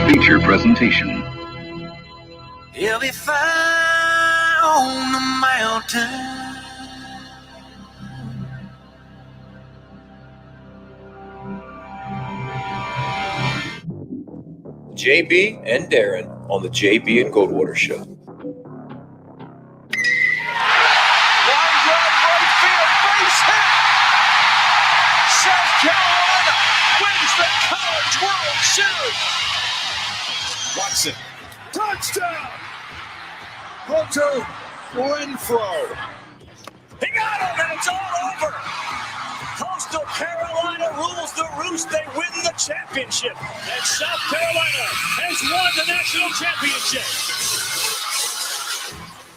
feature presentation. He'll be fine on the mountain. JB and Darren on the JB and Goldwater Show. Line drive right field, base hit. South Carolina wins the College World Series. Watson, touchdown. Hunter Winthrop. He got him, and it's all over. Coastal Carolina rules the roost. They win the championship. And South Carolina has won the national championship.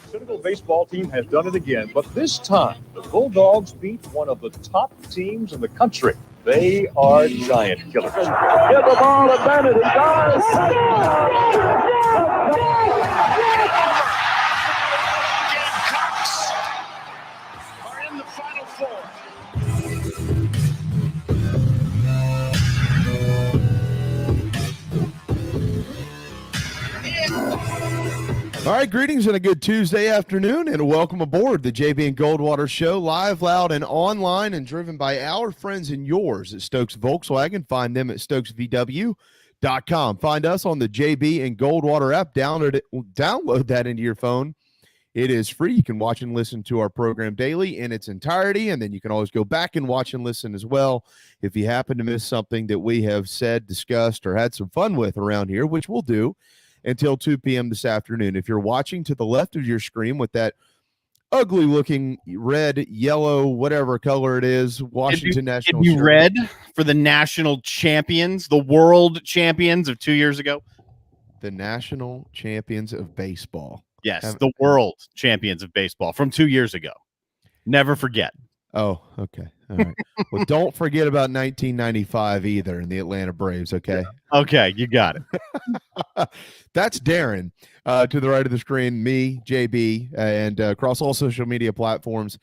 The Senegal baseball team has done it again, but this time the Bulldogs beat one of the top teams in the country. They are giant killers. Get the ball to Bennett. He does. Gamecocks are in the Final Four. All right, greetings and a good Tuesday afternoon, and welcome aboard the JB and Goldwater Show, live, loud, and online, and driven by our friends and yours at Stokes Volkswagen. Find them at stokesvw.com. Find us on the JB and Goldwater app. Download that into your phone. It is free. You can watch and listen to our program daily in its entirety, and then you can always go back and watch and listen as well if you happen to miss something that we have said, discussed, or had some fun with around here, which we'll do until 2 p.m. this afternoon. If you're watching to the left of your screen with that ugly-looking red, yellow, whatever color it is, Washington National It'd be shirt. red for the national champions, the world champions of 2 years ago. The national champions of baseball. Yes, the world champions of baseball from 2 years ago. Never forget. Oh, okay. All right. Well, don't forget about 1995 either in the Atlanta Braves, okay? Okay, you got it. That's Darren. To the right of the screen, me, JB, and across all social media platforms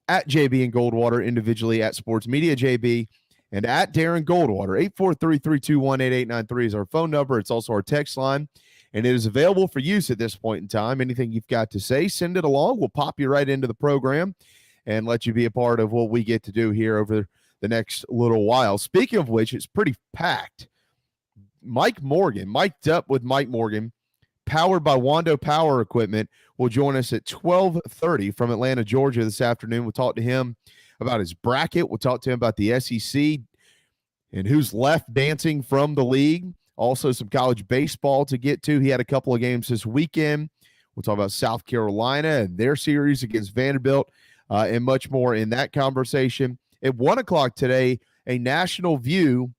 at JB and Goldwater, individually at Sports Media JB, and at Darren Goldwater. 843-321-8893 is our phone number. It's also our text line, and it is available for use at this point in time. Anything you've got to say, send it along. We'll pop you right into the program and let you be a part of what we get to do here over the next little while. Speaking of which, it's pretty packed. Mic'd up with Mike Morgan, powered by Wando Power Equipment, will join us at 12:30 from Atlanta, Georgia this afternoon. We'll talk to him about his bracket. We'll talk to him about the SEC and who's left dancing from the league. Also some college baseball to get to. He had a couple of games this weekend. We'll talk about South Carolina and their series against Vanderbilt. And much more in that conversation. At 1 o'clock today, a national view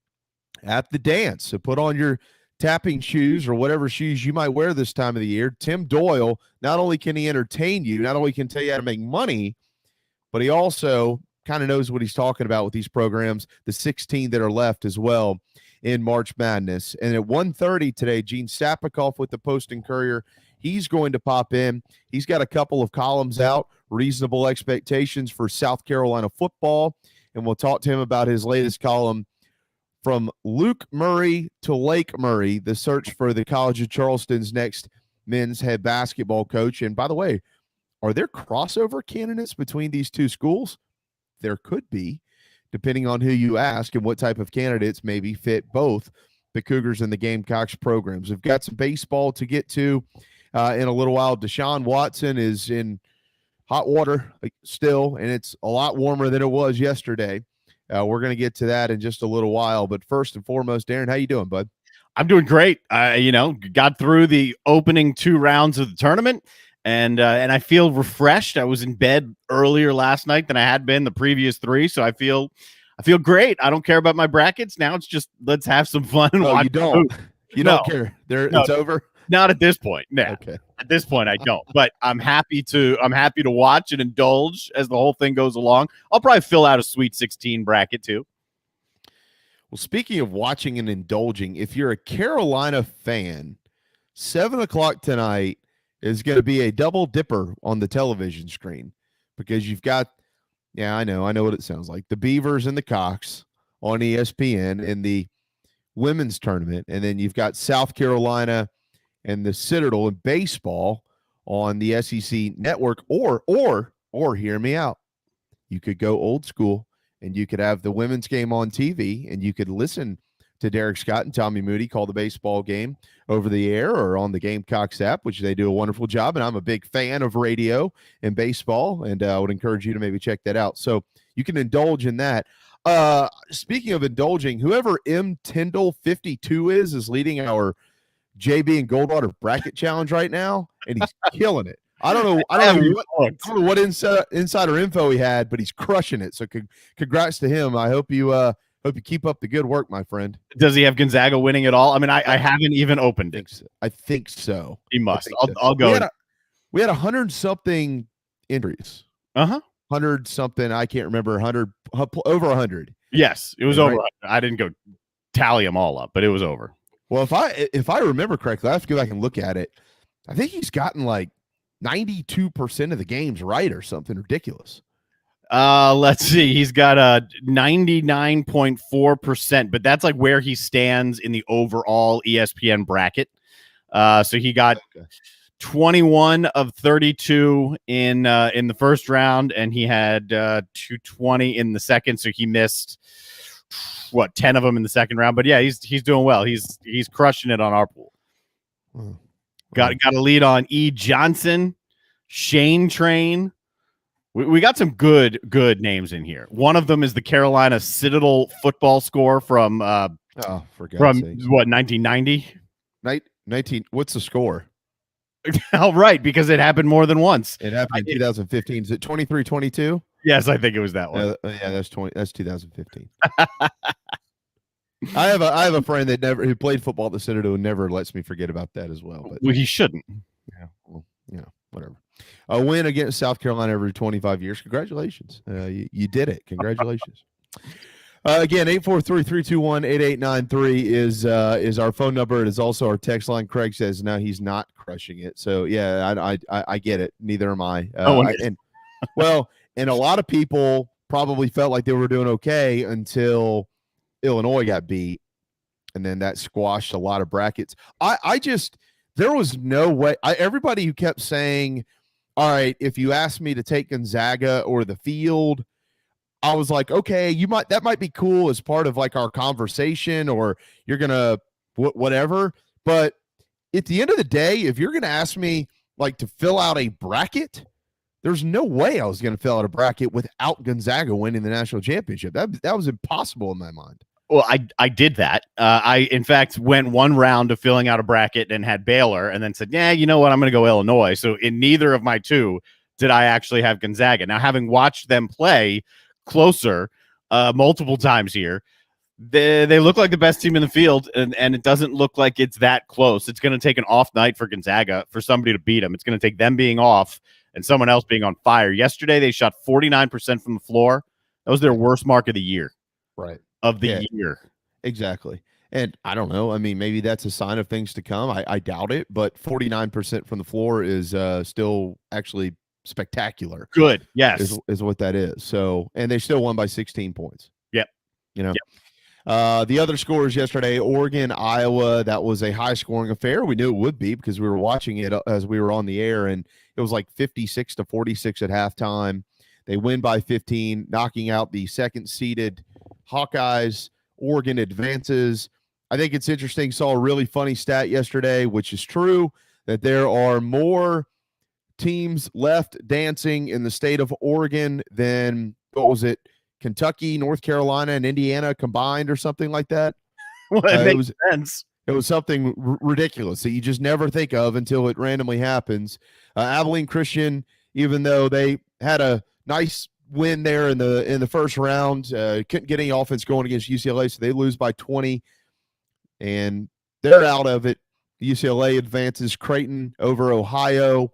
at the dance. So put on your tapping shoes or whatever shoes you might wear this time of the year. Tim Doyle, not only can he entertain you, not only can tell you how to make money, but he also kind of knows what he's talking about with these programs, the 16 that are left as well in March Madness. And at 1:30 today, Gene Sapakoff with the Post and Courier, he's going to pop in. He's got a couple of columns out, reasonable expectations for South Carolina football, and we'll talk to him about his latest column, From Luke Murray to Lake Murray, the search for the College of Charleston's next men's head basketball coach. And by the way, are there crossover candidates between these two schools? There could be, depending on who you ask and what type of candidates maybe fit both the Cougars and the Gamecocks programs. We've got some baseball to get to in a little while. Deshaun Watson is in hot water still, and it's a lot warmer than it was yesterday. We're going to get to that in just a little while. But first and foremost, Darren, how you doing, bud? I'm doing great. Got through the opening 2 rounds of the tournament, and I feel refreshed. I was in bed earlier last night than I had been the previous 3, so I feel great. I don't care about my brackets now. It's just let's have some fun. And watch. You don't. You don't care. It's over. Not at this point. No. Okay. At this point, I don't. But I'm happy to watch and indulge as the whole thing goes along. I'll probably fill out a Sweet 16 bracket too. Well, speaking of watching and indulging, if you're a Carolina fan, 7 o'clock tonight is going to be a double dipper on the television screen because you've got, I know what it sounds like, the Beavers and the Cocks on ESPN and the women's tournament, and then you've got South Carolina and the Citadel in baseball on the SEC network, or hear me out. You could go old school and you could have the women's game on TV and you could listen to Derek Scott and Tommy Moody call the baseball game over the air or on the Gamecocks app, which they do a wonderful job. And I'm a big fan of radio and baseball, and I would encourage you to maybe check that out. So you can indulge in that. Speaking of indulging, whoever M. Tyndall 52 is leading our JB and Goldwater bracket challenge right now, and he's killing it. I don't know what insider info he had, but he's crushing it. So congrats to him. I hope you keep up the good work, my friend. Does he have Gonzaga winning at all? I mean, I haven't even opened it. I think so. He must. I'll go. We had 100-something injuries. 100-something. I can't remember. 100 over 100. Yes, it was over. I didn't go tally them all up, but it was over. Well, if I remember correctly, I have to go back and look at it. I think he's gotten like 92% of the games right or something ridiculous. Let's see. He's got a 99.4%, but that's like where he stands in the overall ESPN bracket. So he got 21 of 32 in the first round, and he had 220 in the second. So he missed 10 of them in the second round. But yeah, he's doing well. He's crushing it on our pool. Got a lead on E. Johnson, Shane Train. We got some good names in here. One of them is the Carolina Citadel football score from what, 1990? 19. What's the score? Oh, right, because it happened more than once. It happened in 2015. Is it 23-22? Yes, I think it was that one. Yeah, that's 2015. I have a friend who played football at the Citadel and never lets me forget about that as well. But he shouldn't. Yeah, well, whatever. A win against South Carolina every 25 years. Congratulations. You did it. Congratulations. Again, 843-321-8893 is our phone number. It is also our text line. Craig says no, he's not crushing it. So yeah, I get it. Neither am I. And a lot of people probably felt like they were doing okay until Illinois got beat, and then that squashed a lot of brackets. There was no way. Everybody who kept saying, all right, if you asked me to take Gonzaga or the field, I was like, okay, that might be cool as part of like our conversation, or you're gonna whatever. But at the end of the day, if you're gonna ask me like to fill out a bracket, there's no way I was gonna fill out a bracket without Gonzaga winning the national championship. That was impossible in my mind. Well, I did that. I, in fact, went one round of filling out a bracket and had Baylor, and then said, yeah, you know what? I'm going to go Illinois. So in neither of my two did I actually have Gonzaga. Now, having watched them play closer multiple times here, they look like the best team in the field, and it doesn't look like it's that close. It's going to take an off night for Gonzaga for somebody to beat them. It's going to take them being off and someone else being on fire. Yesterday, they shot 49% from the floor. That was their worst mark of the year. Right. Of the year. Exactly. And I don't know. I mean, maybe that's a sign of things to come. I doubt it, but 49% from the floor is still actually spectacular. Good. Yes. Is what that is. So, and they still won by 16 points. Yep. Yep. The other scores yesterday, Oregon, Iowa, that was a high scoring affair. We knew it would be because we were watching it as we were on the air, and it was like 56-46 at halftime. They win by 15, knocking out the second seeded Hawkeyes. Oregon advances. I think it's interesting. Saw a really funny stat yesterday, which is true, that there are more teams left dancing in the state of Oregon than, what was it, Kentucky, North Carolina, and Indiana combined or something like that. Well, it makes sense. It was something ridiculous that you just never think of until it randomly happens. Abilene Christian, even though they had a nice win there in the first round, couldn't get any offense going against UCLA, so they lose by 20, and they're out of it. UCLA advances. Creighton over Ohio.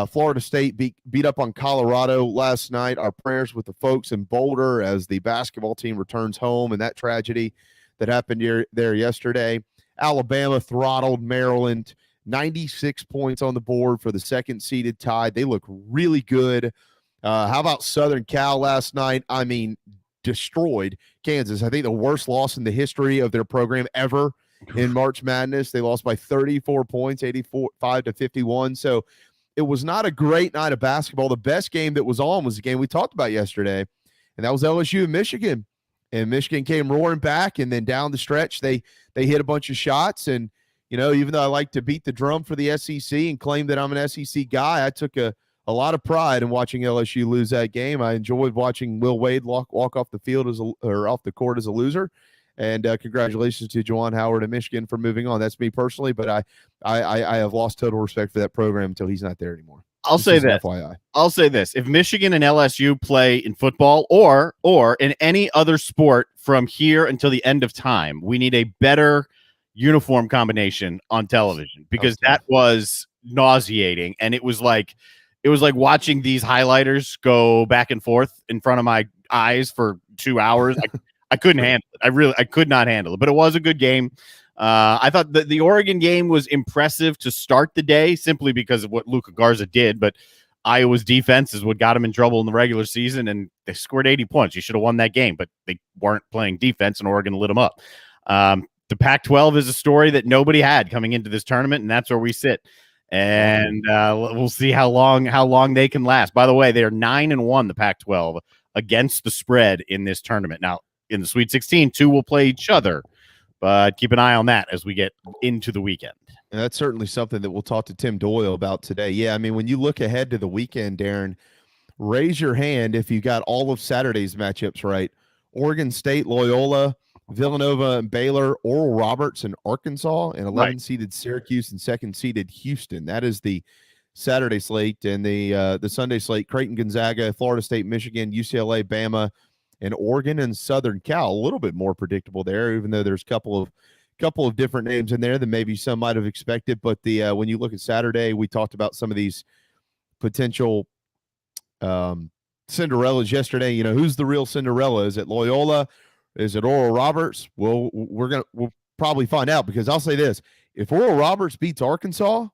Florida State beat up on Colorado last night. Our prayers with the folks in Boulder as the basketball team returns home and that tragedy that happened there yesterday. Alabama throttled Maryland. 96 points on the board for the second seeded Tide. They look really good. How about Southern Cal last night? I mean, destroyed Kansas. I think the worst loss in the history of their program ever in March Madness. They lost by 34 points, 85-51. So it was not a great night of basketball. The best game that was on was the game we talked about yesterday, and that was LSU and Michigan. And Michigan came roaring back, and then down the stretch, they hit a bunch of shots. And, you know, even though I like to beat the drum for the SEC and claim that I'm an SEC guy, I took a lot of pride in watching LSU lose that game. I enjoyed watching Will Wade walk off the field off the court as a loser. And congratulations to Juwan Howard and Michigan for moving on. That's me personally, but I have lost total respect for that program until he's not there anymore. I'll say this. FYI. I'll say this. If Michigan and LSU play in football or in any other sport from here until the end of time, we need a better uniform combination on television, because that was nauseating. And it was like watching these highlighters go back and forth in front of my eyes for 2 hours. I couldn't handle it. I could not handle it, but it was a good game. I thought that the Oregon game was impressive to start the day simply because of what Luka Garza did, but Iowa's defense is what got him in trouble in the regular season, and they scored 80 points. You should have won that game, but they weren't playing defense, and Oregon lit them up. The Pac-12 is a story that nobody had coming into this tournament, and that's where we sit. And we'll see how long they can last. By the way, they are 9-1, the Pac-12, against the spread in this tournament. Now, in the Sweet 16, 2 will play each other, but keep an eye on that as we get into the weekend. And that's certainly something that we'll talk to Tim Doyle about today. Yeah, I mean, when you look ahead to the weekend, Darren, raise your hand if you got all of Saturday's matchups right. Oregon State, Loyola, Villanova and Baylor, Oral Roberts and Arkansas, and 11-seeded Syracuse and 2nd-seeded Houston. That is the Saturday slate. And the Sunday slate, Creighton, Gonzaga, Florida State, Michigan, UCLA, Bama, and Oregon and Southern Cal. A little bit more predictable there, even though there's a couple of different names in there than maybe some might have expected. But when you look at Saturday, we talked about some of these potential Cinderellas yesterday. You know, who's the real Cinderella? Is it Loyola? Is it Oral Roberts? Well, we'll probably find out, because I'll say this: if Oral Roberts beats Arkansas,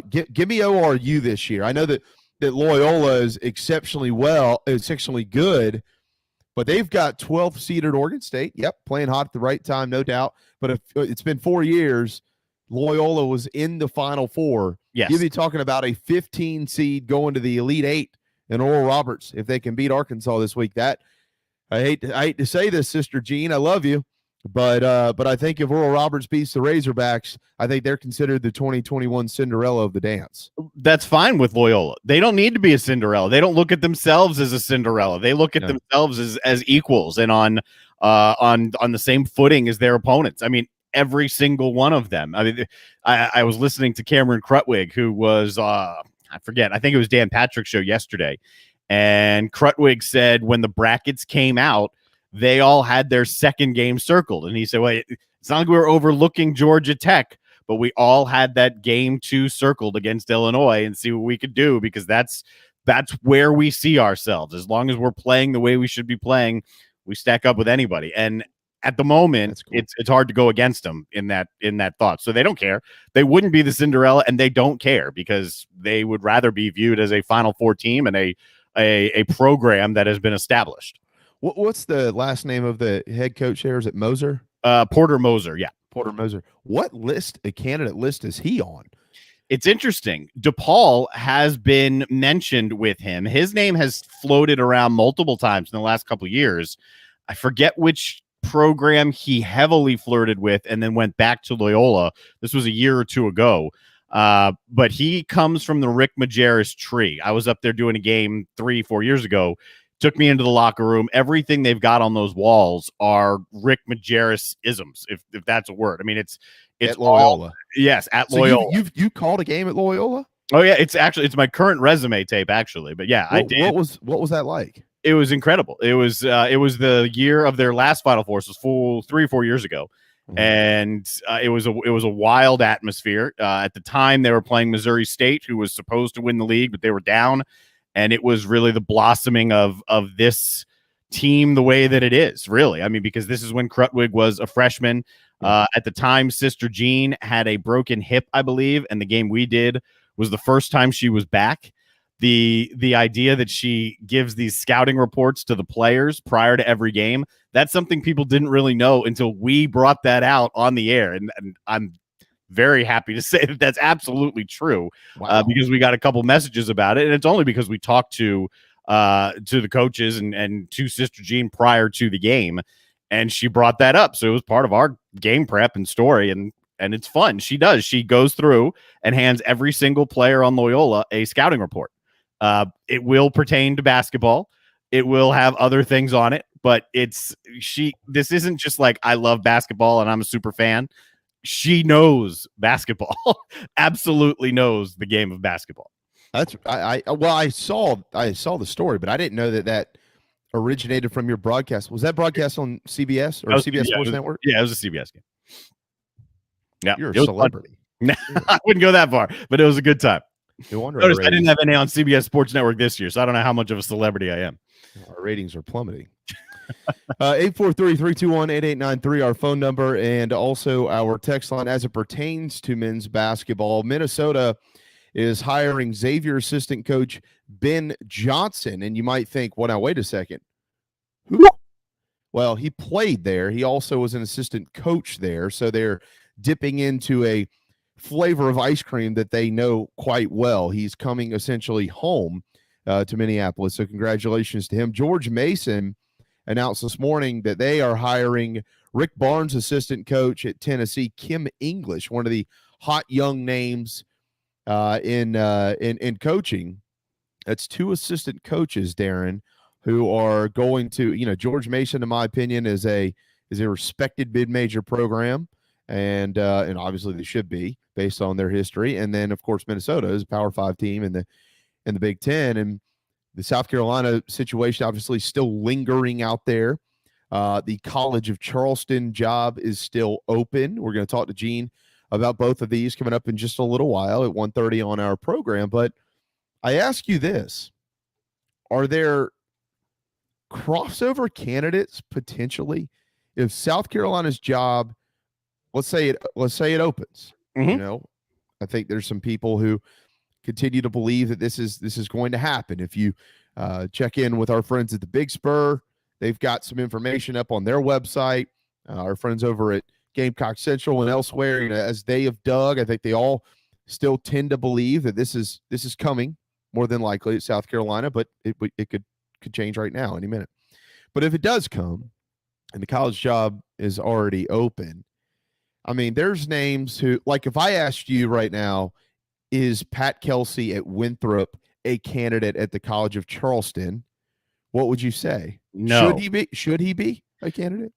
give me ORU this year. I know that Loyola is exceptionally good, but they've got 12th seeded Oregon State. Yep, playing hot at the right time, no doubt. But if it's been 4 years, Loyola was in the Final Four. Yes. You'd be talking about a 15 seed going to the Elite Eight, and Oral Roberts, if they can beat Arkansas this week. That I hate to say this, Sister Jean, I love you, but I think if Oral Roberts beats the Razorbacks, I think they're considered the 2021 Cinderella of the dance. That's fine with Loyola. They don't need to be a Cinderella. They don't look at themselves as a Cinderella. They look at themselves as equals and on the same footing as their opponents. I mean, every single one of them. I mean, I was listening to Cameron Krutwig, who was I forget. I think it was Dan Patrick's show yesterday, and Krutwig said when the brackets came out, they all had their second game circled. And he said, well, it's not like we were overlooking Georgia Tech, but we all had that game 2 circled against Illinois and see what we could do, because that's where we see ourselves. As long as we're playing the way we should be playing, we stack up with anybody. And at the moment, cool. It's hard to go against them in that thought. So they don't care. They wouldn't be the Cinderella, and they don't care, because they would rather be viewed as a Final Four team and a program that has been established. What's the last name of the head coach there? Is it Moser? Porter Moser, yeah. Porter Moser. What candidate list is he on? It's interesting. DePaul has been mentioned with him. His name has floated around multiple times in the last couple of years. I forget which program he heavily flirted with and then went back to Loyola. This was a year or two ago. But he comes from the Rick Majerus tree. I was up there doing a game 3-4 years ago. Took me into the locker room. Everything they've got on those walls are Rick Majerus isms, if that's a word. I mean, it's at Loyola. Yes, at Loyola. You called a game at Loyola? Oh yeah, it's my current resume tape actually. But yeah, I did. What was that like? It was incredible. It was the year of their last Final Four. So it was 3 or 4 years ago. Mm-hmm. And it was a wild atmosphere. At the time, they were playing Missouri State, who was supposed to win the league, but they were down. And it was really the blossoming of this team the way that it is, really. I mean, because this is when Krutwig was a freshman. At the time, Sister Jean had a broken hip, I believe, and the game we did was the first time she was back. the idea that she gives these scouting reports to the players prior to every game, that's something people didn't really know until we brought that out on the air. And I'm very happy to say that that's absolutely true. Wow. Because we got a couple messages about it, and it's only because we talked to the coaches and to Sister Jean prior to the game, and she brought that up. So it was part of our game prep and story, and it's fun. She goes through and hands every single player on Loyola a scouting report. It will pertain to basketball. It will have other things on it, but this isn't just like, I love basketball and I'm a super fan. She knows basketball, absolutely knows the game of basketball. I saw the story, but I didn't know that originated from your broadcast. Was that broadcast on CBS or CBS Sports Network? Yeah, it was a CBS game. Yeah, you're a celebrity. I wouldn't go that far, but it was a good time. No wonder. Notice I didn't have any on CBS Sports Network this year, so I don't know how much of a celebrity I am. Our ratings are plummeting. 843-321-8893, our phone number, and also our text line as it pertains to men's basketball. Minnesota is hiring Xavier assistant coach Ben Johnson, and you might think, well, now wait a second. Who? Well, he played there. He also was an assistant coach there, so they're dipping into a flavor of ice cream that they know quite well. He's coming essentially home to Minneapolis, so congratulations to him. George Mason announced this morning that they are hiring Rick Barnes, assistant coach at Tennessee, Kim English, one of the hot young names in coaching. That's two assistant coaches, Darren, who are going to, George Mason, in my opinion, is a respected mid-major program, and obviously they should be based on their history. And then, of course, Minnesota is a Power 5 team in the Big Ten, and the South Carolina situation obviously still lingering out there. The College of Charleston job is still open. We're going to talk to Gene about both of these coming up in just a little while at 1:30 on our program. But I ask you this: are there crossover candidates potentially if South Carolina's job, let's say it opens? Mm-hmm. I think there's some people who continue to believe that this is going to happen. If you check in with our friends at the Big Spur, they've got some information up on their website. Our friends over at Gamecock Central and elsewhere, as they have dug, I think they all still tend to believe that this is coming more than likely at South Carolina, but it could change right now any minute. But if it does come and the college job is already open, I mean, there's names who, like, if I asked you right now, is Pat Kelsey at Winthrop a candidate at the College of Charleston, what would you say? No. Should he be a candidate?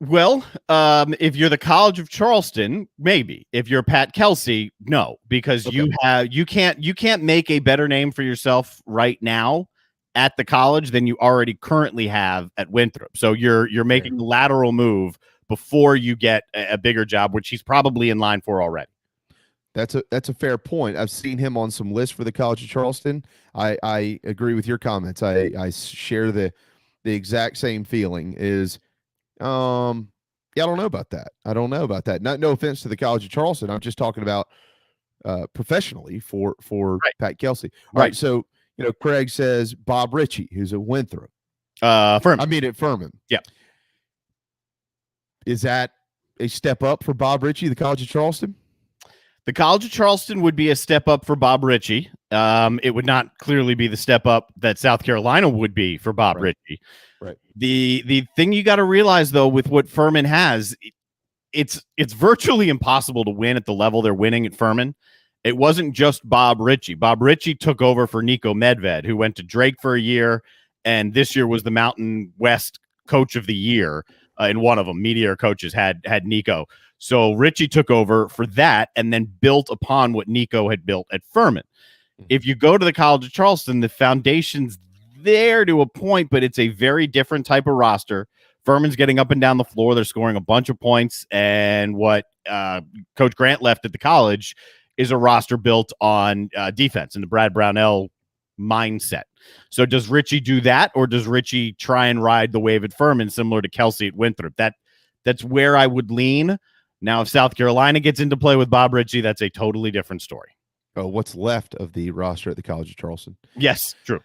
Well, if you're the College of Charleston, maybe. If you're Pat Kelsey, no, because Okay. you can't make a better name for yourself right now at the college than you already currently have at Winthrop. So you're making the lateral move before you get a bigger job, which he's probably in line for already. That's a fair point. I've seen him on some lists for the College of Charleston. I agree with your comments. I share the exact same feeling. I don't know about that. No offense to the College of Charleston. I'm just talking about professionally for Right. Pat Kelsey. All right. So Craig says Bob Ritchie, who's at Winthrop. Furman. I mean at Furman. Yeah. Is that a step up for Bob Ritchie, the College of Charleston? The College of Charleston would be a step up for Bob Ritchie. It would not clearly be the step up that South Carolina would be for Bob Ritchie. Right. The thing you got to realize, though, with what Furman has, it's virtually impossible to win at the level they're winning at Furman. It wasn't just Bob Ritchie. Bob Ritchie took over for Nico Medved, who went to Drake for a year, and this year was the Mountain West Coach of the Year. And one of them, Meteor coaches, had Nico. So Ritchie took over for that and then built upon what Nico had built at Furman. If you go to the College of Charleston, the foundation's there to a point, but it's a very different type of roster. Furman's getting up and down the floor. They're scoring a bunch of points. And what Coach Grant left at the college is a roster built on defense and the Brad Brownell mindset. So does Ritchie do that, or does Ritchie try and ride the wave at Furman similar to Kelsey at Winthrop? That's where I would lean. Now, if South Carolina gets into play with Bob Ritchie, that's a totally different story. what's left of the roster at the College of Charleston. Yes, true.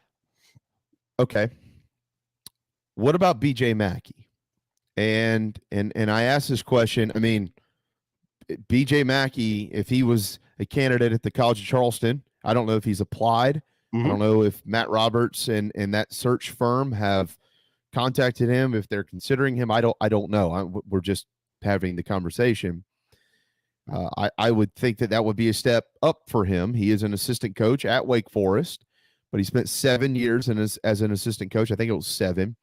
Okay. What about BJ Mackey? And I asked this question. I mean, BJ Mackey, if he was a candidate at the College of Charleston, I don't know if he's applied. I don't know if Matt Roberts and that search firm have contacted him, if they're considering him. I don't know. We're just having the conversation. I would think that would be a step up for him. He is an assistant coach at Wake Forest, but he spent 7 years as an assistant coach. I think it was 7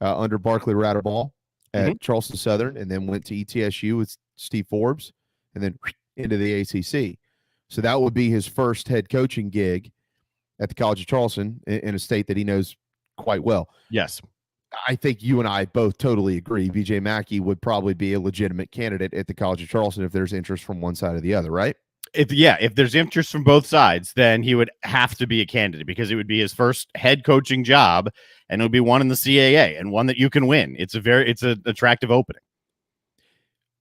under Barkley Ratterball at Charleston Southern, and then went to ETSU with Steve Forbes, and then into the ACC. So that would be his first head coaching gig at the College of Charleston in a state that he knows quite well. Yes. I think you and I both totally agree. BJ Mackey would probably be a legitimate candidate at the College of Charleston if there's interest from one side or the other, right? If there's interest from both sides, then he would have to be a candidate, because it would be his first head coaching job, and it would be one in the CAA and one that you can win. It's an attractive opening.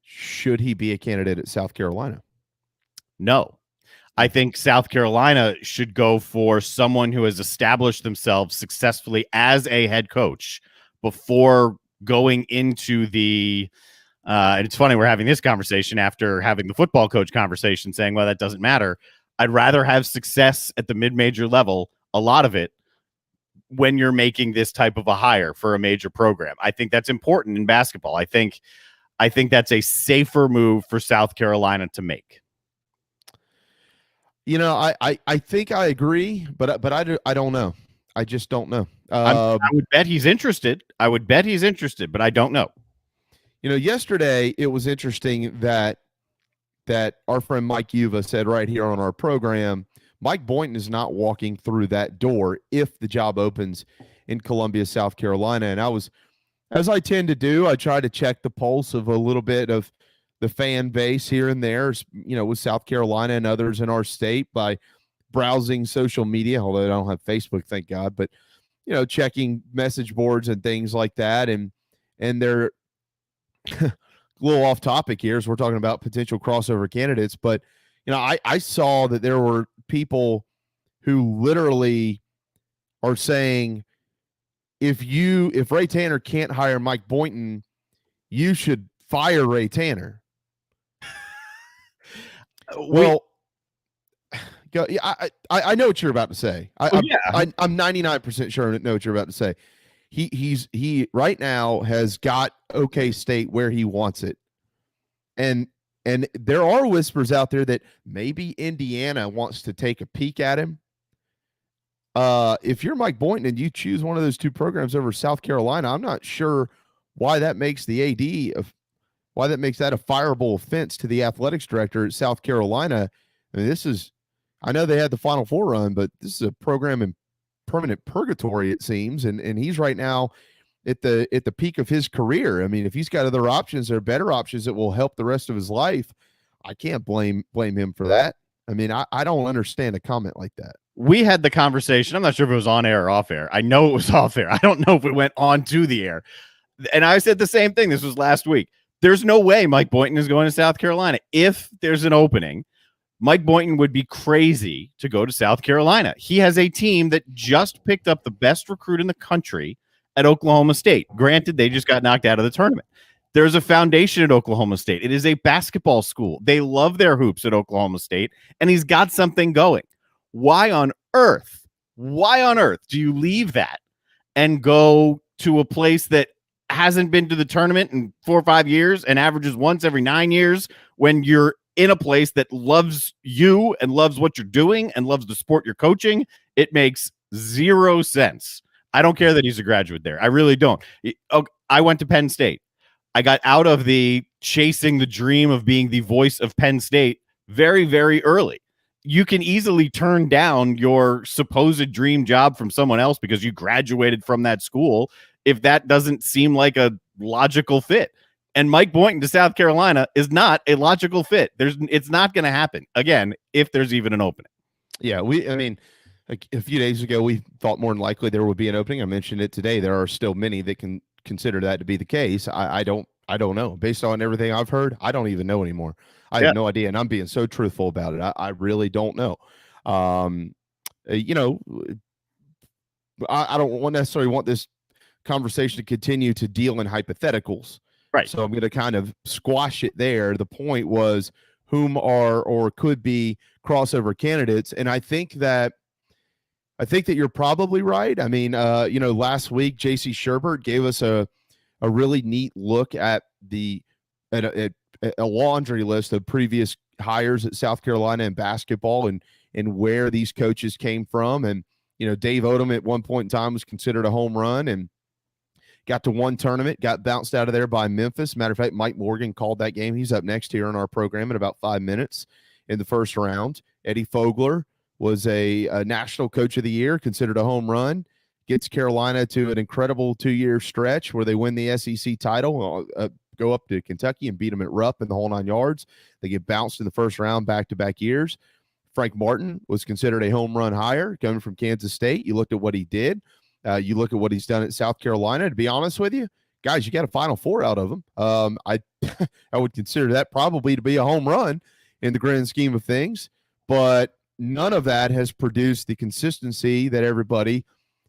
Should he be a candidate at South Carolina? No. I think South Carolina should go for someone who has established themselves successfully as a head coach before going into the and it's funny, we're having this conversation after having the football coach conversation, saying, well, that doesn't matter. I'd rather have success at the mid-major level, a lot of it, when you're making this type of a hire for a major program. I think that's important in basketball. I think that's a safer move for South Carolina to make. You know, I think I agree, but I don't know. I just don't know. I would bet he's interested. But I don't know. You know, yesterday it was interesting that our friend Mike Yuva said right here on our program, Mike Boynton is not walking through that door if the job opens in Columbia, South Carolina. And I was, as I tend to do, I try to check the pulse of a little bit of the fan base here and there, you know, with South Carolina and others in our state by browsing social media, although I don't have Facebook, thank God, but, you know, checking message boards and things like that. And they're a little off topic here as we're talking about potential crossover candidates, but, you know, I saw that there were people who literally are saying, if Ray Tanner can't hire Mike Boynton, you should fire Ray Tanner. Well, I know what you're about to say. I'm 99% sure I know what you're about to say. He right now has got OK State where he wants it, and there are whispers out there that maybe Indiana wants to take a peek at him. If you're Mike Boynton and you choose one of those two programs over South Carolina, I'm not sure why that makes the AD why that makes that a fireable offense to the athletics director at South Carolina. I mean, I know they had the Final Four run, but this is a program in permanent purgatory, it seems, and he's right now at the peak of his career. I mean, if he's got other options or better options that will help the rest of his life, I can't blame him for that. I mean, I don't understand a comment like that. We had the conversation. I'm not sure if it was on air or off air. I know it was off air. I don't know if it went on to the air. And I said the same thing. This was last week. There's no way Mike Boynton is going to South Carolina. If there's an opening, Mike Boynton would be crazy to go to South Carolina. He has a team that just picked up the best recruit in the country at Oklahoma State. Granted, they just got knocked out of the tournament. There's a foundation at Oklahoma State. It is a basketball school. They love their hoops at Oklahoma State, and he's got something going. Why on earth do you leave that and go to a place that hasn't been to the tournament in 4 or 5 years and averages once every 9 years when you're in a place that loves you and loves what you're doing and loves the sport you're coaching? It makes zero sense. I don't care that he's a graduate there. I really don't. I went to Penn State. I got out of the chasing the dream of being the voice of Penn State very, very early. You can easily turn down your supposed dream job from someone else because you graduated from that school if that doesn't seem like a logical fit. And Mike Boynton to South Carolina is not a logical fit. It's not going to happen, again, if there's even an opening. Yeah, like a few days ago, we thought more than likely there would be an opening. I mentioned it today. There are still many that can consider that to be the case. I don't I don't know. Based on everything I've heard, I don't even know anymore. I have no idea, and I'm being so truthful about it. I really don't know. You know, I don't necessarily want this conversation to continue to deal in hypotheticals. Right. So I'm going to kind of squash it there. The point was whom are or could be crossover candidates, and I think that you're probably right. I mean, you know, last week J.C. Sherbert gave us a really neat look at a laundry list of previous hires at South Carolina in basketball and where these coaches came from. And, you know, Dave Odom at one point in time was considered a home run and got to one tournament, got bounced out of there by Memphis. Matter of fact, Mike Morgan called that game. He's up next here in our program in about 5 minutes in the first round. Eddie Fogler was a national coach of the year, considered a home run, gets Carolina to an incredible 2-year stretch where they win the SEC title, go up to Kentucky and beat them at Rupp in the whole 9 yards. They get bounced in the first round back-to-back years. Frank Martin was considered a home run hire coming from Kansas State. You looked at what he did. You look at what he's done at South Carolina. To be honest with you, guys, you got a Final Four out of him. I would consider that probably to be a home run in the grand scheme of things, but none of that has produced the consistency that everybody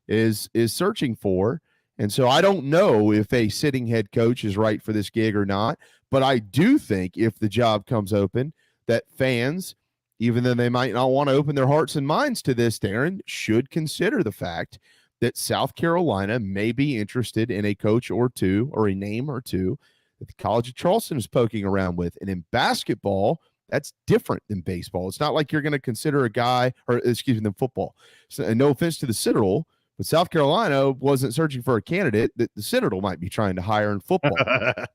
is searching for. And so I don't know if a sitting head coach is right for this gig or not, but I do think if the job comes open, that fans, even though they might not want to open their hearts and minds to this, Darren, should consider the fact that South Carolina may be interested in a coach or two, or a name or two, that the College of Charleston is poking around with. And in basketball, that's different than baseball. It's not like you're going to consider a guy, or excuse me, than football. So, and no offense to the Citadel, but South Carolina wasn't searching for a candidate that the Citadel might be trying to hire in football.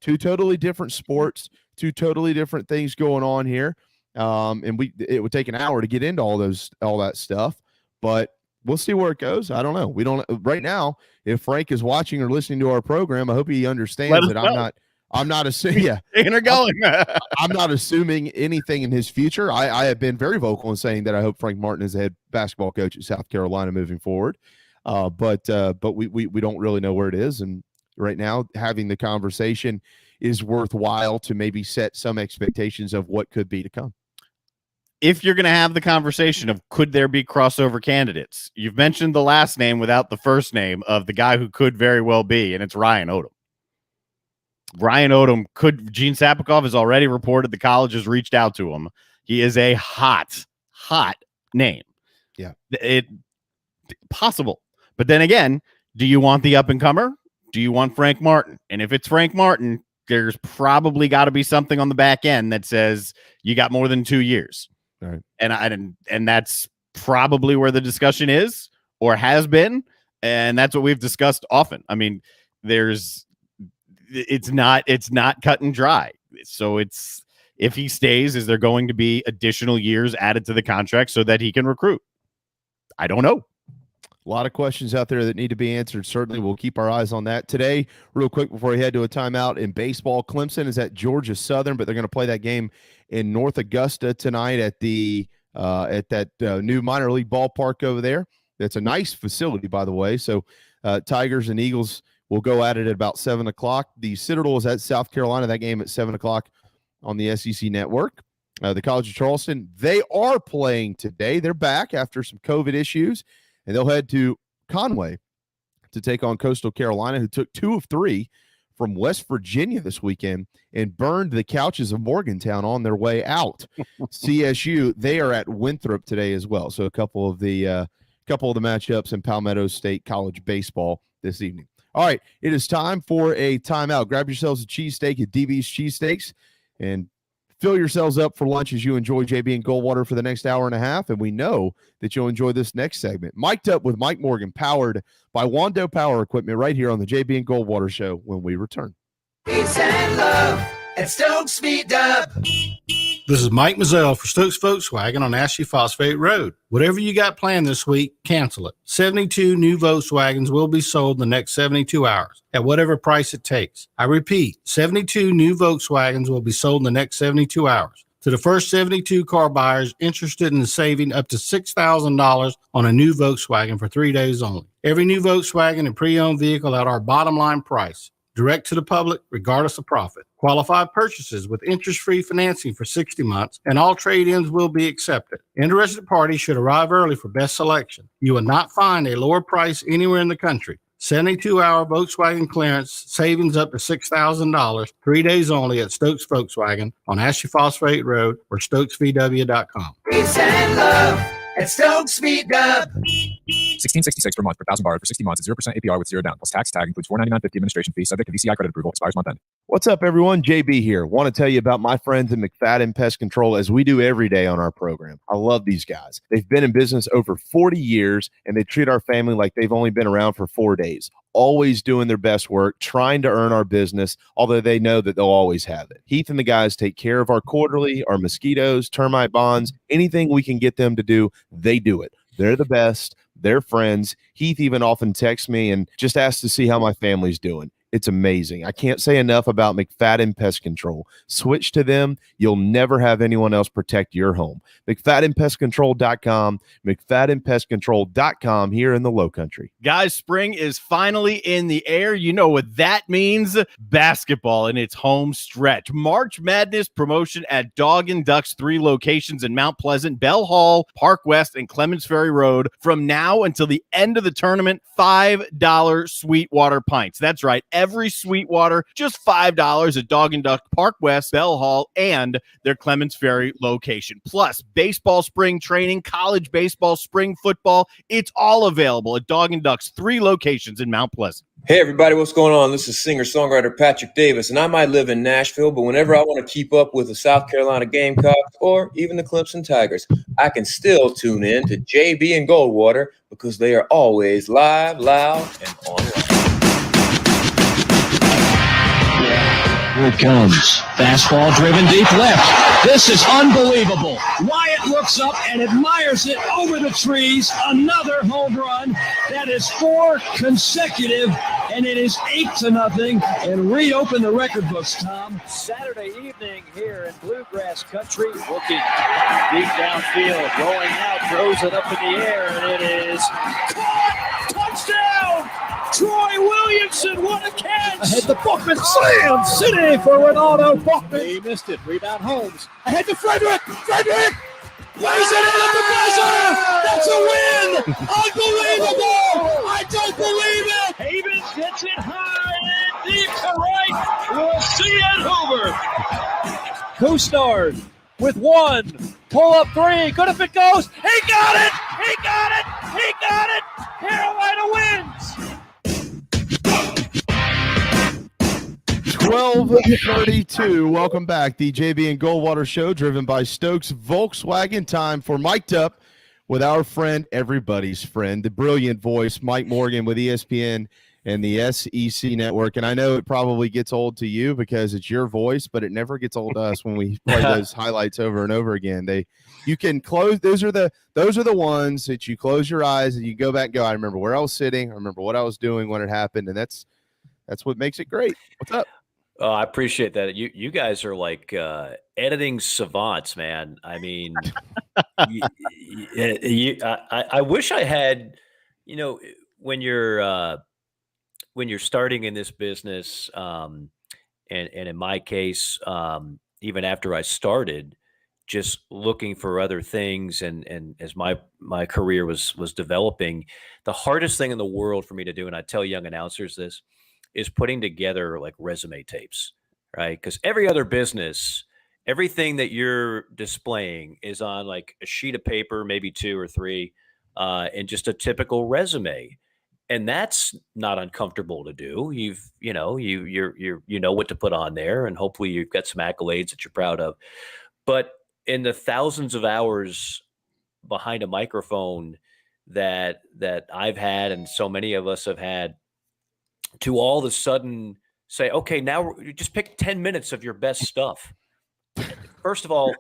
Two totally different sports, two totally different things going on here. And it would take an hour to get into all that stuff, but we'll see where it goes. I don't know. We don't right now. If Frank is watching or listening to our program, I hope he understands that I'm not assuming. Yeah, I'm not assuming anything in his future. I have been very vocal in saying that I hope Frank Martin is the head basketball coach at South Carolina moving forward. But we don't really know where it is, and right now having the conversation is worthwhile to maybe set some expectations of what could be to come. If you're going to have the conversation of could there be crossover candidates, you've mentioned the last name without the first name of the guy who could very well be, and it's Ryan Odom. Gene Sapakoff has already reported the college has reached out to him. He is a hot name. Yeah. Possible. But then again, do you want the up-and-comer? Do you want Frank Martin? And if it's Frank Martin, there's probably got to be something on the back end that says you got more than 2 years. Right. And that's probably where the discussion is or has been. And that's what we've discussed often. I mean, it's not cut and dry. So if he stays, is there going to be additional years added to the contract so that he can recruit? I don't know. A lot of questions out there that need to be answered. Certainly, we'll keep our eyes on that. Today, real quick before we head to a timeout in baseball, Clemson is at Georgia Southern, but they're going to play that game in North Augusta tonight at that new minor league ballpark over there. That's a nice facility, by the way. So Tigers and Eagles will go at it at about 7 o'clock. The Citadel is at South Carolina. That game at 7 o'clock on the SEC network. The College of Charleston, they are playing today. They're back after some COVID issues. And they'll head to Conway to take on Coastal Carolina, who took 2 of 3 from West Virginia this weekend and burned the couches of Morgantown on their way out. CSU, they are at Winthrop today as well. So a couple of the matchups in Palmetto State College baseball this evening. All right, it is time for a timeout. Grab yourselves a cheesesteak at DB's Cheesesteaks and fill yourselves up for lunch as you enjoy JB and Goldwater for the next hour and a half, and we know that you'll enjoy this next segment. Mic'd Up with Mike Morgan, powered by Wando Power Equipment, right here on the JB and Goldwater Show when we return. Peace and love at Stokes Meet Up. This is Mike Mazzell for Stokes Volkswagen on Ashley Phosphate Road. Whatever you got planned this week, cancel it. 72 new Volkswagens will be sold in the next 72 hours at whatever price it takes. I repeat, 72 new Volkswagens will be sold in the next 72 hours. To the first 72 car buyers interested in saving up to $6,000 on a new Volkswagen for 3 days only. Every new Volkswagen and pre-owned vehicle at our bottom line price. direct to the public, regardless of profit. Qualified purchases with interest-free financing for 60 months, and all trade-ins will be accepted. Interested parties should arrive early for best selection. You will not find a lower price anywhere in the country. 72-hour Volkswagen clearance, savings up to $6,000, 3 days only at Stokes Volkswagen on Ashley Phosphate Road or StokesVW.com. Peace and love at Stokes Meet Up. $16.66 per month per $1,000 for 60 months at 0% APR with 0 down. Plus tax tag includes $499.50 administration fee subject to VCI credit approval. Expires month end. What's up, everyone? JB here. Want to tell you about my friends at Mcfadden Pest Control, as we do every day on our program. I love these guys. They've been in business over 40 years, and they treat our family like they've only been around for 4 days. Always doing their best work, trying to earn our business, although they know that they'll always have it. Heath and the guys take care of our quarterly, our mosquitoes, termite bonds, anything we can get them to do, they do it. They're the best. They're friends. Heath even often texts me and just asks to see how my family's doing. It's amazing. I can't say enough about Mcfadden Pest Control. Switch to them. You'll never have anyone else protect your home. McFaddenPestControl.com, McFaddenPestControl.com here in the Low Country. Guys, spring is finally in the air. You know what that means? Basketball in its home stretch. March Madness promotion at Dog and Ducks 3 locations in Mount Pleasant, Bell Hall, Park West, and Clements Ferry Road. From now until the end of the tournament, $5 Sweetwater pints. That's right. Every Sweetwater, just $5 at Dog and Duck, Park West, Bell Hall, and their Clements Ferry location. Plus, baseball spring training, college baseball, spring football. It's all available at Dog and Duck's 3 locations in Mount Pleasant. Hey, everybody, what's going on? This is singer-songwriter Patrick Davis, and I might live in Nashville, but whenever I want to keep up with the South Carolina Gamecocks or even the Clemson Tigers, I can still tune in to JB and Goldwater because they are always live, loud, and online. Here it comes. Fastball driven deep left. This is unbelievable. Wyatt looks up and admires it over the trees. Another home run. That is 4 consecutive, and it is 8-0. And reopen the record books, Tom. Saturday evening here in Bluegrass Country. Looking deep downfield. Rolling out. Throws it up in the air, and it is caught. Touchdown! Troy Williamson, what a catch! Ahead to Buckman, slam! City for Ronaldo Buckman. He missed it. Rebound Holmes. Ahead to Frederick. Frederick! Lays it in at the buzzer! That's a win! Unbelievable! I don't believe it! Haven gets it high and deep to right. We'll see it, Hoover. Costard with 1. Pull up 3. Good if it goes. He got it! He got it! He got it! Carolina wins! 12:32. Welcome back. The JB and Goldwater Show, driven by Stokes Volkswagen. Time for Mic'd Up with our friend, everybody's friend, the brilliant voice, Mike Morgan with ESPN and the SEC Network. And I know it probably gets old to you because it's your voice, but it never gets old to us when we play those highlights over and over again. You can close. Those are the ones that you close your eyes and you go back and go, I remember where I was sitting. I remember what I was doing when it happened. And that's what makes it great. What's up? Oh, I appreciate that. You guys are like editing savants, man. I mean, I wish I had, when you're starting in this business, and in my case, even after I started, just looking for other things, and as my career was developing, the hardest thing in the world for me to do, and I tell young announcers this, is putting together like resume tapes, right? Because every other business, everything that you're displaying is on like a sheet of paper, maybe 2 or 3, and just a typical resume. And that's not uncomfortable to do. You know what to put on there, and hopefully you've got some accolades that you're proud of. But in the thousands of hours behind a microphone that I've had, and so many of us have had, to all of a sudden say, okay, now just pick 10 minutes of your best stuff. First of all,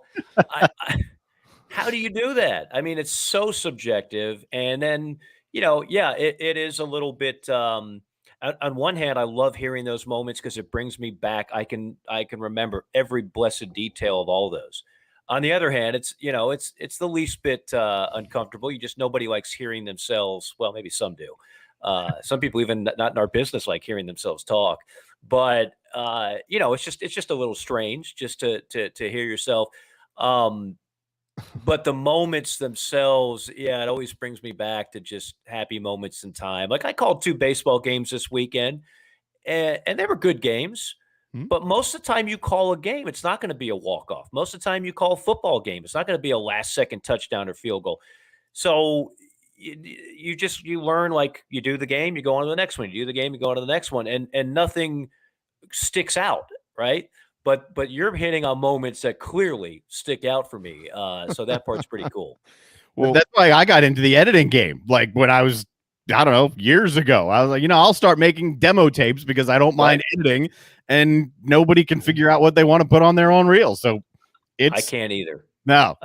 how do you do that? I mean, it's so subjective. And then, it is a little bit, on one hand, I love hearing those moments because it brings me back. I can remember every blessed detail of all those. On the other hand, it's the least bit uncomfortable. Nobody likes hearing themselves. Well, maybe some do. Some people even not in our business like hearing themselves talk. But it's just a little strange just to hear yourself. But the moments themselves, it always brings me back to just happy moments in time. Like I called 2 baseball games this weekend, and they were good games. But most of the time you call a game, it's not going to be a walk-off. Most of the time you call a football game, it's not going to be a last-second touchdown or field goal. So you learn, like, you do the game, you go on to the next one. You do the game, you go on to the next one, and nothing sticks out, right? But you're hitting on moments that clearly stick out for me. So that part's pretty cool. Well, that's why I got into the editing game. Like when I was, I don't know, years ago, I was like, I'll start making demo tapes because I don't mind editing, and nobody can figure out what they want to put on their own reel. So I can't either. No.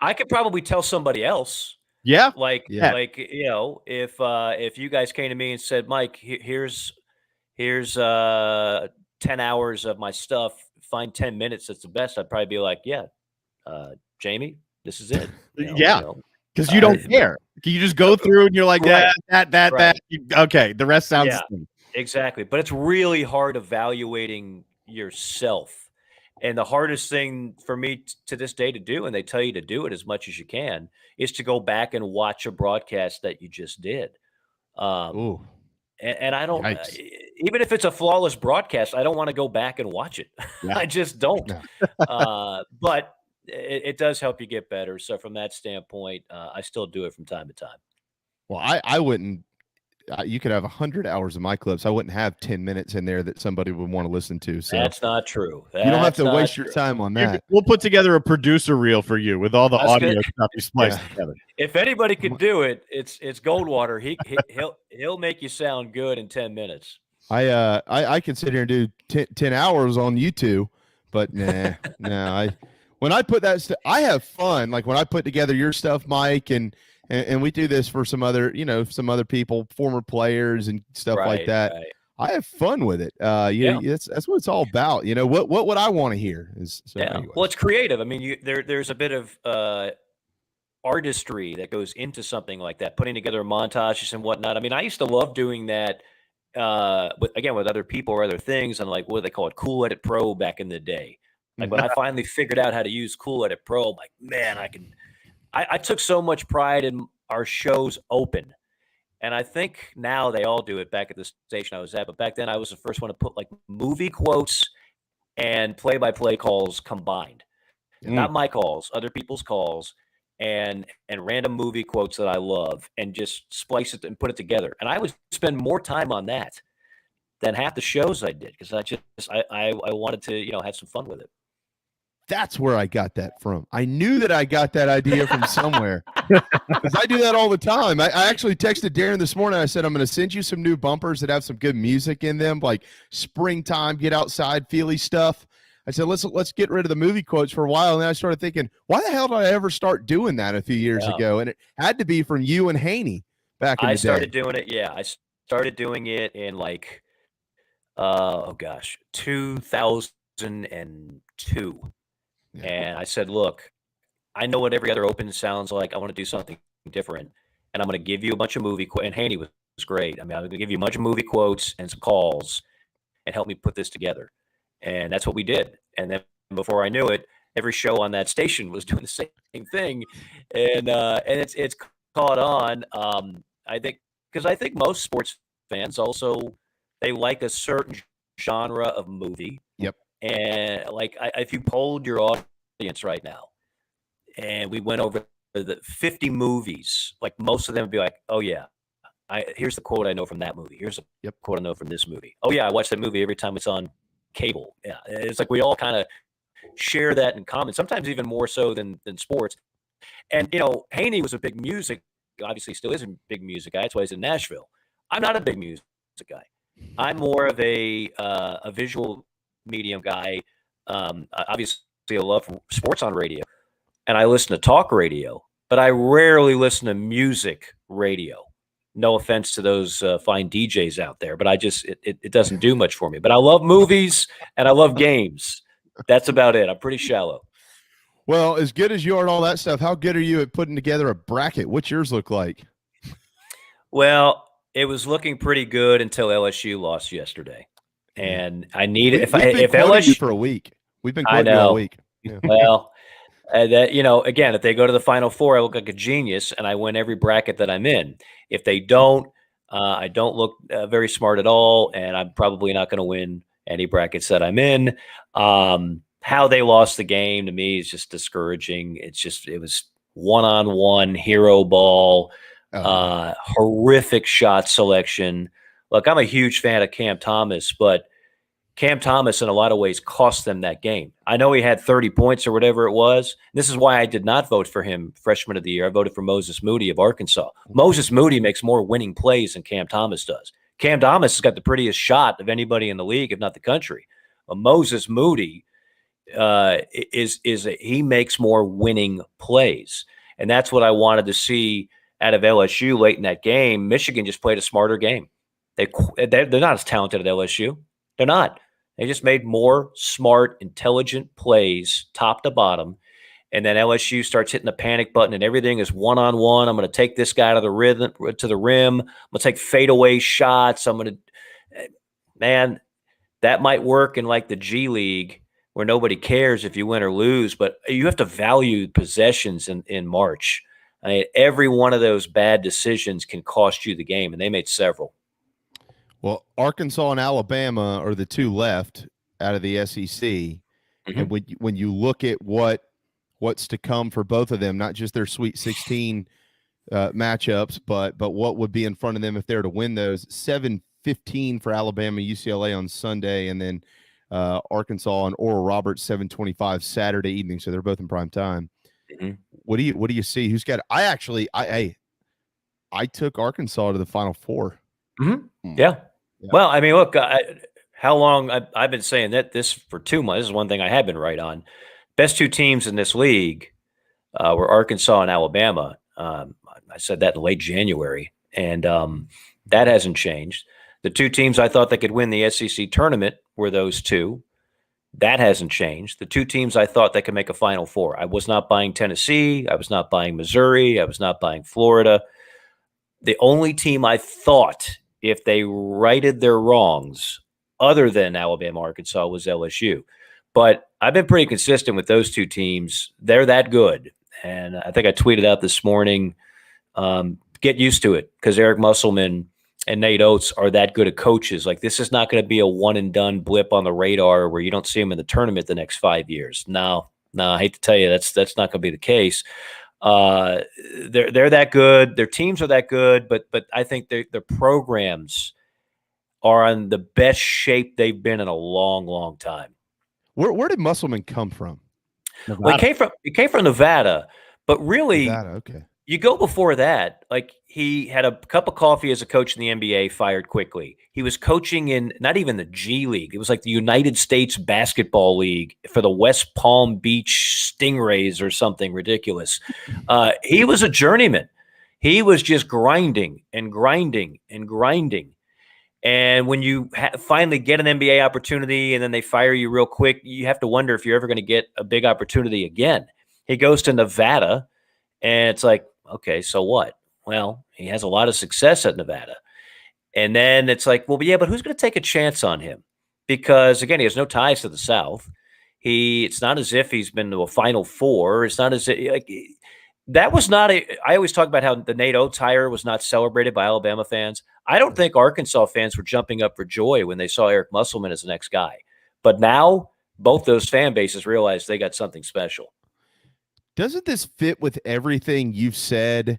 I could probably tell somebody else. Yeah. Like if you guys came to me and said, Mike, here's 10 hours of my stuff, find 10 minutes that's the best, I'd probably be like, Jamie, this is it. Because you don't care. You just go through and you're like, that. Okay, the rest sounds the same. Exactly. But it's really hard evaluating yourself. And the hardest thing for me to this day to do, and they tell you to do it as much as you can, is to go back and watch a broadcast that you just did. And I don't, even if it's a flawless broadcast, I don't want to go back and watch it. Yeah. I just don't. But it does help you get better. So from that standpoint, I still do it from time to time. Well, I wouldn't. You could have 100 hours of my clips. I wouldn't have 10 minutes in there that somebody would want to listen to. So that's not true. You don't have to waste your time on that. We'll put together a producer reel for you with all the audio stuff you splice together. If anybody could do it, it's Goldwater. He'll make you sound good in 10 minutes. I can sit here and do 10 hours on YouTube, but when I put that stuff, I have fun. Like when I put together your stuff, Mike, and we do this for some other people, former players and stuff like that. Right. I have fun with it. That's what it's all about. What would I want to hear is Well, it's creative. I mean, there's a bit of artistry that goes into something like that, putting together montages and whatnot. I mean, I used to love doing that with other people or other things, and like what they call it, Cool Edit Pro back in the day. Like when I finally figured out how to use Cool Edit Pro, I'm like, man, I took so much pride in our shows open. And I think now they all do it back at the station I was at. But back then I was the first one to put like movie quotes and play-by-play calls combined. Not my calls, other people's calls, and random movie quotes that I love, and just splice it and put it together. And I would spend more time on that than half the shows I did, because I wanted to, have some fun with it. That's where I got that from. I knew that I got that idea from somewhere, because I do that all the time. I actually texted Darren this morning. I said, I'm going to send you some new bumpers that have some good music in them, like springtime, get outside, feely stuff. I said, let's get rid of the movie quotes for a while. And then I started thinking, why the hell did I ever start doing that a few years ago? And it had to be from you and Haney back in the day. I started doing it. Yeah. I started doing it in 2002. And I said, look, I know what every other open sounds like. I want to do something different. And I'm going to give you a bunch of movie quotes. And Haney was great. I mean, I'm going to give you a bunch of movie quotes and some calls and help me put this together. And that's what we did. And then before I knew it, every show on that station was doing the same thing. And it's caught on. I think most sports fans also, they like a certain genre of movie. Yep. And if you polled your audience right now, and we went over the 50 movies, like most of them would be like, oh yeah, here's the quote I know from that movie. Here's a quote I know from this movie. Oh yeah, I watch that movie every time it's on cable. Yeah, it's like we all kind of share that in common, sometimes even more so than sports. And Haney was a big music, obviously still is a big music guy. That's why he's in Nashville. I'm not a big music guy. I'm more of a visual medium guy. Obviously I love sports on radio, and I listen to talk radio, but I rarely listen to music radio. No offense to those fine DJs out there, but it doesn't do much for me. But I love movies and I love games. That's about it. I'm pretty shallow. Well, as good as you are at all that stuff, how good are you at putting together a bracket? What's yours look like? Well, It was looking pretty good until LSU lost yesterday, and I needed if We've been quoting you for a week. We've been quoting you all week. Yeah. Well, that again, if they go to the Final Four, I look like a genius, and I win every bracket that I'm in. If they don't, I don't look very smart at all, and I'm probably not going to win any brackets that I'm in. How they lost the game to me is just discouraging. It was one-on-one hero ball, horrific shot selection. Look, I'm a huge fan of Cam Thomas, but Cam Thomas in a lot of ways cost them that game. I know he had 30 points or whatever it was. This is why I did not vote for him freshman of the year. I voted for Moses Moody of Arkansas. Moses Moody makes more winning plays than Cam Thomas does. Cam Thomas has got the prettiest shot of anybody in the league, if not the country. Moses Moody he makes more winning plays. And that's what I wanted to see out of LSU late in that game. Michigan just played a smarter game. They're not as talented at LSU. They're not. They just made more smart, intelligent plays top to bottom. And then LSU starts hitting the panic button and everything is one-on-one. I'm going to take this guy to the rim. I'm going to take fadeaway shots. Man, that might work in like the G League where nobody cares if you win or lose, but you have to value possessions in March. I mean, every one of those bad decisions can cost you the game, and they made several. Well, Arkansas and Alabama are the two left out of the SEC. Mm-hmm. And when you look at what's to come for both of them, not just their Sweet 16 matchups, but what would be in front of them if they're to win those, 7:15 for Alabama, UCLA on Sunday, and then Arkansas and Oral Roberts 7:25 Saturday evening. So they're both in prime time. Mm-hmm. What do you see? Who's got? I took Arkansas to the Final Four. Mm-hmm. Yeah. Well, I mean, look, how long I've been saying this for 2 months. This is one thing I have been right on. Best two teams in this league were Arkansas and Alabama. I said that in late January, and that hasn't changed. The two teams I thought that could win the SEC tournament were those two. That hasn't changed. The two teams I thought that could make a Final Four. I was not buying Tennessee. I was not buying Missouri. I was not buying Florida. The only team I thought, if they righted their wrongs, other than Alabama, Arkansas, was LSU. But I've been pretty consistent with those two teams. They're that good. And I think I tweeted out this morning, get used to it, because Eric Musselman and Nate Oates are that good of coaches. Like, this is not going to be a one-and-done blip on the radar where you don't see them in the tournament the next 5 years. No, I hate to tell you, that's not going to be the case. They're that good. Their teams are that good, but I think their programs are in the best shape they've been in a long, long time. Where did Musselman come from? Well, he came from Nevada, but really, Nevada, okay. You go before that, like, he had a cup of coffee as a coach in the NBA, fired quickly. He was coaching in not even the G League. It was like the United States Basketball League for the West Palm Beach Stingrays or something ridiculous. He was a journeyman. He was just grinding and grinding and grinding. And when you finally get an NBA opportunity and then they fire you real quick, you have to wonder if you're ever going to get a big opportunity again. He goes to Nevada, and it's like, okay, so what? Well, he has a lot of success at Nevada. And then it's like, well, yeah, but who's going to take a chance on him? Because, again, he has no ties to the South. It's not as if he's been to a Final Four. It's not as if, like, that was not I always talk about how the Nate Oates hire was not celebrated by Alabama fans. I don't think Arkansas fans were jumping up for joy when they saw Eric Musselman as the next guy. But now both those fan bases realize they got something special. Doesn't this fit with everything you've said?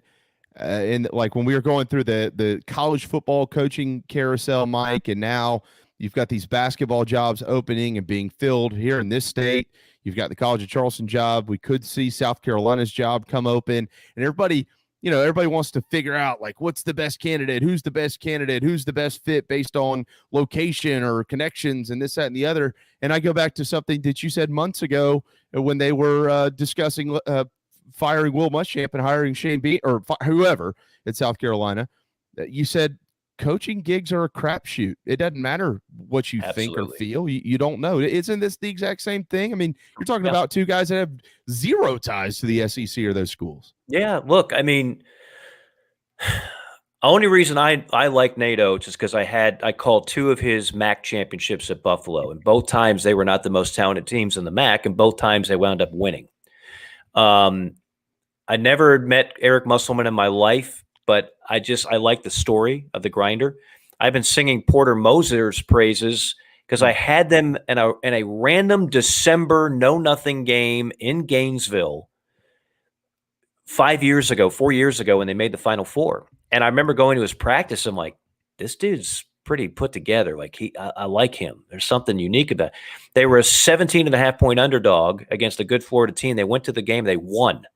And like when we were going through the college football coaching carousel, Mike, and now you've got these basketball jobs opening and being filled here in this state. You've got the College of Charleston job. We could see South Carolina's job come open, and everybody wants to figure out, like, what's the best candidate? Who's the best candidate? Who's the best fit based on location or connections and this, that, and the other. And I go back to something that you said months ago when they were discussing firing Will Muschamp and hiring Shane Bean or whoever at South Carolina. You said coaching gigs are a crapshoot. It doesn't matter what you think or feel. You don't know. Isn't this the exact same thing? I mean, you're talking about two guys that have zero ties to the SEC or those schools. Yeah, look, I mean, Only reason I like Nate Oates is because I called 2 of his MAC championships at Buffalo, and both times they were not the most talented teams in the MAC, and both times they wound up winning. I never met Eric Musselman in my life, but I like the story of the grinder. I've been singing Porter Moser's praises because I had them in a random December know-nothing game in Gainesville 4 years ago when they made the Final Four. And I remember going to his practice. I'm like, this dude's pretty put together. Like I like him. There's something unique about it. They were a 17.5-point underdog against a good Florida team. They went to the game. They won.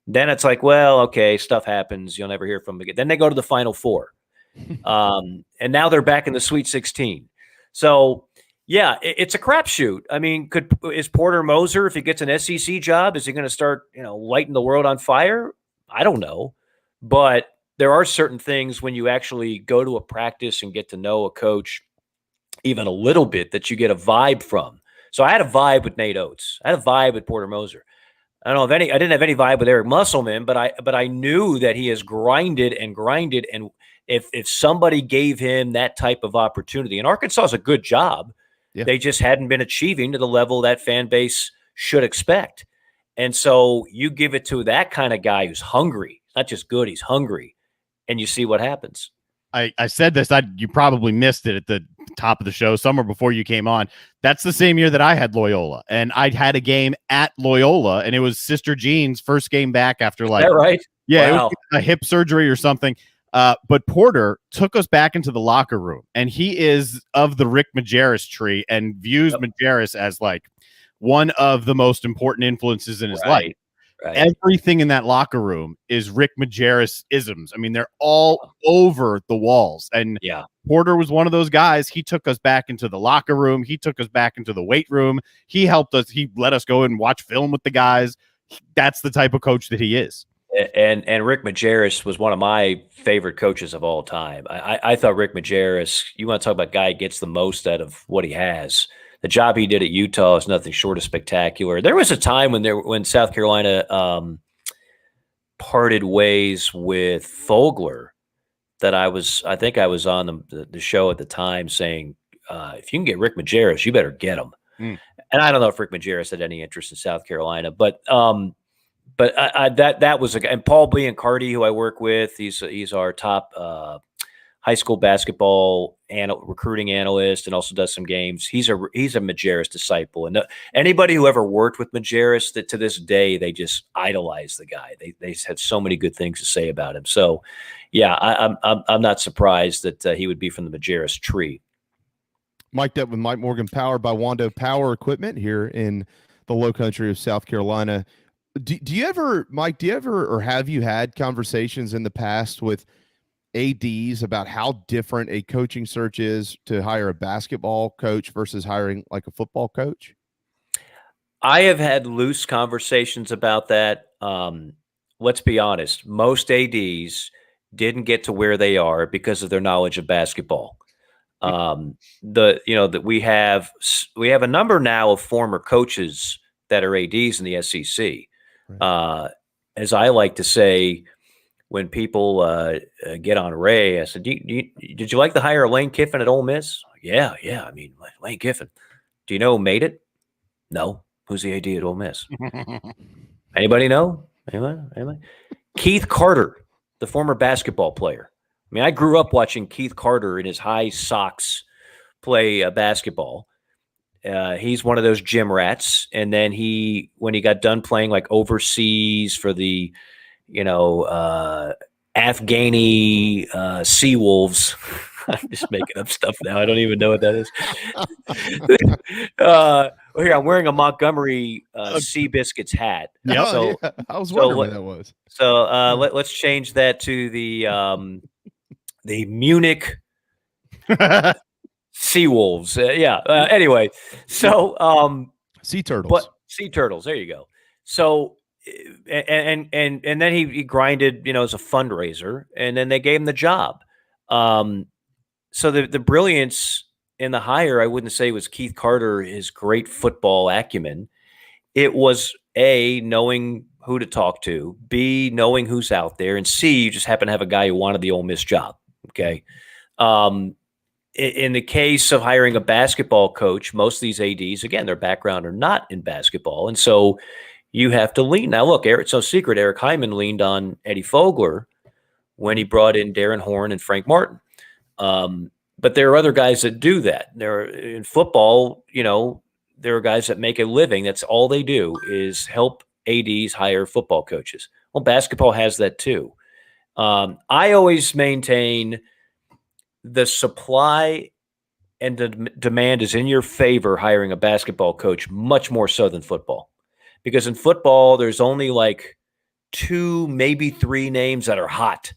Then it's like, well, okay, stuff happens. You'll never hear from them again. Then they go to the Final Four. And now they're back in the Sweet 16. So, yeah, it's a crapshoot. I mean, is Porter Moser, if he gets an SEC job, is he going to start, lighting the world on fire? I don't know. But there are certain things when you actually go to a practice and get to know a coach even a little bit that you get a vibe from. So I had a vibe with Nate Oates. I had a vibe with Porter Moser. I don't know I didn't have any vibe with Eric Musselman, but I knew that he has grinded. And if somebody gave him that type of opportunity, and Arkansas is a good job, they just hadn't been achieving to the level that fan base should expect. And so you give it to that kind of guy who's hungry, not just good, he's hungry, and you see what happens. I said this, you probably missed it at the top of the show somewhere before you came on. That's the same year that I had Loyola, and I had a game at Loyola, and it was Sister Jean's first game back after Is that right? Yeah, Wow. It was a hip surgery or something. But Porter took us back into the locker room, and he is of the Rick Majerus tree and views Majerus as like one of the most important influences in his life. Right. Everything in that locker room is Rick Majerus isms. I mean, they're all over the walls. And Porter was one of those guys. He took us back into the locker room. He took us back into the weight room. He helped us. He let us go and watch film with the guys. That's the type of coach that he is. And Rick Majerus was one of my favorite coaches of all time. I thought Rick Majerus, you want to talk about a guy who gets the most out of what he has. The job he did at Utah is nothing short of spectacular. There was a time when South Carolina parted ways with Fogler that I think I was on the show at the time saying, if you can get Rick Majerus, you better get him. And I don't know if Rick Majerus had any interest in South Carolina, but that was and Paul Biancardi, who I work with, he's our top high school basketball recruiting analyst and also does some games. He's a Majerus disciple, and anybody who ever worked with Majerus, that to this day they just idolize the guy. They had so many good things to say about him. So, yeah, I'm not surprised that he would be from the Majerus tree. Mic'd up with Mike Morgan, powered by Wando Power Equipment here in the Low Country of South Carolina. Do you ever, Mike? Or have you had conversations in the past with ADs about how different a coaching search is to hire a basketball coach versus hiring like a football coach? I have had loose conversations about that. Let's be honest. Most ADs didn't get to where they are because of their knowledge of basketball. That we have a number now of former coaches that are ADs in the SEC. Right. As I like to say, when people get on Ray, I said, did you like the hire of Lane Kiffin at Ole Miss? Yeah. I mean, Lane Kiffin. Do you know who made it? No. Who's the AD at Ole Miss? Anybody know? Anybody? Keith Carter, the former basketball player. I mean, I grew up watching Keith Carter in his high socks play basketball. He's one of those gym rats. And then when he got done playing like overseas for the Afghani Seawolves. I'm just making up stuff now. I don't even know what that is. Here, I'm wearing a Montgomery Seabiscuits hat. Yeah, so, I was wondering what that was. So let's change that to the Munich Seawolves. Anyway, so Sea Turtles. Sea Turtles. There you go. So. And then he grinded, as a fundraiser, and then they gave him the job. So the brilliance in the hire, I wouldn't say was Keith Carter, his great football acumen. It was knowing who to talk to, B, knowing who's out there, and C, you just happen to have a guy who wanted the Ole Miss job. Okay. In the case of hiring a basketball coach, most of these ADs, again, their background are not in basketball. And so you have to lean. Now, look, it's no secret, Eric Hyman leaned on Eddie Fogler when he brought in Darren Horn and Frank Martin. But there are other guys that do that. In football, there are guys that make a living. That's all they do is help ADs hire football coaches. Well, basketball has that too. I always maintain the supply and the demand is in your favor hiring a basketball coach much more so than football. Because in football, there's only like 2, maybe 3 names that are hot.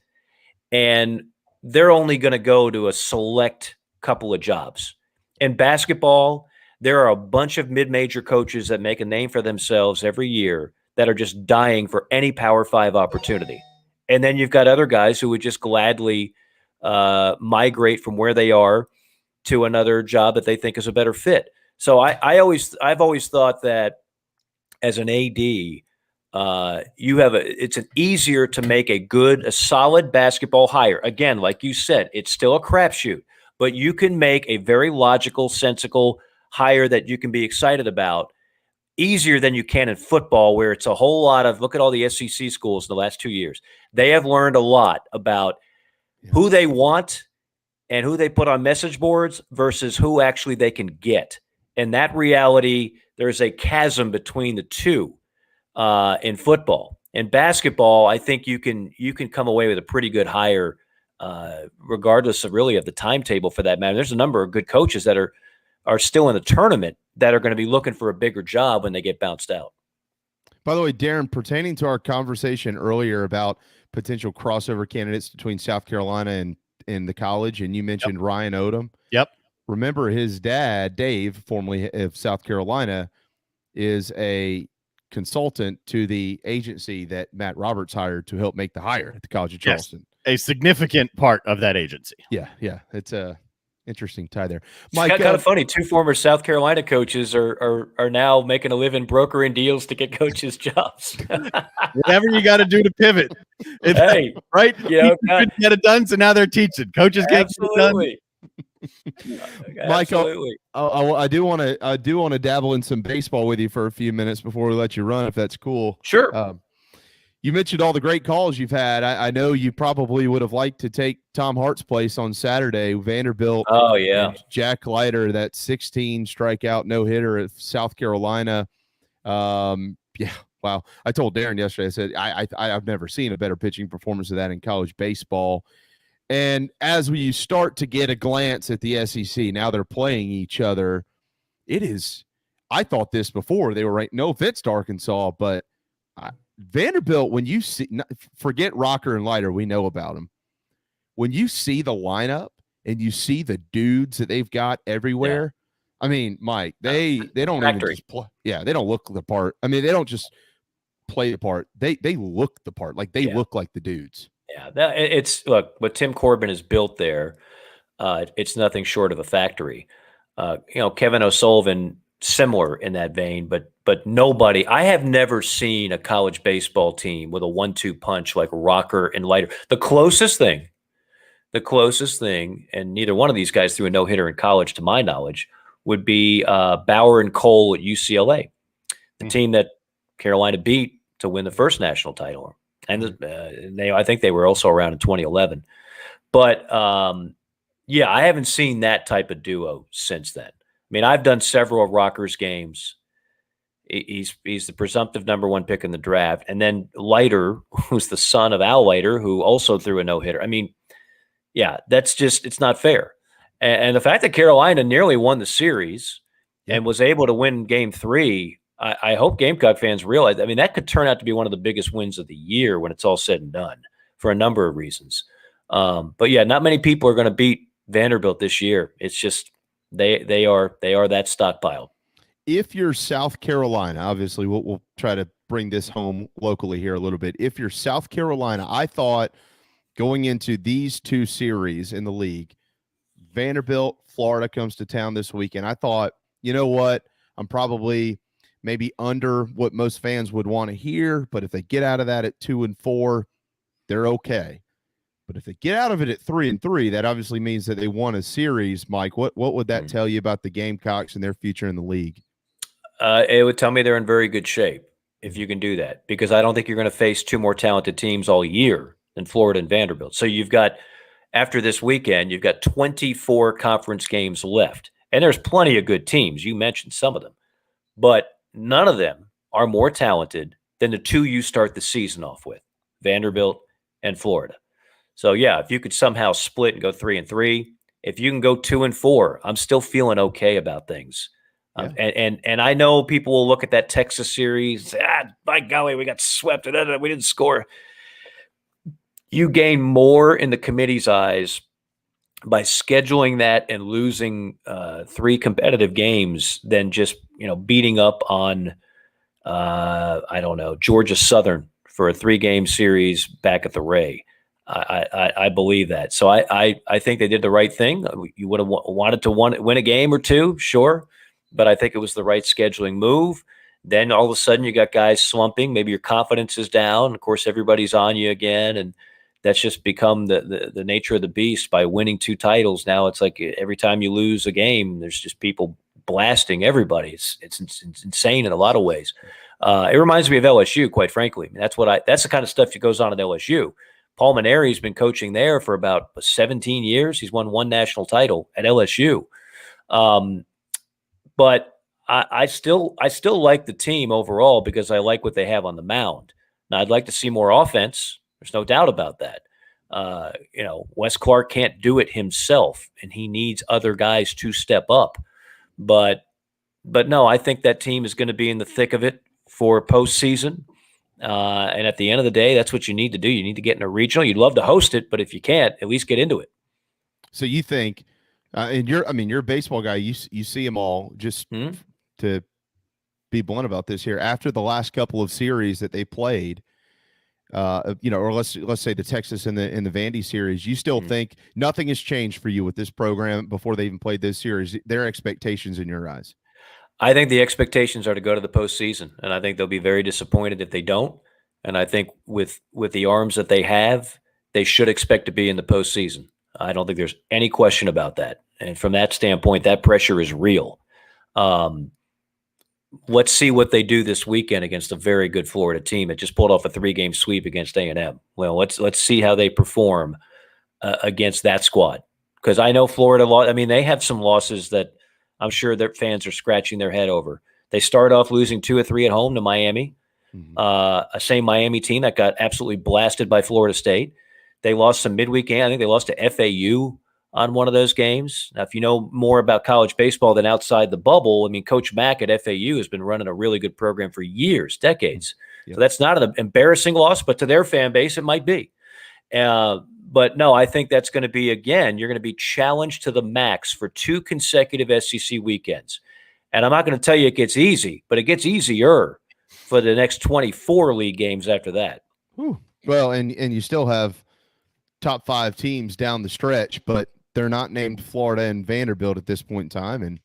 And they're only going to go to a select couple of jobs. In basketball, there are a bunch of mid-major coaches that make a name for themselves every year that are just dying for any Power 5 opportunity. And then you've got other guys who would just gladly migrate from where they are to another job that they think is a better fit. So I've always thought that as an AD, it's an easier to make a solid basketball hire. Again, like you said, it's still a crapshoot, but you can make a very logical, sensible hire that you can be excited about easier than you can in football, where it's a whole lot of, look at all the SEC schools in the last 2 years. They have learned a lot about who they want and who they put on message boards versus who actually they can get. And that reality, there's a chasm between the two in football. In basketball, I think you can come away with a pretty good hire, regardless of the timetable for that matter. There's a number of good coaches that are still in the tournament that are going to be looking for a bigger job when they get bounced out. By the way, Darren, pertaining to our conversation earlier about potential crossover candidates between South Carolina and the college, and you mentioned Ryan Odom. Yep. Remember, his dad, Dave, formerly of South Carolina, is a consultant to the agency that Matt Roberts hired to help make the hire at the College of Charleston. Yes, a significant part of that agency. Yeah. It's a interesting tie there. Mike, it's kind of funny. 2 former South Carolina coaches are now making a living brokering deals to get coaches jobs. Whatever you got to do to pivot. Hey, right? Couldn't get it done, so now they're teaching. Coaches can't get it done. Michael, I do want to dabble in some baseball with you for a few minutes before we let you run, if that's cool. Sure. You mentioned all the great calls you've had. I know you probably would have liked to take Tom Hart's place on Saturday. Vanderbilt. Oh, yeah. Jack Leiter, that 16 strikeout no-hitter at South Carolina. Yeah, wow. I told Darren yesterday, I said, I've never seen a better pitching performance of that in college baseball. And as we start to get a glance at the SEC, now they're playing each other. It is, I thought this before, they were right. No offense to Arkansas, but Vanderbilt, when you see, forget Rocker and Leiter, we know about them. When you see the lineup and you see the dudes that they've got everywhere, I mean, Mike, they don't even just play. Yeah, they don't look the part. I mean, they don't just play the part. They look the part. Like they look like the dudes. Yeah, look, what Tim Corbin has built there, it's nothing short of a factory. Kevin O'Sullivan, similar in that vein, but nobody. I have never seen a college baseball team with a 1-2 punch like Rocker and Leiter. The closest thing, and neither one of these guys threw a no-hitter in college, to my knowledge, would be Bauer and Cole at UCLA, the team that Carolina beat to win the first national title. And I think they were also around in 2011. But, I haven't seen that type of duo since then. I mean, I've done several of Rocker's games. He's the presumptive number 1 pick in the draft. And then Leiter, who's the son of Al Leiter, who also threw a no-hitter. I mean, that's just – it's not fair. And the fact that Carolina nearly won the series and was able to win Game 3 – I hope Gamecock fans realize, I mean, that could turn out to be one of the biggest wins of the year when it's all said and done for a number of reasons. But not many people are going to beat Vanderbilt this year. It's just they are that stockpile. If you're South Carolina, obviously we'll try to bring this home locally here a little bit. If you're South Carolina, I thought going into these 2 series in the league, Vanderbilt, Florida comes to town this weekend. I thought, you know what? I'm probably maybe under what most fans would want to hear. But if they get out of that at 2-4, they're okay. But if they get out of it at 3-3, that obviously means that they won a series. Mike, what would that tell you about the Gamecocks and their future in the league? It would tell me they're in very good shape if you can do that, because I don't think you're going to face two more talented teams all year than Florida and Vanderbilt. So you've got, after this weekend, you've got 24 conference games left. And there's plenty of good teams. You mentioned some of them. But none of them are more talented than the two you start the season off with, Vanderbilt and Florida. So, yeah, if you could somehow split and go 3-3, if you can go 2-4, I'm still feeling okay about things. Yeah. And I know people will look at that Texas series, by golly, we got swept, we didn't score. You gain more in the committee's eyes by scheduling that and losing 3 competitive games than just, beating up on, Georgia Southern for a 3-game series back at the Ray. I believe that. So I think they did the right thing. You would have wanted to win a game or two, sure, but I think it was the right scheduling move. Then all of a sudden you got guys slumping. Maybe your confidence is down. Of course, everybody's on you again, and that's just become the nature of the beast by winning 2 titles. Now it's like every time you lose a game, there's just people blasting everybody. It's insane in a lot of ways. It reminds me of LSU, quite frankly. That's the kind of stuff that goes on at LSU. Paul Maneri's been coaching there for about 17 years. He's won 1 national title at LSU. But I still like the team overall because I like what they have on the mound. Now, I'd like to see more offense. There's no doubt about that. Wes Clark can't do it himself, and he needs other guys to step up. But no, I think that team is going to be in the thick of it for postseason. And at the end of the day, that's what you need to do. You need to get in a regional. You'd love to host it, but if you can't, at least get into it. So you think, and you're a baseball guy. You see them all. Just to be blunt about this here, after the last couple of series that they played, or let's say the Texas and the Vandy series, you still think nothing has changed for you with this program before they even played this series? Their expectations in your eyes? I think the expectations are to go to the postseason, and I think they'll be very disappointed if they don't. And I think with the arms that they have, they should expect to be in the postseason. I don't think there's any question about that. And from that standpoint, that pressure is real. Let's see what they do this weekend against a very good Florida team that just pulled off a 3-game sweep against A&M. Well, let's see how they perform against that squad, because I know Florida lost. I mean, they have some losses that I'm sure their fans are scratching their head over. They started off losing 2 or 3 at home to Miami, a same Miami team that got absolutely blasted by Florida State. They lost some midweek game. I think they lost to FAU on one of those games. Now, if you know more about college baseball than outside the bubble, I mean, Coach Mack at FAU has been running a really good program for years, decades. Yep. So that's not an embarrassing loss, but to their fan base, it might be. But no, I think that's going to be, again, you're going to be challenged to the max for 2 consecutive SEC weekends. And I'm not going to tell you it gets easy, but it gets easier for the next 24 league games after that. Whew. Well, and you still have top 5 teams down the stretch, but they're not named Florida and Vanderbilt at this point in time. And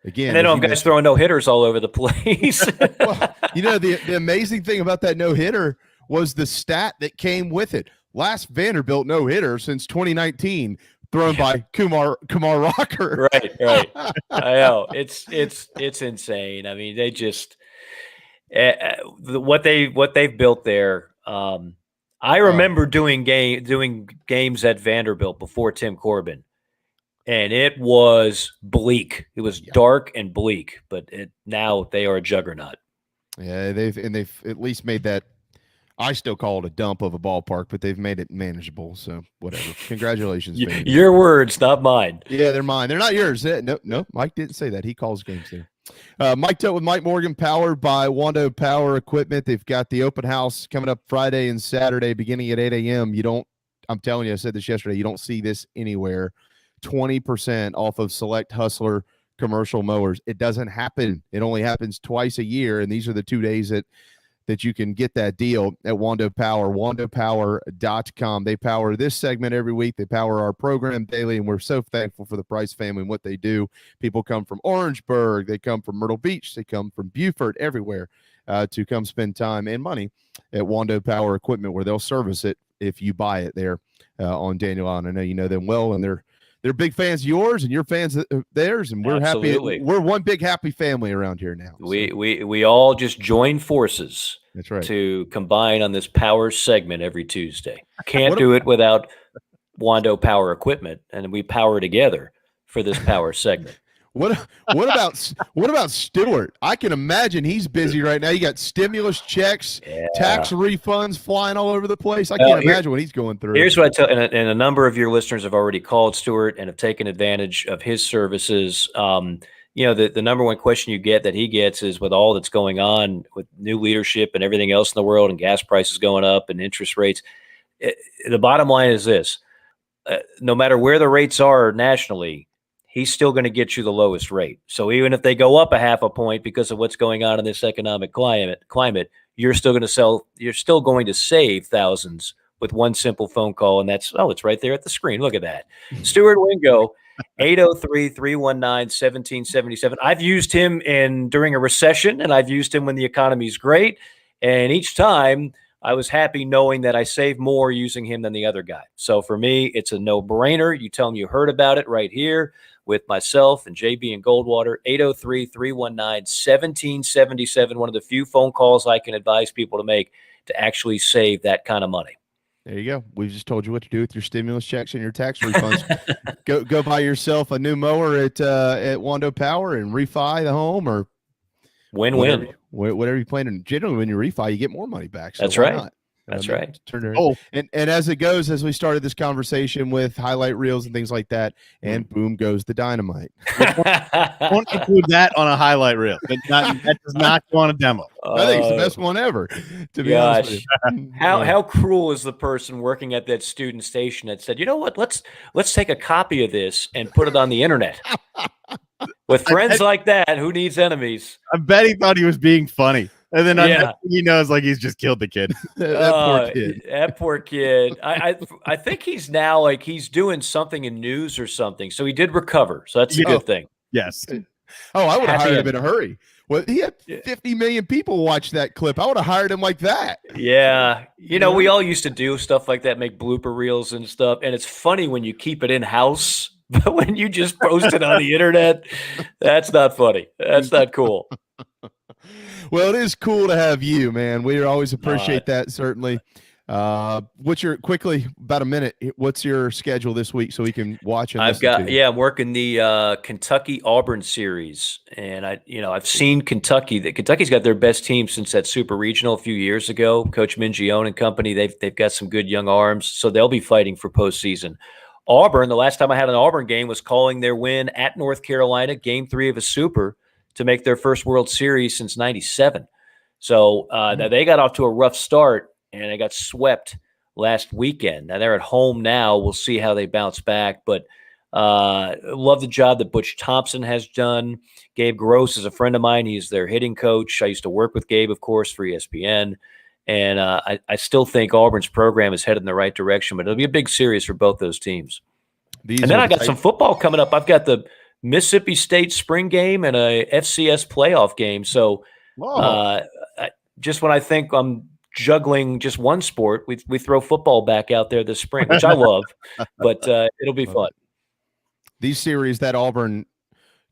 again, and they don't have guys throwing no-hitters all over the place. Well, the amazing thing about that no-hitter was the stat that came with it. Last Vanderbilt no-hitter since 2019, thrown by Kumar Rocker. Right. I know. It's insane. I mean, they just what they've built there. I remember doing games at Vanderbilt before Tim Corbin, and it was bleak. It was dark and bleak, but now they are a juggernaut. Yeah, they've at least made that. I still call it a dump of a ballpark, but they've made it manageable. So whatever. Congratulations, baby. Your words, not mine. Yeah, they're mine. They're not yours. No, Mike didn't say that. He calls games there. Mic'd up with Mike Morgan, powered by Wando Power Equipment. They've got the open house coming up Friday and Saturday, beginning at 8 a.m. I'm telling you, I said this yesterday, you don't see this anywhere. 20% off of select Hustler commercial mowers. It doesn't happen. It only happens twice a year, and these are the 2 days that that you can get that deal at Wando Power, wandopower.com. They power this segment every week. They power our program daily, and we're so thankful for the Price family and what they do. People come from Orangeburg. They come from Myrtle Beach. They come from Beaufort, everywhere to come spend time and money at Wando Power Equipment, where they'll service it if you buy it there on Daniel Island. I know you know them well, and they're big fans of yours, and you're fans of theirs, and we're Absolutely. happy. We're one big happy family around here now. So. We all just join forces. That's right. To combine on this power segment every Tuesday. Can't do it without Wando Power Equipment, and we power together for this power segment. What about Stewart? I can imagine he's busy right now. You got stimulus checks, tax refunds flying all over the place. I can't imagine what he's going through. Here's what I tell, and a number of your listeners have already called Stewart and have taken advantage of his services. The number one question you get that he gets is, with all that's going on with new leadership and everything else in the world, and gas prices going up and interest rates, the bottom line is this: no matter where the rates are nationally, he's still going to get you the lowest rate. So even if they go up a half a point because of what's going on in this economic climate, you're still going to save thousands with one simple phone call. And it's right there at the screen. Look at that. Stuart Wingo, 803-319-1777. I've used him during a recession, and I've used him when the economy's great. And each time I was happy knowing that I saved more using him than the other guy. So for me, it's a no-brainer. You tell him you heard about it right here with myself and JB and Goldwater. 803-319-1777. One of the few phone calls I can advise people to make to actually save that kind of money. There you go. We've just told you what to do with your stimulus checks and your tax refunds. Go buy yourself a new mower at Wando Power and refi the home, or win-win. Whatever you plan. And generally, when you refi, you get more money back. So that's right. Not? That's right. And as it goes, as we started this conversation with highlight reels and things like that, and boom goes the dynamite. Don't include that on a highlight reel. That does not go on a demo. I think it's the best one ever, to be honest with you. How cruel is the person working at that student station that said, you know what, let's take a copy of this and put it on the internet. With friends like that, who needs enemies? I bet he thought he was being funny. And then he knows, like, he's just killed the kid. That poor kid. I think he's now, like, he's doing something in news or something. So he did recover. So that's a good thing. Yes. Oh, I would have hired him in a hurry. Well, he had 50 million people watch that clip. I would have hired him like that. Yeah. We all used to do stuff like that, make blooper reels and stuff. And it's funny when you keep it in-house. But when you just post it on the internet, that's not funny. That's not cool. Well, it is cool to have you, man. We always appreciate that, certainly. Quickly, about a minute, what's your schedule this week so we can watch and I'm working the Kentucky Auburn series, and I've seen Kentucky. Kentucky's got their best team since that super regional a few years ago. Coach Mingione and company, they've got some good young arms, so they'll be fighting for postseason. Auburn, the last time I had an Auburn game was calling their win at North Carolina, game 3 of a super, to make their first World Series since '97. So now they got off to a rough start, and they got swept last weekend. Now they're at home now. We'll see how they bounce back. But love the job that Butch Thompson has done. Gabe Gross is a friend of mine. He's their hitting coach. I used to work with Gabe, of course, for ESPN. And I still think Auburn's program is headed in the right direction, but it'll be a big series for both those teams. And then I got some football coming up. I've got the Mississippi State spring game and a FCS playoff game. So just when I think I'm juggling just one sport, we throw football back out there this spring, which I love, but it'll be fun. These series, that Auburn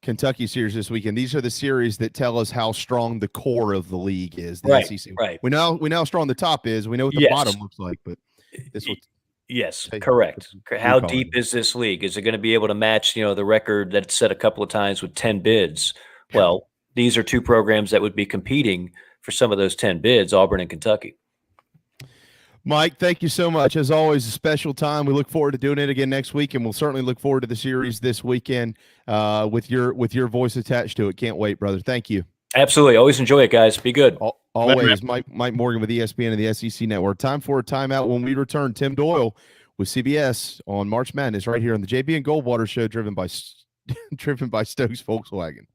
Kentucky series this weekend, these are the series that tell us how strong the core of the league is. The SEC. Right. We know how strong the top is. We know what the bottom looks like, but this will. Yes, correct. How deep is this league? Is it going to be able to match, the record that's set a couple of times with 10 bids? Well, these are two programs that would be competing for some of those 10 bids, Auburn and Kentucky. Mike, thank you so much. As always, a special time. We look forward to doing it again next week, and we'll certainly look forward to the series this weekend with your voice attached to it. Can't wait, brother. Thank you. Absolutely. Always enjoy it, guys. Be good. Always. Mike Morgan with ESPN and the SEC Network. Time for a timeout. When we return, Tim Doyle with CBS on March Madness right here on the JB and Goldwater Show, driven by Stokes Volkswagen.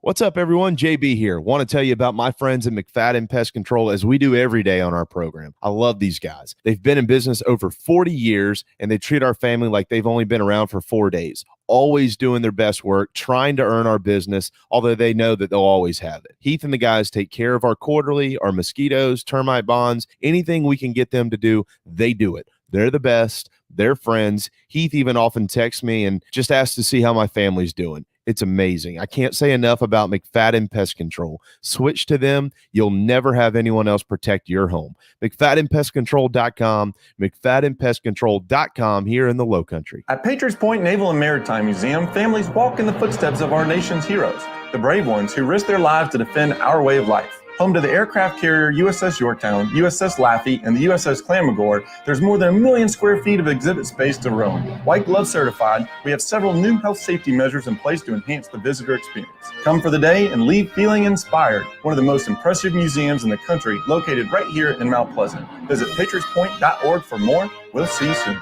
What's up, everyone? JB here. Want to tell you about my friends at Mcfadden Pest Control, as we do every day on our program. I love these guys. They've been in business over 40 years, and they treat our family like they've only been around for 4 days. Always doing their best work, trying to earn our business, although they know that they'll always have it. Heath and the guys take care of our quarterly, our mosquitoes, termite bonds, anything we can get them to do, they do it. They're the best. They're friends. Heath even often texts me and just asks to see how my family's doing. It's amazing. I can't say enough about Mcfadden Pest Control. Switch to them. You'll never have anyone else protect your home. McFaddenPestControl.com, McFaddenPestControl.com here in the Low Country. At Patriots Point Naval and Maritime Museum, families walk in the footsteps of our nation's heroes, the brave ones who risk their lives to defend our way of life. Home to the aircraft carrier USS Yorktown, USS Laffey, and the USS Mcguire, there's more than 1 million square feet of exhibit space to roam. White Glove certified, we have several new health safety measures in place to enhance the visitor experience. Come for the day and leave feeling inspired. One of the most impressive museums in the country, located right here in Mount Pleasant. Visit patriotspoint.org for more. We'll see you soon.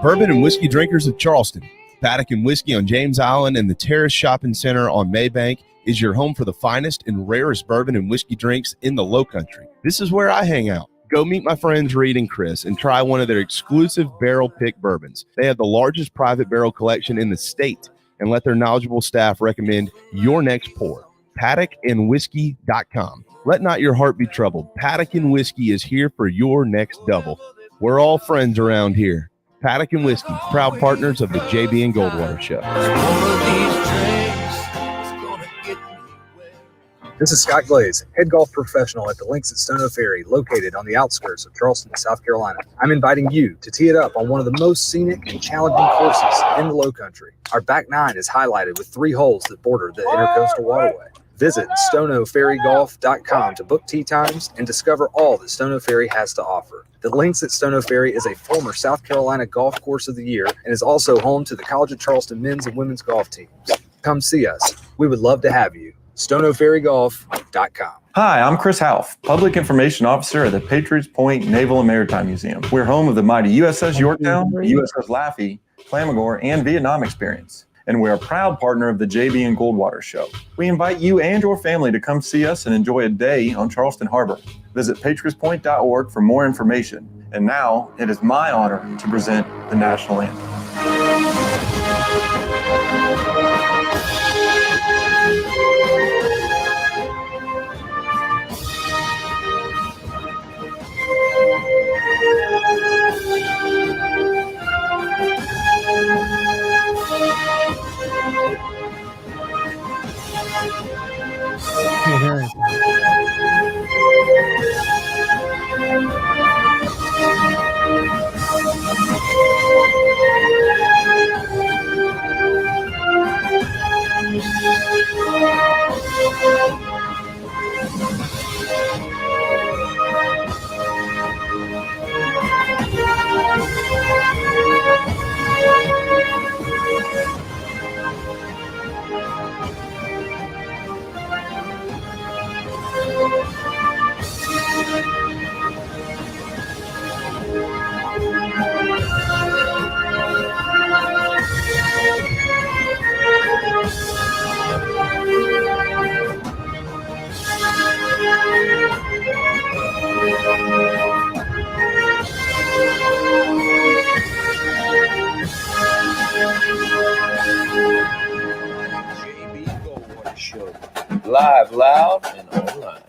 Bourbon and whiskey drinkers of Charleston. Paddock and Whiskey on James Island and the Terrace Shopping Center on Maybank is your home for the finest and rarest bourbon and whiskey drinks in the Low Country. This is where I hang out. Go meet my friends Reed and Chris and try one of their exclusive barrel pick bourbons. They have the largest private barrel collection in the state, and let their knowledgeable staff recommend your next pour. PaddockandWhiskey.com. Let not your heart be troubled. Paddock and Whiskey is here for your next double. We're all friends around here. Paddock and Whiskey, proud partners of the JB and Goldwater Show. This is Scott Glaze, head golf professional at the Links at Stono Ferry, located on the outskirts of Charleston, South Carolina. I'm inviting you to tee it up on one of the most scenic and challenging courses in the Low Country. Our back nine is highlighted with 3 holes that border the Intercoastal Waterway. Visit stonoferrygolf.com to book tee times and discover all that Stono Ferry has to offer. The Links at Stono Ferry is a former South Carolina Golf Course of the Year and is also home to the College of Charleston men's and women's golf teams. Come see us. We would love to have you. stonoferrygolf.com. Hi, I'm Chris Half, Public Information Officer at the Patriots Point Naval and Maritime Museum. We're home of the mighty USS Yorktown, USS Laffey, Mcguire, and Vietnam experience. And we're a proud partner of the JB and Goldwater Show. We invite you and your family to come see us and enjoy a day on Charleston Harbor. Visit patriotspoint.org for more information. And now, it is my honor to present the National Anthem. Live, loud, and online.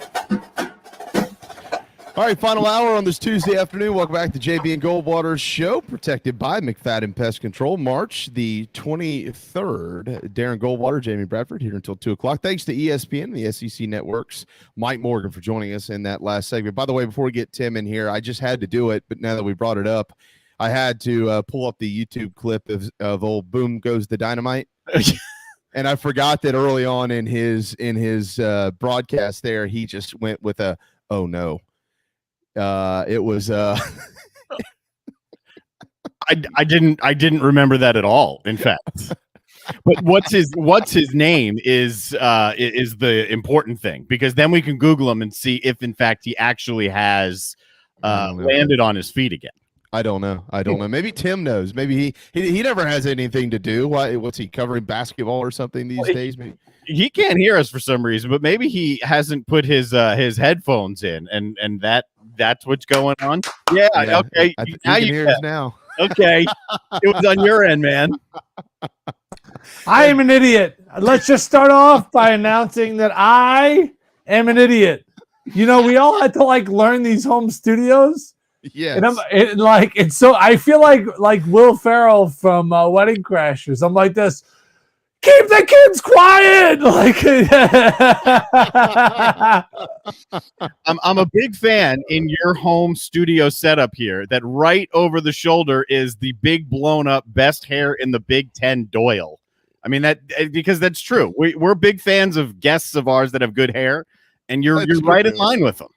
All right, final hour on this Tuesday afternoon. Welcome back to JB and Goldwater Show, protected by Mcfadden Pest Control. March the 23rd. Darren Goldwater, Jamie Bradford here until 2 o'clock. Thanks to ESPN and the SEC Networks. Mike Morgan for joining us in that last segment. By the way, before we get Tim in here, I just had to do it, but now that we brought it up, I had to pull up the YouTube clip of old Boom Goes the Dynamite. And I forgot that early on in his broadcast there, he just went with a, oh no. It was I didn't remember that at all, in fact. But what's his name is the important thing, because then we can Google him and see if in fact he actually has landed on his feet again. I don't know. Maybe Tim knows. Maybe he never has anything to do. What's he covering basketball or something these days? Maybe he can't hear us for some reason, but maybe he hasn't put his headphones in, and that's what's going on. Yeah. Okay. Now you hear us now. Okay. It was on your end, man. I am an idiot. Let's just start off by announcing that I am an idiot. We all had to learn these home studios. Yeah. And so I feel like Will Ferrell from Wedding Crashers. I'm like this. Keep the kids quiet. I'm a big fan in your home studio setup here that right over the shoulder is the big blown up best hair in the Big Ten Doyle. I mean because that's true. We're big fans of guests of ours that have good hair, and you're right in line with them.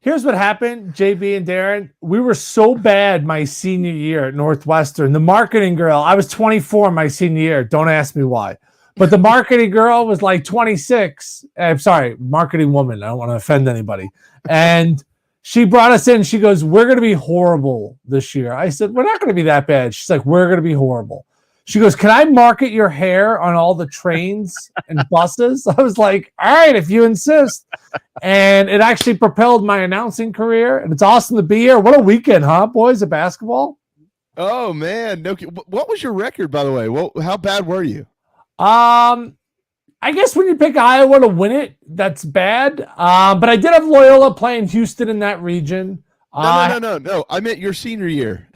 Here's what happened, JB and Darren. We were so bad my senior year at Northwestern. The marketing girl, I was 24 my senior year. Don't ask me why. But the marketing girl was 26. I'm sorry, marketing woman. I don't want to offend anybody. And she brought us in. She goes, we're going to be horrible this year. I said, we're not going to be that bad. She's like, we're going to be horrible. She goes, can I market your hair on all the trains and buses? I was like, all right, if you insist. And it actually propelled my announcing career. And it's awesome to be here. What a weekend, huh, boys, of basketball? Oh, man. No, what was your record, by the way? How bad were you? I guess when you pick Iowa to win it, that's bad. But I did have Loyola playing Houston in that region. No. I meant your senior year.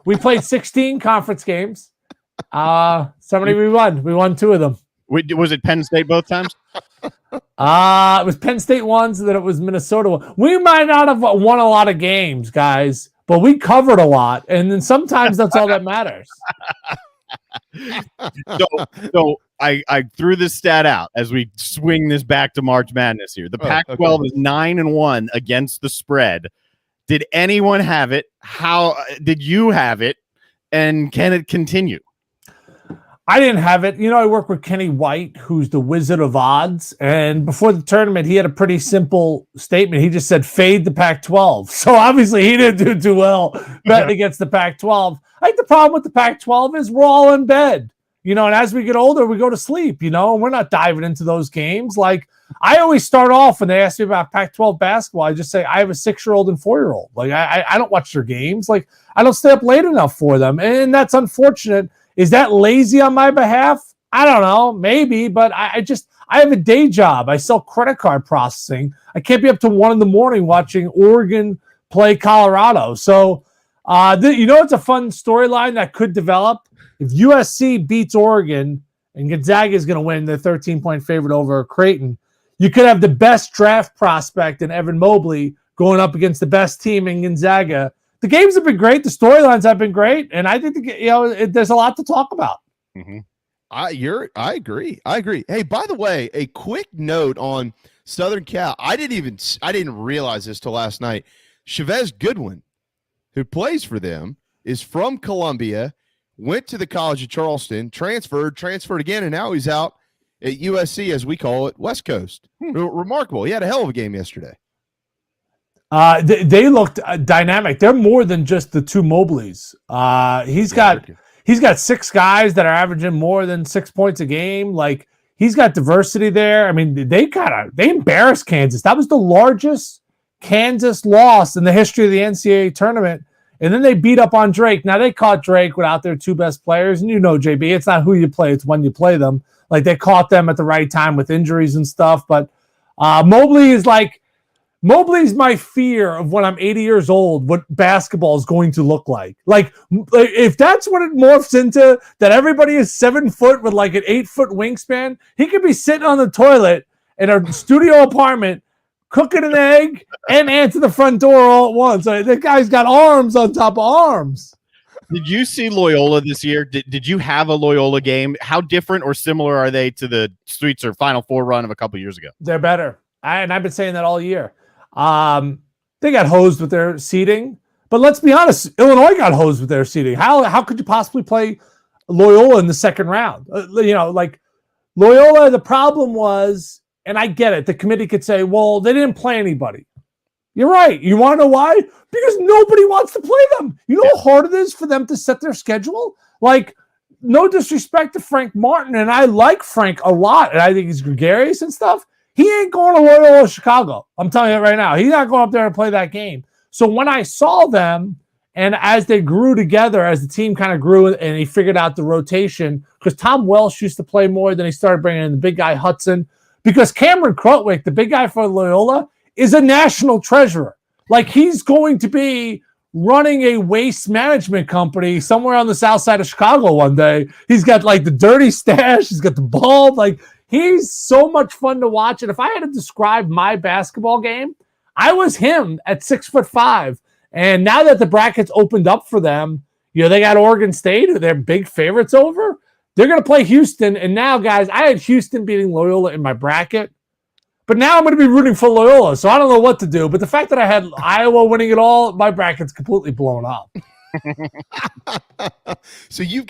We played 16 conference games. 70 we won. We won 2 of them. Was it Penn State both times? It was Penn State once, and then it was Minnesota one. We might not have won a lot of games, guys, but we covered a lot, and then sometimes that's all that matters. So I threw this stat out as we swing this back to March Madness here. The Pac-12 is 9-1 against the spread. Did anyone have it? How did you have it? And can it continue? I didn't have it. I work with Kenny White, who's the Wizard of Odds. And before the tournament, he had a pretty simple statement. He just said, fade the Pac-12. So obviously he didn't do too well betting against the Pac-12. I think the problem with the Pac-12 is we're all in bed. And as we get older, we go to sleep, and we're not diving into those games. I always start off when they ask me about Pac-12 basketball, I just say, I have a 6-year-old and 4-year-old. I don't watch their games. I don't stay up late enough for them. And that's unfortunate. Is that lazy on my behalf? I don't know, maybe, but I have a day job. I sell credit card processing. I can't be up to 1 a.m. watching Oregon play Colorado. So, it's a fun storyline that could develop. If USC beats Oregon and Gonzaga is going to win, the 13-point favorite over Creighton, you could have the best draft prospect in Evan Mobley going up against the best team in Gonzaga. The games have been great. The storylines have been great. And I think, there's a lot to talk about. Mm-hmm. I agree. Hey, by the way, a quick note on Southern Cal. I didn't realize this till last night. Chavez Goodwin, who plays for them, is from Columbia, went to the College of Charleston, transferred again, and now he's out at USC, as we call it, West Coast. Remarkable. He had a hell of a game yesterday. They looked dynamic. They're more than just the 2 Mobleys. He's got 6 guys that are averaging more than 6 points a game. He's got diversity there. I mean, they embarrassed Kansas. That was the largest Kansas loss in the history of the NCAA tournament. And then they beat up on Drake. Now, they caught Drake without their 2 best players. And JB, it's not who you play, it's when you play them. They caught them at the right time with injuries and stuff. But Mobley's my fear of when I'm 80 years old, what basketball is going to look like. If that's what it morphs into, that everybody is 7 foot with an 8-foot wingspan, he could be sitting on the toilet in a studio apartment, cooking an egg and answer the front door all at once. That guy's got arms on top of arms. Did you see Loyola this year? Did you have a Loyola game? How different or similar are they to the Streetser Final Four run of a couple years ago? They're better. And I've been saying that all year. They got hosed with their seeding. But let's be honest, Illinois got hosed with their seeding. How could you possibly play Loyola in the second round? Loyola, the problem was, and I get it, the committee could say, well, they didn't play anybody. You're right. You want to know why? Because nobody wants to play them. You know how hard it is for them to set their schedule? Like, no disrespect to Frank Martin, and I like Frank a lot, and I think he's gregarious and stuff. He ain't going to Loyola Chicago. I'm telling you right now. He's not going up there to play that game. So when I saw them, and as they grew together, as the team kind of grew and he figured out the rotation, because Tom Welsh used to play more, then he started bringing in the big guy Hudson, because Cameron Krutwick, the big guy for Loyola, is a national treasurer. Like, he's going to be running a waste management company somewhere on the south side of Chicago one day. He's got like the dirty stash. He's got the bald. Like, he's so much fun to watch. And if I had to describe my basketball game, I was him at 6'5". And now that the brackets opened up for them, you know, they got Oregon State, who they're big favorites over. They're going to play Houston. And now, guys, I had Houston beating Loyola in my bracket. But now I'm going to be rooting for Loyola, so I don't know what to do. But the fact that I had Iowa winning it all, my bracket's completely blown up. So you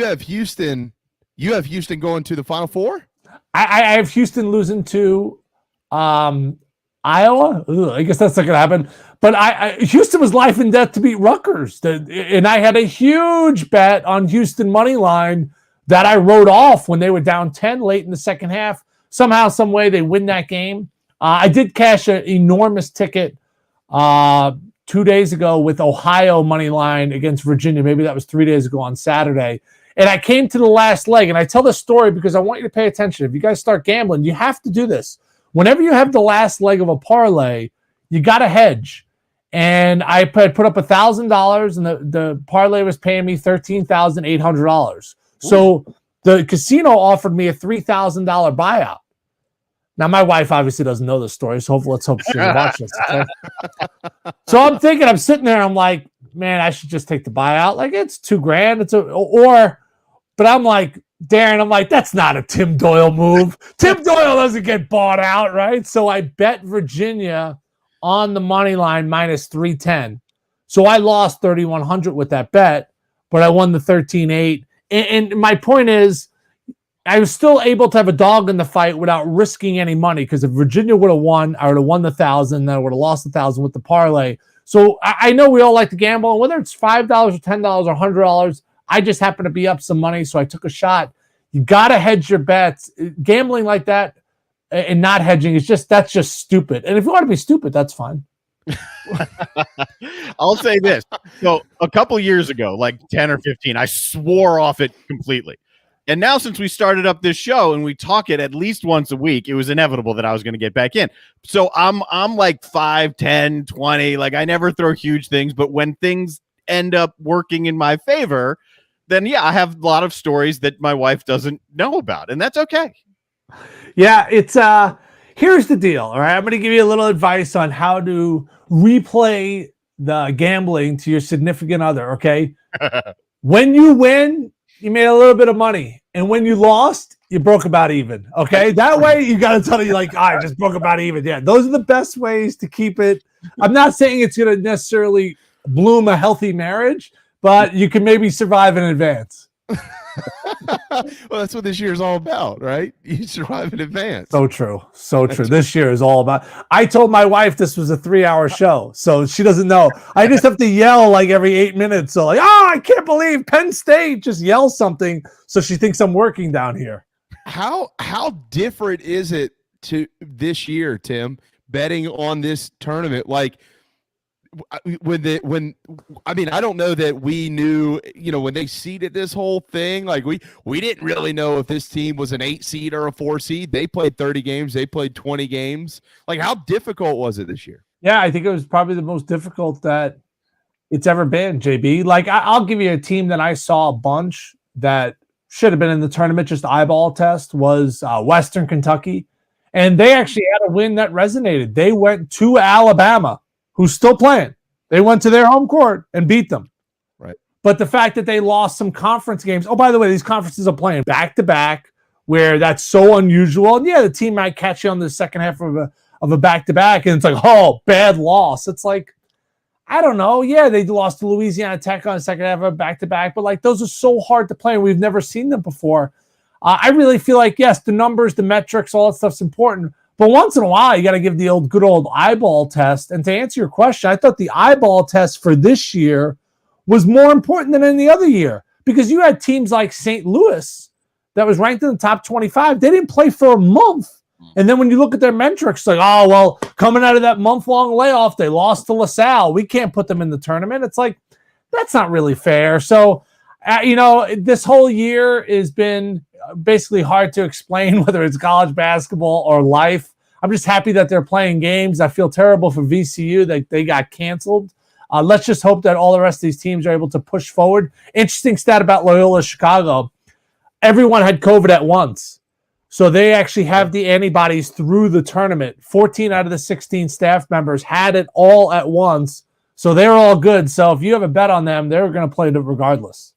have Houston going to the Final Four? I have Houston losing to Iowa. Ugh, I guess that's not going to happen. But Houston was life and death to beat Rutgers. And I had a huge bet on Houston money line that I wrote off when they were down 10 late in the second half. Somehow, some way, they win that game. I did cash an enormous ticket 2 days ago with Ohio money line against Virginia. Maybe that was 3 days ago on Saturday. And I came to the last leg. And I tell this story because I want you to pay attention. If you guys start gambling, you have to do this. Whenever you have the last leg of a parlay, you got to hedge. And I put up $1,000, and the parlay was paying me $13,800. So the casino offered me a $3,000 buyout. Now, my wife obviously doesn't know this story, so let's hope she doesn't watch this. Okay? So I'm thinking, I'm sitting there, I'm like, man, I should just take the buyout. Like, it's $2,000. But I'm like, Darren, I'm like, that's not a Tim Doyle move. Tim Doyle doesn't get bought out, right? So I bet Virginia on the money line minus 310. So I lost 3,100 with that bet, but I won the 13-8. And my point is, I was still able to have a dog in the fight without risking any money, because if Virginia would have won, I would have won the 1,000, then I would have lost the 1,000 with the parlay. So I know we all like to gamble, and whether it's $5 or $10 or $100, I just happen to be up some money, so I took a shot. You got to hedge your bets. Gambling like that and not hedging that's just stupid. And if you want to be stupid, that's fine. I'll say this. So a couple years ago, like 10 or 15, I swore off it completely. And now, since we started up this show and we talk it at least once a week, it was inevitable that I was going to get back in. So I'm like 5, 10, 20. Like, I never throw huge things, but when things end up working in my favor, then I have a lot of stories that my wife doesn't know about, and that's okay. Yeah, it's here's the deal. All right, I'm going to give you a little advice on how to replay the gambling to your significant other. Okay, when you win, you made a little bit of money, and when you lost, you broke about even. Okay, that way you got to tell you like, I just broke about even. Yeah, those are the best ways to keep it. I'm not saying it's going to necessarily bloom a healthy marriage, but you can maybe survive in advance. Well, that's what this year is all about, right? You survive in advance. So true. So true. This year is all about. I told my wife this was a 3-hour show, so she doesn't know. I just have to yell like every 8 minutes. So like, I can't believe Penn State, just yell something so she thinks I'm working down here. How different is it to this year, Tim, betting on this tournament? Like, I don't know that we knew, when they seeded this whole thing, like we didn't really know if this team was an 8 seed or a 4 seed. They played 30 games. They played 20 games. Like, how difficult was it this year? Yeah, I think it was probably the most difficult that it's ever been, JB. Like, I'll give you a team that I saw a bunch that should have been in the tournament, just eyeball test, was Western Kentucky. And they actually had a win that resonated. They went to Alabama, who's still playing. They went to their home court and beat them. Right. But the fact that they lost some conference games. Oh, by the way, these conferences are playing back-to-back, where that's so unusual. And yeah, the team might catch you on the second half of a back-to-back, and it's like, oh, bad loss. It's like, I don't know. Yeah, they lost to Louisiana Tech on the second half of a back-to-back, but like, those are so hard to play, and we've never seen them before. I really feel like, yes, the numbers, the metrics, all that stuff's important, But once in a while, you got to give the good old eyeball test. And to answer your question, I thought the eyeball test for this year was more important than any other year because you had teams like St. Louis that was ranked in the top 25. They didn't play for a month. And then when you look at their metrics, like, oh, well, coming out of that month-long layoff, they lost to LaSalle. We can't put them in the tournament. It's like, that's not really fair. So, this whole year has been basically hard to explain whether it's college basketball or life. I'm just happy that they're playing games. I feel terrible for VCU that they got canceled. Let's just hope that all the rest of these teams are able to push forward. Interesting stat about Loyola Chicago. Everyone had COVID at once. So they actually have the antibodies through the tournament. 14 out of the 16 staff members had it all at once. So they're all good. So if you have a bet on them, they're going to play it regardless.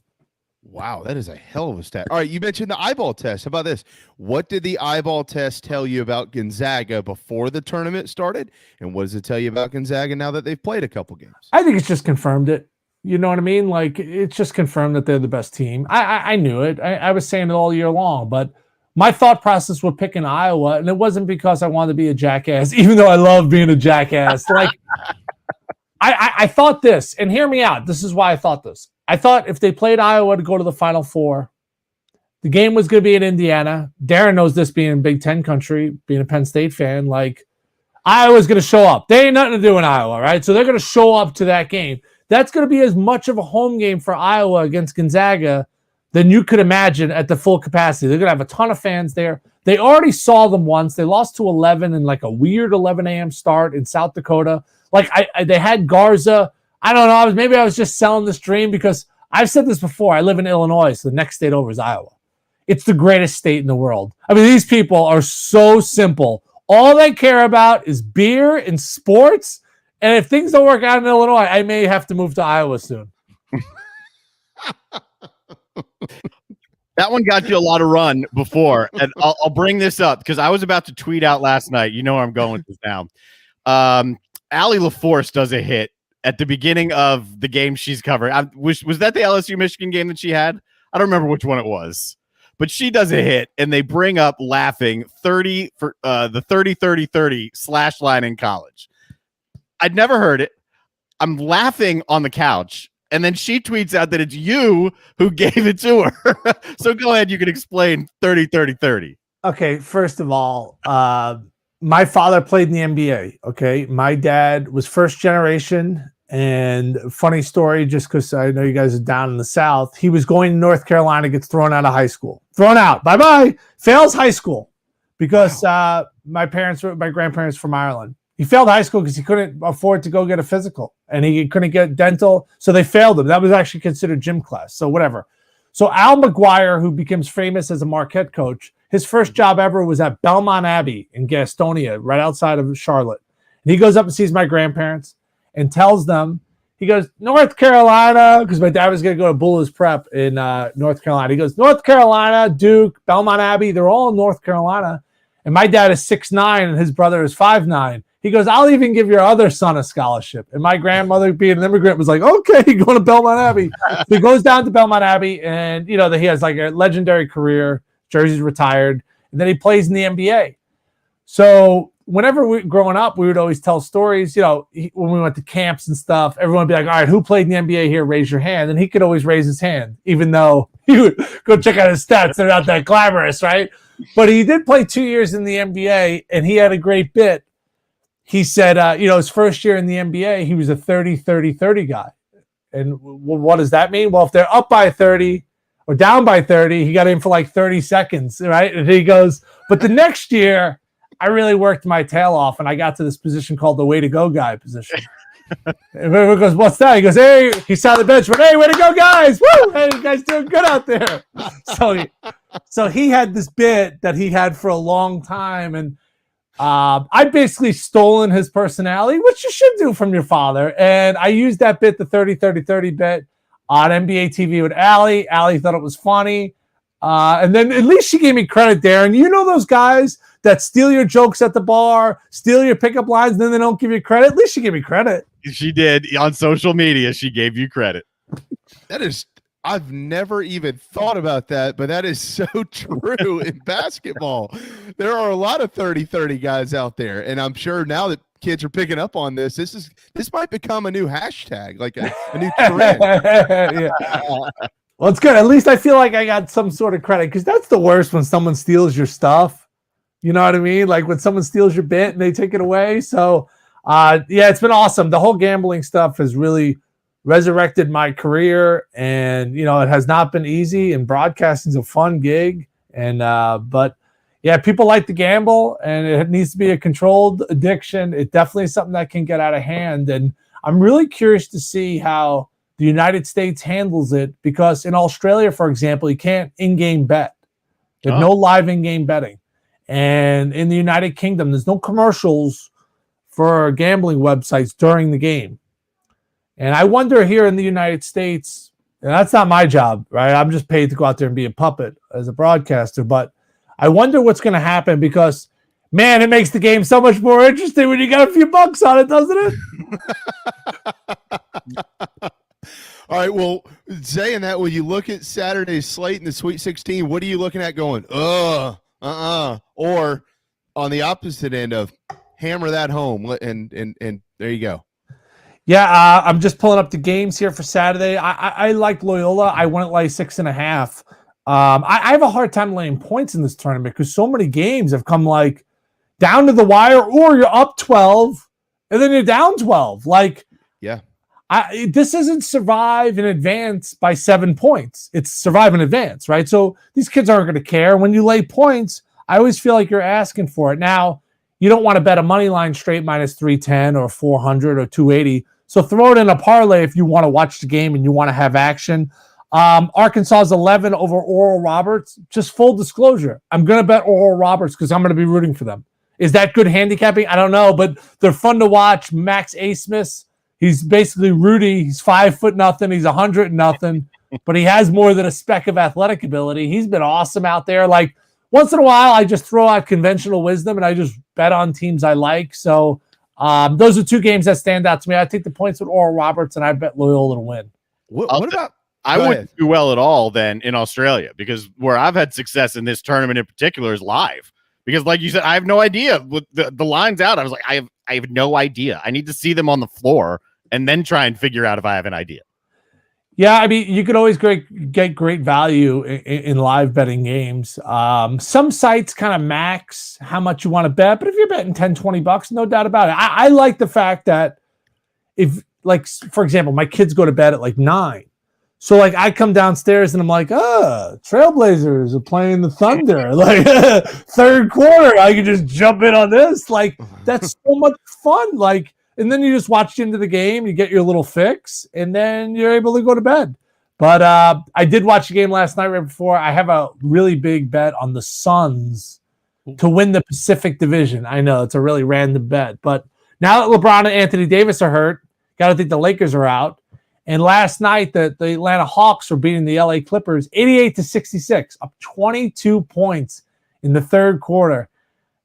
Wow, that is a hell of a stat. All right, you mentioned the eyeball test. How about this? What did the eyeball test tell you about Gonzaga before the tournament started? And what does it tell you about Gonzaga now that they've played a couple games? I think it's just confirmed it. You know what I mean? Like, it's just confirmed that they're the best team. I knew it. I was saying it all year long, but my thought process with picking Iowa, and it wasn't because I wanted to be a jackass, even though I love being a jackass. Like, I thought this, and hear me out. This is why I thought this. I thought if they played Iowa to go to the Final Four, the game was going to be in Indiana. Darren knows this, being in Big Ten country, being a Penn State fan. Like, Iowa's going to show up. They ain't nothing to do in Iowa, right? So they're going to show up to that game. That's going to be as much of a home game for Iowa against Gonzaga than you could imagine at the full capacity. They're going to have a ton of fans there. They already saw them once. They lost to 11 in like a weird 11 a.m. start in South Dakota. Like, they had Garza. I don't know. Maybe I was just selling this dream because I've said this before. I live in Illinois, so the next state over is Iowa. It's the greatest state in the world. I mean, these people are so simple. All they care about is beer and sports. And if things don't work out in Illinois, I may have to move to Iowa soon. That one got you a lot of run before, and I'll bring this up because I was about to tweet out last night. You know where I'm going with this now. Allie LaForce does a hit at the beginning of the game she's covering. Was that the LSU Michigan game that she had? I don't remember which one it was, but she does a hit, and they bring up laughing 30 for the 30-30-30 slash line in college. I'd never heard it. I'm laughing on the couch. And then she tweets out that it's you who gave it to her. So go ahead. You can explain 30-30-30. Okay. First of all, my father played in the NBA. Okay. My dad was first generation. And funny story, just because I know you guys are down in the South, he was going to North Carolina, gets thrown out of high school. Thrown out. Bye-bye. Fails high school because my grandparents from Ireland. He failed high school because he couldn't afford to go get a physical and he couldn't get dental. So they failed him. That was actually considered gym class. So whatever. So Al Mcguire, who becomes famous as a Marquette coach, his first job ever was at Belmont Abbey in Gastonia, right outside of Charlotte. And he goes up and sees my grandparents and tells them, he goes, North Carolina, because my dad was going to go to Bullis Prep in North Carolina. He goes, North Carolina, Duke, Belmont Abbey, they're all in North Carolina. And my dad is 6'9", and his brother is 5'9". He goes, I'll even give your other son a scholarship. And my grandmother, being an immigrant, was like, okay, going to Belmont Abbey. So he goes down to Belmont Abbey, and, he has like a legendary career. Jersey's retired. And then he plays in the NBA. So whenever growing up, we would always tell stories, when we went to camps and stuff, everyone would be like, all right, who played in the NBA here? Raise your hand. And he could always raise his hand, even though he would go check out his stats. They're not that glamorous, right? But he did play 2 years in the NBA, and he had a great bit. He said, his first year in the NBA, he was a 30-30-30 guy. And what does that mean? Well, if they're up by 30 or down by 30, he got in for like 30 seconds, right? And he goes, but the next year, I really worked my tail off, and I got to this position called the way to go guy position. And everyone goes, what's that? He goes, hey, he saw the bench, but hey, way to go, guys. Woo! Hey, you guys doing good out there. So he had this bit that he had for a long time, and I basically stolen his personality, which you should do from your father. And I used that bit, the 30-30-30 bit, on NBA TV with Allie. Allie thought it was funny. And then at least she gave me credit, Darren. You know those guys that steal your jokes at the bar, steal your pickup lines, and then they don't give you credit? At least she gave me credit. She did. On social media, she gave you credit. That is I've never even thought about that, but that is so true in basketball. There are a lot of 30-30 guys out there, and I'm sure now that kids are picking up on this, this might become a new hashtag, like a new trend. Yeah. Well, it's good. At least I feel like I got some sort of credit, because that's the worst when someone steals your stuff. You know what I mean? Like when someone steals your bit and they take it away. So, yeah, it's been awesome. The whole gambling stuff has really resurrected my career, and it has not been easy, and broadcasting's a fun gig, and but yeah, people like to gamble, and it needs to be a controlled addiction. It definitely is something that can get out of hand, and I'm really curious to see how the United States handles it, because in Australia, for example, you can't in-game bet. There's no live in-game betting, and in the United Kingdom, there's no commercials for gambling websites during the game. And I wonder here in the United States, and that's not my job, right? I'm just paid to go out there and be a puppet as a broadcaster. But I wonder what's going to happen, because, man, it makes the game so much more interesting when you got a few bucks on it, doesn't it? All right, well, saying that, when you look at Saturday's slate in the Sweet 16, what are you looking at going, or on the opposite end of hammer that home, and there you go. Yeah, I'm just pulling up the games here for Saturday. I like Loyola. I went at like 6.5. I have a hard time laying points in this tournament, because so many games have come like down to the wire, or you're up 12 and then you're down 12. Like, yeah, this isn't survive and advance by 7 points. It's survive and advance, right? So these kids aren't going to care. When you lay points, I always feel like you're asking for it. Now, you don't want to bet a money line straight minus 310 or 400 or 280. So throw it in a parlay if you want to watch the game and you want to have action. Arkansas's 11 over Oral Roberts. Just full disclosure, I'm going to bet Oral Roberts because I'm going to be rooting for them. Is that good handicapping? I don't know, but they're fun to watch. Max A. Smith, he's basically Rudy. He's 5'0". He's 100 but he has more than a speck of athletic ability. He's been awesome out there. Like, once in a while, I just throw out conventional wisdom and I just bet on teams I like. So those are two games that stand out to me. I take the points with Oral Roberts, and I bet Loyola to win. What about? I wouldn't do well at all then in Australia, because where I've had success in this tournament in particular is live. Because, like you said, I have no idea with the lines out. I was like, I have no idea. I need to see them on the floor and then try and figure out if I have an idea. Yeah, I mean, you could always get great value in live betting games. Some sites kind of max how much you want to bet, but if you're betting $10-20, no doubt about it. I like the fact that if, like, for example, my kids go to bed at like 9. So, like, I come downstairs and I'm like, Trailblazers are playing the Thunder. Like, third quarter, I can just jump in on this. Like, that's so much fun. Like, and then you just watch into the game, you get your little fix, and then you're able to go to bed. But I did watch the game last night right before. I have a really big bet on the Suns to win the Pacific Division. I know, it's a really random bet. But now that LeBron and Anthony Davis are hurt, got to think the Lakers are out. And last night, the Atlanta Hawks were beating the LA Clippers 88-66, up 22 points in the third quarter.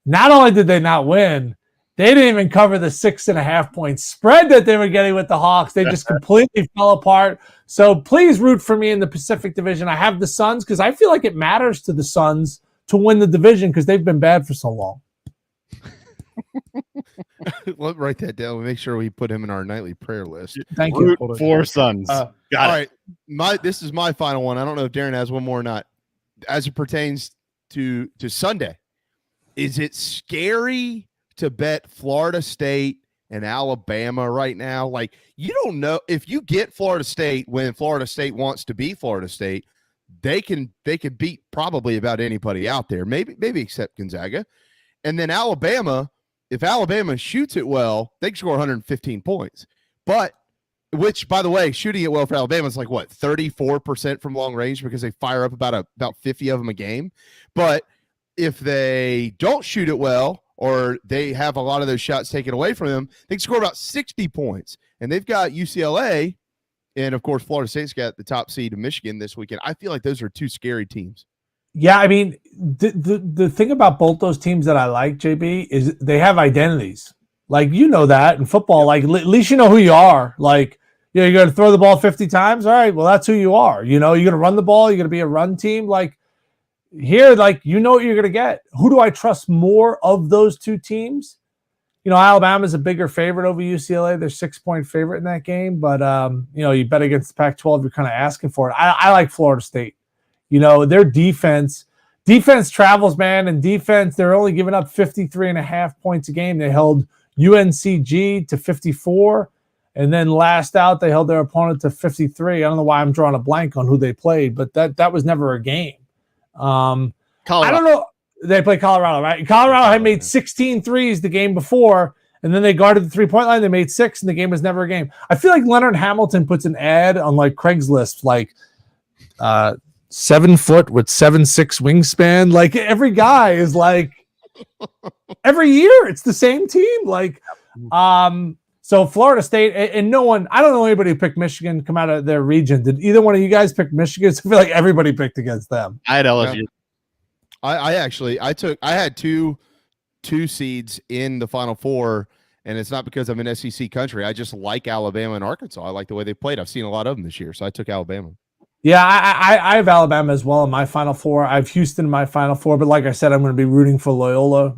Not only did they not win, they didn't even cover the 6.5 point spread that they were getting with the Hawks. They just completely fell apart. So please root for me in the Pacific Division. I have the Suns because I feel like it matters to the Suns to win the division because they've been bad for so long. Let's write that down. We make sure we put him in our nightly prayer list. Thank you. Four Suns. All right. This is my final one. I don't know if Darren has one more or not. As it pertains to Sunday, is it scary to bet Florida State and Alabama right now? Like, you don't know if you get Florida State when Florida State wants to beat Florida State, they can beat probably about anybody out there, maybe except Gonzaga. And then Alabama, if Alabama shoots it well, they can score 115 points. But, which, by the way, shooting it well for Alabama is like, what, 34% from long range because they fire up about 50 of them a game. But if they don't shoot it well or they have a lot of those shots taken away from them, they can score about 60 points. And they've got UCLA, and, of course, Florida State's got the top seed of Michigan this weekend. I feel like those are two scary teams. Yeah, I mean, the thing about both those teams that I like, JB, is they have identities. Like, you know that in football, like, at least you know who you are. Like, You're going to throw the ball 50 times. All right, well, that's who you are. You're going to run the ball. You're going to be a run team. Like here, like what you're going to get. Who do I trust more of those two teams? Alabama's a bigger favorite over UCLA. They're 6-point favorite in that game. But, you bet against the Pac-12. You're kind of asking for it. I like Florida State. Their defense travels, man. And defense, they're only giving up 53.5 points a game. They held UNCG to 54. And then last out, they held their opponent to 53. I don't know why I'm drawing a blank on who they played, but that was never a game. I don't know. They played Colorado, right? Colorado had made 16 threes the game before, and then they guarded the three-point line. They made 6, and the game was never a game. I feel like Leonard Hamilton puts an ad on like Craigslist, like 7 foot with 7'6" wingspan. Like every guy is like every year it's the same team. Like, so Florida State and no one, I don't know anybody who picked Michigan to come out of their region. Did either one of you guys pick Michigan? I feel like everybody picked against them. I had LSU. I had two seeds in the Final Four, and it's not because I'm in SEC country. I just like Alabama and Arkansas. I like the way they played. I've seen a lot of them this year, so I took Alabama. Yeah, I have Alabama as well in my Final Four. I have Houston in my Final Four, but like I said, I'm going to be rooting for Loyola.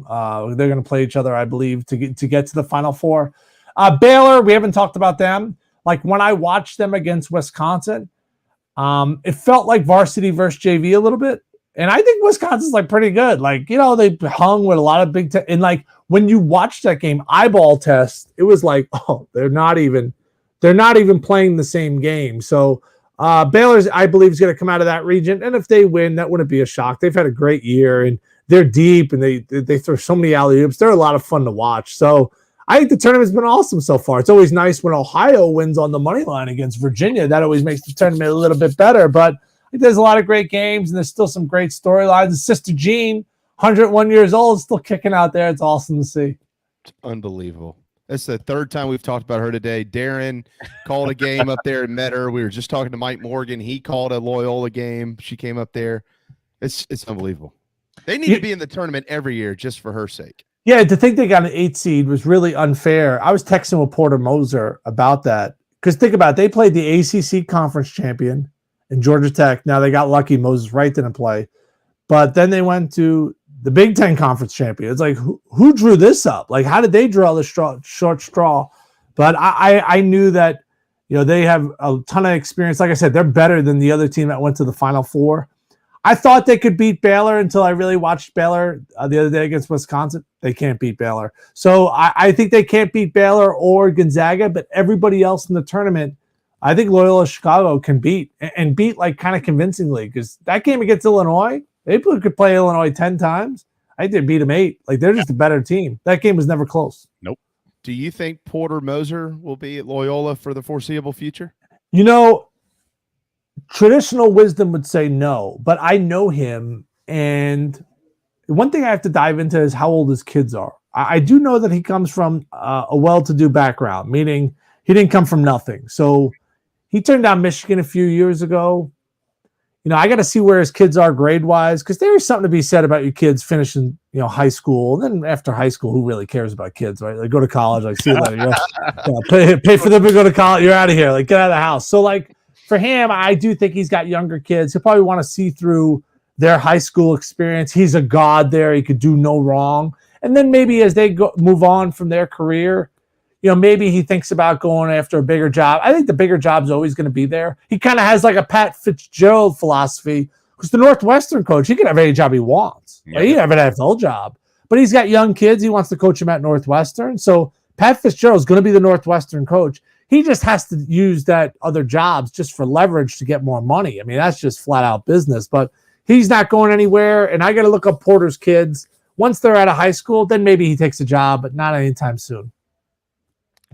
They're going to play each other, I believe, to get to the Final Four. Baylor, we haven't talked about them. Like when I watched them against Wisconsin, it felt like varsity versus JV a little bit. And I think Wisconsin's like pretty good. Like, they hung with a lot of big and like when you watch that game, eyeball test, it was like, oh, they're not even playing the same game. So Baylor's, I believe, is going to come out of that region. And if they win, that wouldn't be a shock. They've had a great year and they're deep and they throw so many alley-oops. They're a lot of fun to watch. So I think the tournament's been awesome so far. It's always nice when Ohio wins on the money line against Virginia. That always makes the tournament a little bit better. But I think there's a lot of great games, and there's still some great storylines. And Sister Jean, 101 years old, still kicking out there. It's awesome to see. It's unbelievable. That's the third time we've talked about her today. Darren called a game up there and met her. We were just talking to Mike Morgan. He called a Loyola game. She came up there. It's unbelievable. They need to be in the tournament every year just for her sake. Yeah, to think they got an 8 seed was really unfair. I was texting with Porter Moser about that. Because think about it. They played the ACC conference champion in Georgia Tech. Now they got lucky. Moses Wright didn't play. But then they went to the Big Ten conference champion. It's like, who drew this up? Like, how did they draw the short straw? But I knew that, they have a ton of experience. Like I said, they're better than the other team that went to the Final Four. I thought they could beat Baylor until I really watched Baylor the other day against Wisconsin. They can't beat Baylor. So I think they can't beat Baylor or Gonzaga, but everybody else in the tournament, I think Loyola Chicago can beat and beat like kind of convincingly because that game against Illinois, they could play Illinois 10 times. I think they beat them 8. Like they're just a better team. That game was never close. Nope. Do you think Porter Moser will be at Loyola for the foreseeable future? Traditional wisdom would say no, but I know him. And one thing I have to dive into is how old his kids are. I do know that he comes from a well-to-do background, meaning he didn't come from nothing. So he turned down Michigan a few years ago. I got to see where his kids are grade-wise because there is something to be said about your kids finishing, high school. And then after high school, who really cares about kids, right? Like go to college, like see you later. Pay for them to go to college. You're out of here. Like get out of the house. So like for him, I do think he's got younger kids. He'll probably want to see through their high school experience. He's a god there. He could do no wrong. And then maybe as they move on from their career, maybe he thinks about going after a bigger job. I think the bigger job is always going to be there. He kind of has like a Pat Fitzgerald philosophy because the Northwestern coach, he can have any job he wants. Yeah. He can have an NFL job. But he's got young kids. He wants to coach them at Northwestern. So Pat Fitzgerald is going to be the Northwestern coach. He just has to use that other jobs just for leverage to get more money. I mean, that's just flat out business. But he's not going anywhere. And I got to look up Porter's kids. Once they're out of high school, then maybe he takes a job, but not anytime soon.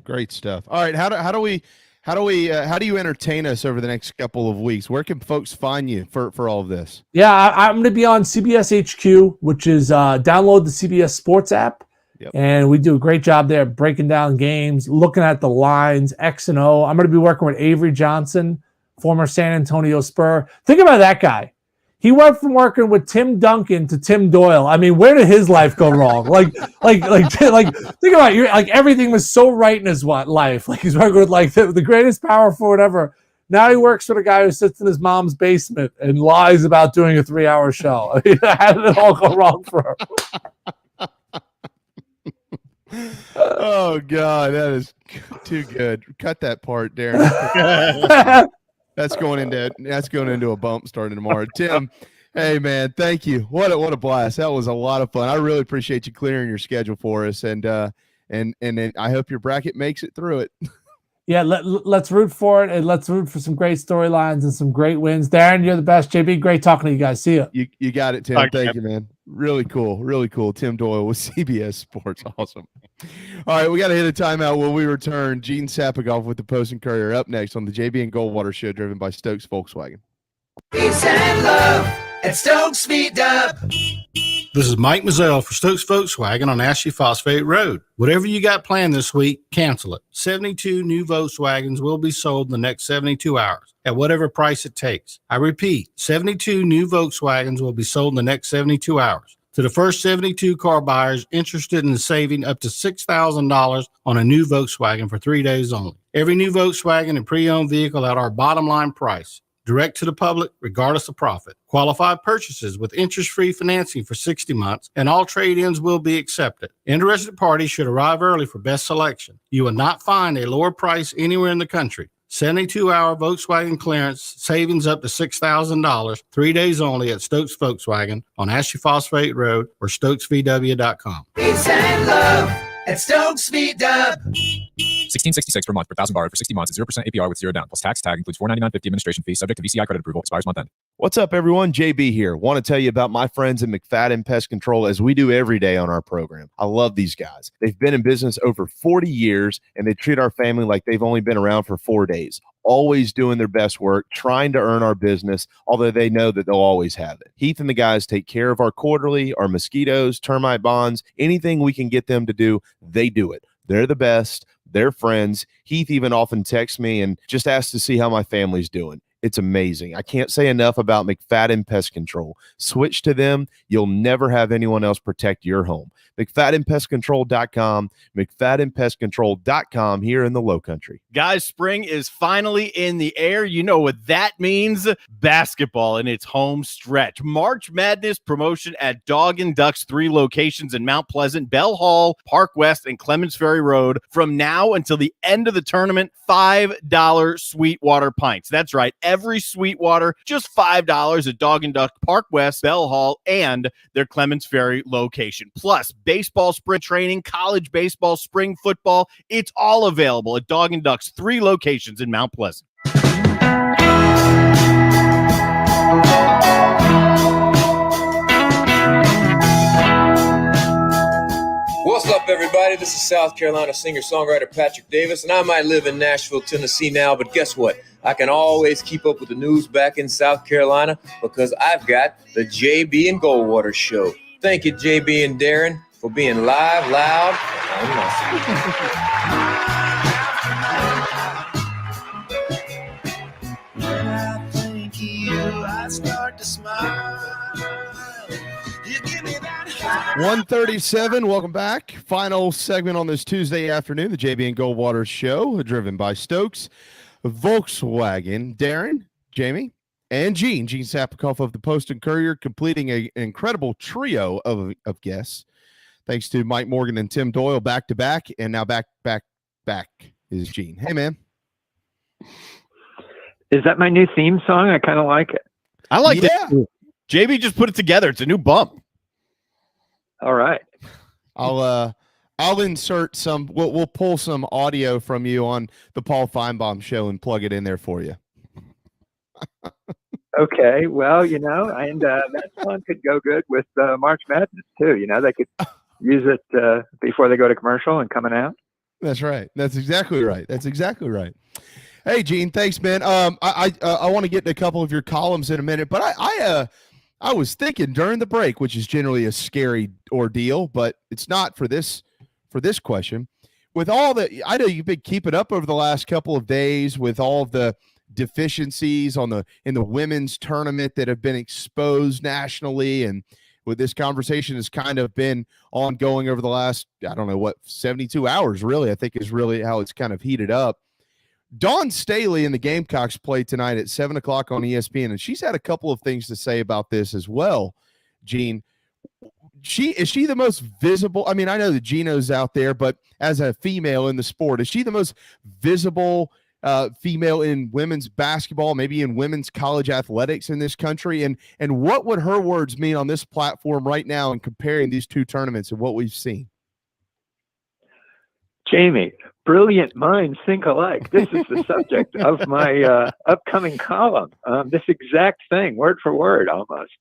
Great stuff. All right, how do you entertain us over the next couple of weeks? Where can folks find you for all of this? Yeah, I'm going to be on CBS HQ, which is download the CBS Sports app. Yep. And we do a great job there breaking down games, looking at the lines, X and O. I'm going to be working with Avery Johnson, former San Antonio Spur. Think about that guy. He went from working with Tim Duncan to Tim Doyle. I mean, where did his life go wrong? Like, think about it. Like everything was so right in his life. Like he's working with like the greatest power forward ever. Now he works for the guy who sits in his mom's basement and lies about doing a 3-hour show. I mean, how did it all go wrong for him? Oh God, that is too good. Cut that part, Darren. That's going into a bump starting tomorrow. Tim, hey man, thank you. What a blast. That was a lot of fun. I really appreciate you clearing your schedule for us, and I hope your bracket makes it through it. Yeah, let's root for it, and let's root for some great storylines and some great wins. Darren, you're the best. JB, great talking to you guys. See you. You got it, Tim. Thank you, man. Really cool. Really cool. Tim Doyle with CBS Sports. Awesome. All right, we got to hit a timeout when we return. Gene Sapakoff with the Post and Courier up next on the JB and Goldwater Show, driven by Stokes Volkswagen. Peace and love at Stokes Speed Dub. This is Mike Mazzell for Stokes Volkswagen on Ashley Phosphate Road. Whatever you got planned this week, cancel it. 72 new Volkswagens will be sold in the next 72 hours at whatever price it takes. I repeat, 72 new Volkswagens will be sold in the next 72 hours. To the first 72 car buyers interested in saving up to $6,000 on a new Volkswagen for 3 days only. Every new Volkswagen and pre-owned vehicle at our bottom line price. Direct to the public, regardless of profit. Qualified purchases with interest-free financing for 60 months, and all trade-ins will be accepted. Interested parties should arrive early for best selection. You will not find a lower price anywhere in the country. 72-hour Volkswagen clearance, savings up to $6,000, 3 days only at Stokes Volkswagen on Ashley Phosphate Road or StokesVW.com. Peace and love at Stokes Speed Dub. $16.66 per month per $1,000 borrowed for 60 months at 0% APR with 0 down. Plus tax tag includes $4.99.50 administration fee subject to VCI credit approval. Expires month end. What's up, everyone? JB here. Want to tell you about my friends at Mcfadden Pest Control, as we do every day on our program. I love these guys. They've been in business over 40 years, and they treat our family like they've only been around for 4 days. Always doing their best work, trying to earn our business, although they know that they'll always have it. Heath and the guys take care of our quarterly, our mosquitoes, termite bonds, anything we can get them to do, they do it. They're the best. They're friends. Heath even often texts me and just asks to see how my family's doing. It's amazing. I can't say enough about Mcfadden Pest Control. Switch to them. You'll never have anyone else protect your home. McFaddenPestControl.com, McFaddenPestControl.com here in the Low Country. Guys, spring is finally in the air. You know what that means? Basketball in its home stretch. March Madness promotion at Dog and Ducks 3 locations in Mount Pleasant, Bell Hall, Park West, and Clements Ferry Road. From now until the end of the tournament, $5 Sweetwater pints. That's right. Every Sweetwater, just $5 at Dog and Duck, Park West, Bell Hall, and their Clements Ferry location. Plus, baseball spring training, college baseball, spring football. It's all available at Dog and Duck's 3 locations in Mount Pleasant. What's up, everybody? This is South Carolina singer-songwriter Patrick Davis, and I might live in Nashville, Tennessee now, but guess what? I can always keep up with the news back in South Carolina because I've got the JB and Goldwater Show. Thank you, JB and Darren, for being live, loud, and When I think of you, I start to smile. You give me that high. 1:37. Welcome back. Final segment on this Tuesday afternoon, the JB and Goldwater Show, driven by Stokes Volkswagen. Darren, Jamie, and Gene Sapakoff of the Post and Courier, completing an incredible trio of guests. Thanks to Mike Morgan and Tim Doyle back to back, and now back is Gene. Hey, man. Is that my new theme song? I kind of like it. I like it. JB just put it together. It's a new bump. All right. I'll insert some. We'll pull some audio from you on the Paul Feinbaum show and plug it in there for you. Okay. Well, and that song could go good with March Madness too. They could use it before they go to commercial and coming out. That's right. That's exactly right. Hey, Gene, thanks, man. I want to get to a couple of your columns in a minute, but I was thinking during the break, which is generally a scary ordeal, but it's not for this question. With all the, I know you've been keeping up over the last couple of days with all of the deficiencies in the women's tournament that have been exposed nationally, and with this conversation has kind of been ongoing over the last, I don't know what, 72 hours, really, I think is really how it's kind of heated up. Dawn Staley and the Gamecocks play tonight at 7 o'clock on ESPN, and she's had a couple of things to say about this as well, Gene. Is she the most visible? I mean, I know that Gino's out there, but as a female in the sport, is she the most visible female in women's basketball, maybe in women's college athletics in this country? And what would her words mean on this platform right now in comparing these two tournaments and what we've seen? Jamie, brilliant minds think alike. This is the subject of my upcoming column. This exact thing, word for word, almost.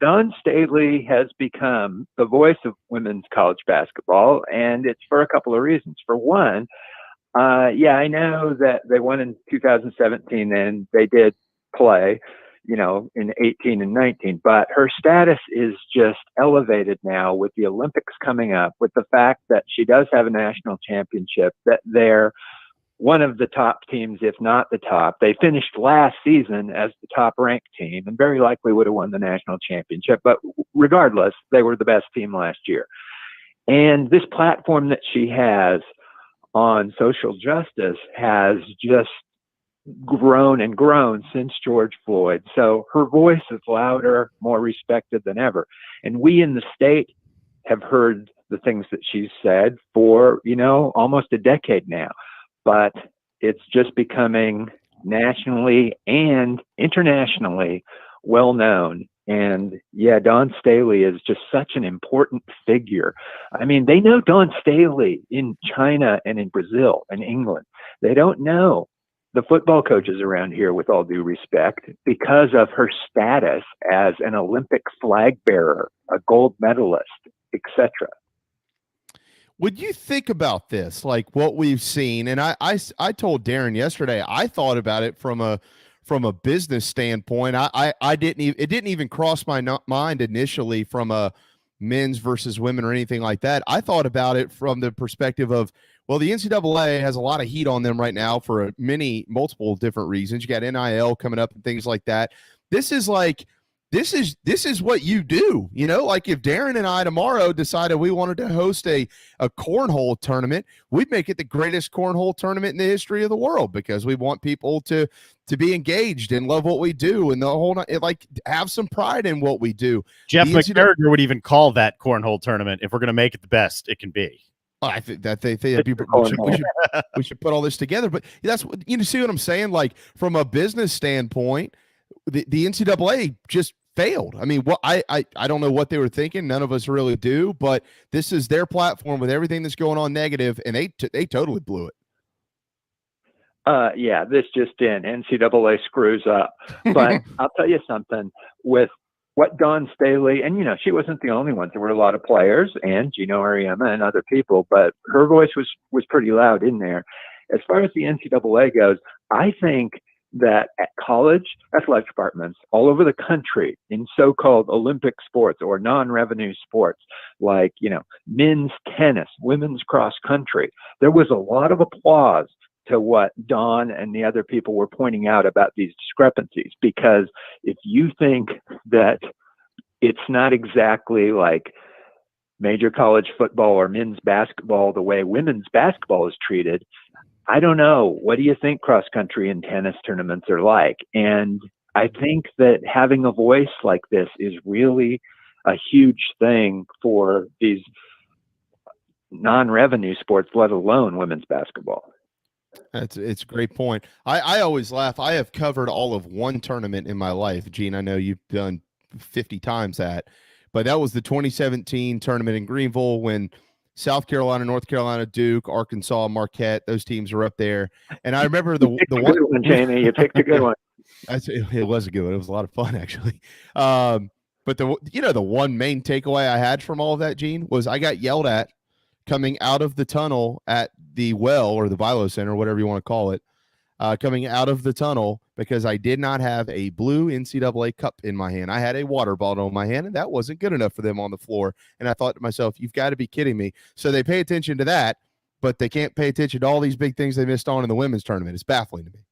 Dawn Staley has become the voice of women's college basketball, and it's for a couple of reasons. For one, I know that they won in 2017, and they did play, in 18 and 19, but her status is just elevated now with the Olympics coming up, with the fact that she does have a national championship, that they're one of the top teams, if not the top. They finished last season as the top ranked team and very likely would have won the national championship, but regardless, they were the best team last year. And this platform that she has on social justice has just grown and grown since George Floyd. So her voice is louder, more respected than ever. And we in the state have heard the things that she's said for, almost a decade now. But it's just becoming nationally and internationally well known. And Dawn Staley is just such an important figure. I mean, they know Dawn Staley in China and in Brazil and England. They don't know the football coaches around here, with all due respect, because of her status as an Olympic flag bearer, a gold medalist, etc. Would you think about this, like what we've seen? And I told Darren yesterday, I thought about it from a business standpoint. It didn't even cross my mind initially from a men's versus women or anything like that. I thought about it from the perspective of, well, the NCAA has a lot of heat on them right now for multiple different reasons. You got NIL coming up and things like that. This is what you do, like if Darren and I tomorrow decided we wanted to host a cornhole tournament, we'd make it the greatest cornhole tournament in the history of the world, because we want people to be engaged and love what we do, and the whole, like, have some pride in what we do. Jeff McGuire would even call that cornhole tournament, if we're going to make it the best it can be. I think that we should put all this together, but that's what, see what I'm saying? Like, from a business standpoint, the NCAA just failed. I mean, I don't know what they were thinking. None of us really do, but this is their platform with everything that's going on negative, and they totally blew it. This just in, NCAA screws up. But I'll tell you something, with what Dawn Staley, and she wasn't the only one. There were a lot of players, and Gino Ariema and other people, but her voice was pretty loud in there. As far as the NCAA goes, I think that at college athletic departments all over the country in so-called Olympic sports or non-revenue sports, like, men's tennis, women's cross country, there was a lot of applause to what Dawn and the other people were pointing out about these discrepancies. Because if you think that it's not exactly like major college football or men's basketball the way women's basketball is treated, I don't know. What do you think cross country and tennis tournaments are like? And I think that having a voice like this is really a huge thing for these non-revenue sports, let alone women's basketball. It's a great point. I always laugh. I have covered all of one tournament in my life. Gene, I know you've done 50 times that, but that was the 2017 tournament in Greenville when South Carolina, North Carolina, Duke, Arkansas, Marquette, those teams were up there. And I remember the one, Jamie, you picked a good one. It was a good one. It was a lot of fun, actually. But the one main takeaway I had from all of that, Gene, was I got yelled at coming out of the tunnel at the well, or the Vilo Center, whatever you want to call it, coming out of the tunnel because I did not have a blue NCAA cup in my hand. I had a water bottle in my hand, and that wasn't good enough for them on the floor. And I thought to myself, you've got to be kidding me. So they pay attention to that, but they can't pay attention to all these big things they missed on in the women's tournament. It's baffling to me.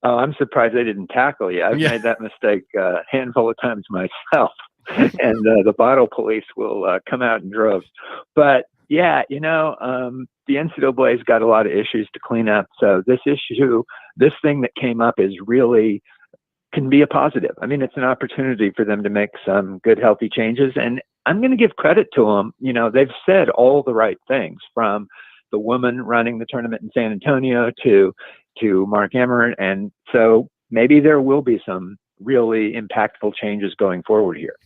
Oh, I'm surprised they didn't tackle you. I've made that mistake a handful of times myself. And the bottle police will come out in droves. But yeah, the NCAA's got a lot of issues to clean up. So this thing that came up can be a positive. I mean, it's an opportunity for them to make some good, healthy changes. And I'm going to give credit to them. They've said all the right things, from the woman running the tournament in San Antonio to Mark Emmert. And so maybe there will be some really impactful changes going forward here.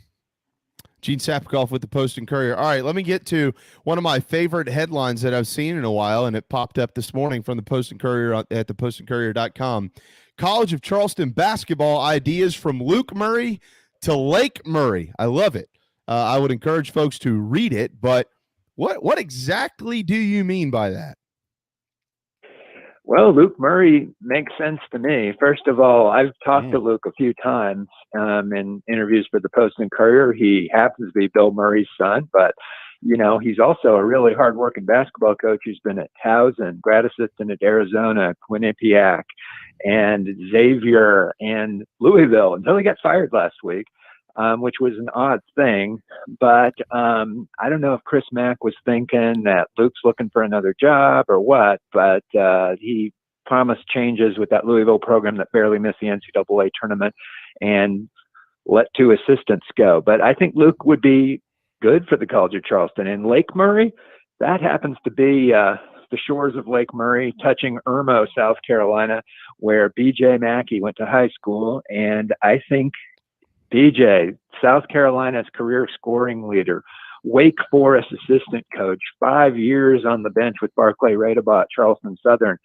Gene Sapakoff with the Post and Courier. All right, let me get to one of my favorite headlines that I've seen in a while, and it popped up this morning from the Post and Courier at thepostandcourier.com. College of Charleston basketball ideas from Luke Murray to Lake Murray. I love it. I would encourage folks to read it, but what exactly do you mean by that? Well, Luke Murray makes sense to me. First of all, I've talked to Luke a few times in interviews for the Post and Courier. He happens to be Bill Murray's son, but he's also a really hardworking basketball coach. He's been at Towson, grad assistant at Arizona, Quinnipiac, and Xavier, and Louisville until he got fired last week, which was an odd thing. But I don't know if Chris Mack was thinking that Luke's looking for another job or what, but he promised changes with that Louisville program that barely missed the NCAA tournament and let 2 assistants go. But I think Luke would be good for the College of Charleston. And Lake Murray, that happens to be the shores of Lake Murray, touching Irmo, South Carolina, where B.J. Mackey went to high school. And I think B.J., South Carolina's career scoring leader, Wake Forest assistant coach, 5 years on the bench with Barclay Radabot, Charleston Southern,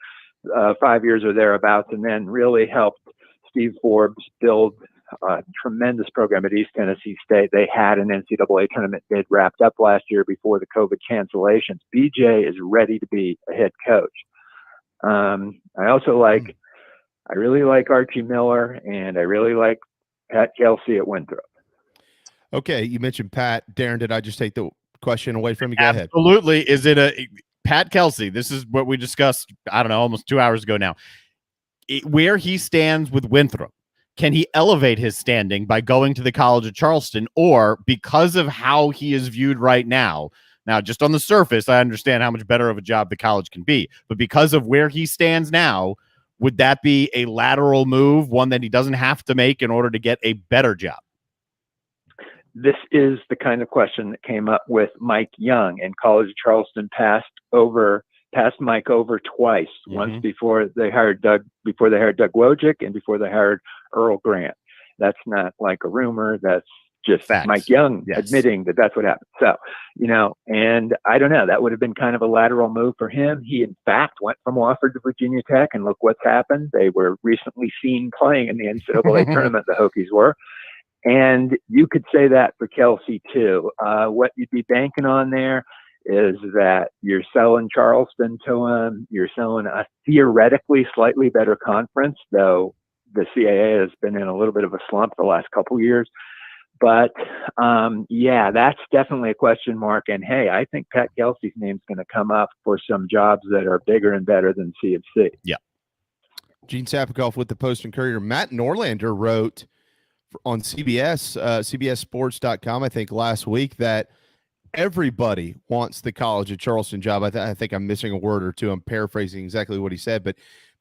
5 years or thereabouts, and then really helped Steve Forbes build a tremendous program at East Tennessee State. They had an NCAA tournament bid wrapped up last year before the COVID cancellations. BJ is ready to be a head coach. I really like Archie Miller, and I really like Pat Kelsey at Winthrop. Okay, you mentioned Pat. Darren, did I just take the question away from you? Go ahead. Absolutely. Is it Pat Kelsey? This is what we discussed, I don't know, almost 2 hours ago now. Where he stands with Winthrop. Can he elevate his standing by going to the College of Charleston, or because of how he is viewed right now? Now, just on the surface, I understand how much better of a job the college can be, but because of where he stands now, would that be a lateral move, one that he doesn't have to make in order to get a better job? This is the kind of question that came up with Mike Young, and College of Charleston passed Mike over twice, once before they hired Doug Wojcik and before they hired Earl Grant. That's not like a rumor. That's just facts. Mike Young admitting that that's what happened. So, and I don't know, that would have been kind of a lateral move for him. He, in fact, went from Wofford to Virginia Tech, and look what's happened. They were recently seen playing in the NCAA tournament, the Hokies were. And you could say that for Kelsey, too. What you'd be banking on there is that you're selling Charleston to him. You're selling a theoretically slightly better conference, though the CAA has been in a little bit of a slump the last couple of years. But, that's definitely a question mark. And, hey, I think Pat Kelsey's name's going to come up for some jobs that are bigger and better than C of C. Yeah. Gene Sapakoff with the Post and Courier. Matt Norlander wrote on CBSsports.com, I think last week, that everybody wants the College of Charleston job. I think I'm missing a word or two. I'm paraphrasing exactly what he said,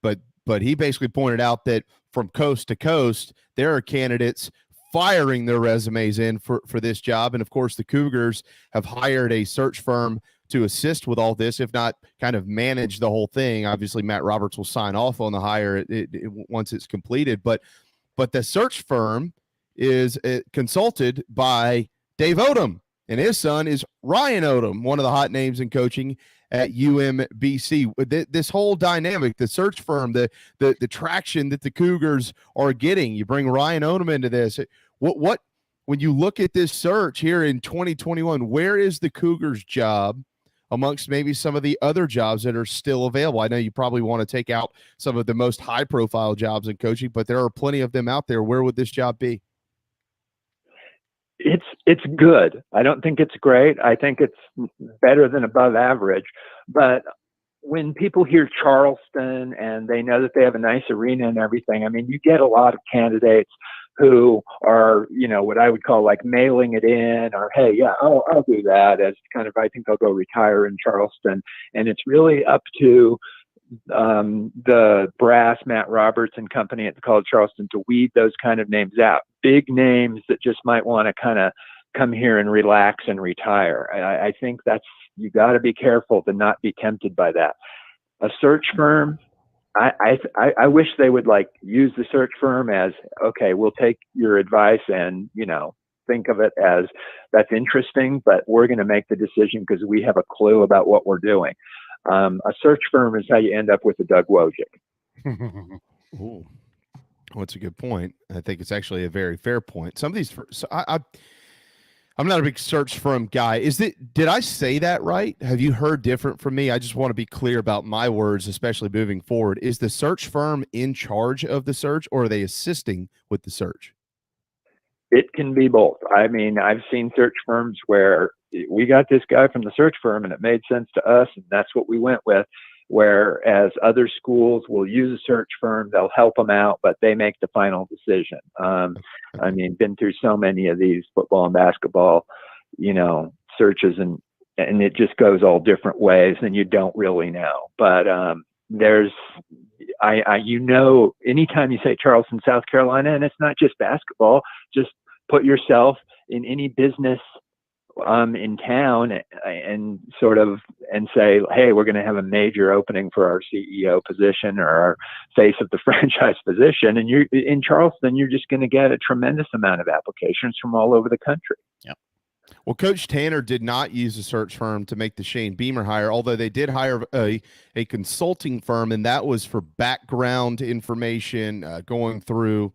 but he basically pointed out that from coast to coast, there are candidates firing their resumes in for this job. And of course, the Cougars have hired a search firm to assist with all this, if not kind of manage the whole thing. Obviously, Matt Roberts will sign off on the hire once it's completed, but the search firm is consulted by Dave Odom, and his son is Ryan Odom, one of the hot names in coaching at UMBC. This whole dynamic, the search firm, the traction that the Cougars are getting, you bring Ryan Odom into this. What when you look at this search here in 2021, where is the Cougars' job amongst maybe some of the other jobs that are still available? I know you probably want to take out some of the most high-profile jobs in coaching, but there are plenty of them out there. Where would this job be? It's good. I don't think it's great. I think it's better than above average. But when people hear Charleston and they know that they have a nice arena and everything, I mean, you get a lot of candidates who are, what I would call like mailing it in, or, hey, yeah, I'll do that, as kind of, I think I'll go retire in Charleston. And it's really up to the brass, Matt Roberts and company at the College of Charleston, to weed those kind of names out. Big names that just might want to kind of come here and relax and retire. I think you got to be careful to not be tempted by that. A search firm, I wish they would use the search firm as, okay, we'll take your advice and, think of it as that's interesting, but we're going to make the decision because we have a clue about what we're doing. A search firm is how you end up with a Doug Wojcik. Ooh. Well, that's a good point. I think it's actually a very fair point. Some of these, I'm not a big search firm guy. Did I say that right? Have you heard different from me? I just want to be clear about my words, especially moving forward. Is the search firm in charge of the search, or are they assisting with the search? It can be both. I mean, I've seen search firms where we got this guy from the search firm and it made sense to us, and that's what we went with. Whereas other schools will use a search firm, they'll help them out, but they make the final decision. I mean, been through so many of these football and basketball, searches, and it just goes all different ways, and you don't really know. But anytime you say Charleston, South Carolina, and it's not just basketball, just put yourself in any business in town and say, hey, we're going to have a major opening for our CEO position or our face of the franchise position. And you're in Charleston, you're just going to get a tremendous amount of applications from all over the country. Yeah. Well, Coach Tanner did not use a search firm to make the Shane Beamer hire, although they did hire a consulting firm, and that was for background information, going through,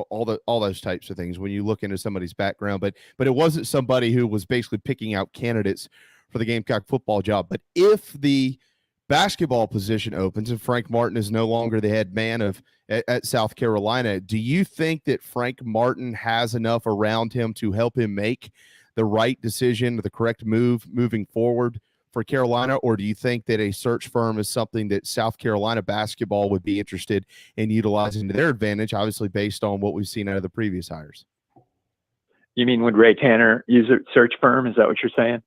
all those types of things when you look into somebody's background. But it wasn't somebody who was basically picking out candidates for the Gamecock football job. But if the basketball position opens and Frank Martin is no longer the head man at South Carolina, do you think that Frank Martin has enough around him to help him make the right decision, the correct move moving forward for Carolina? Or do you think that a search firm is something that South Carolina basketball would be interested in utilizing to their advantage, obviously based on what we've seen out of the previous hires? You mean, would Ray Tanner use a search firm? Is that what you're saying?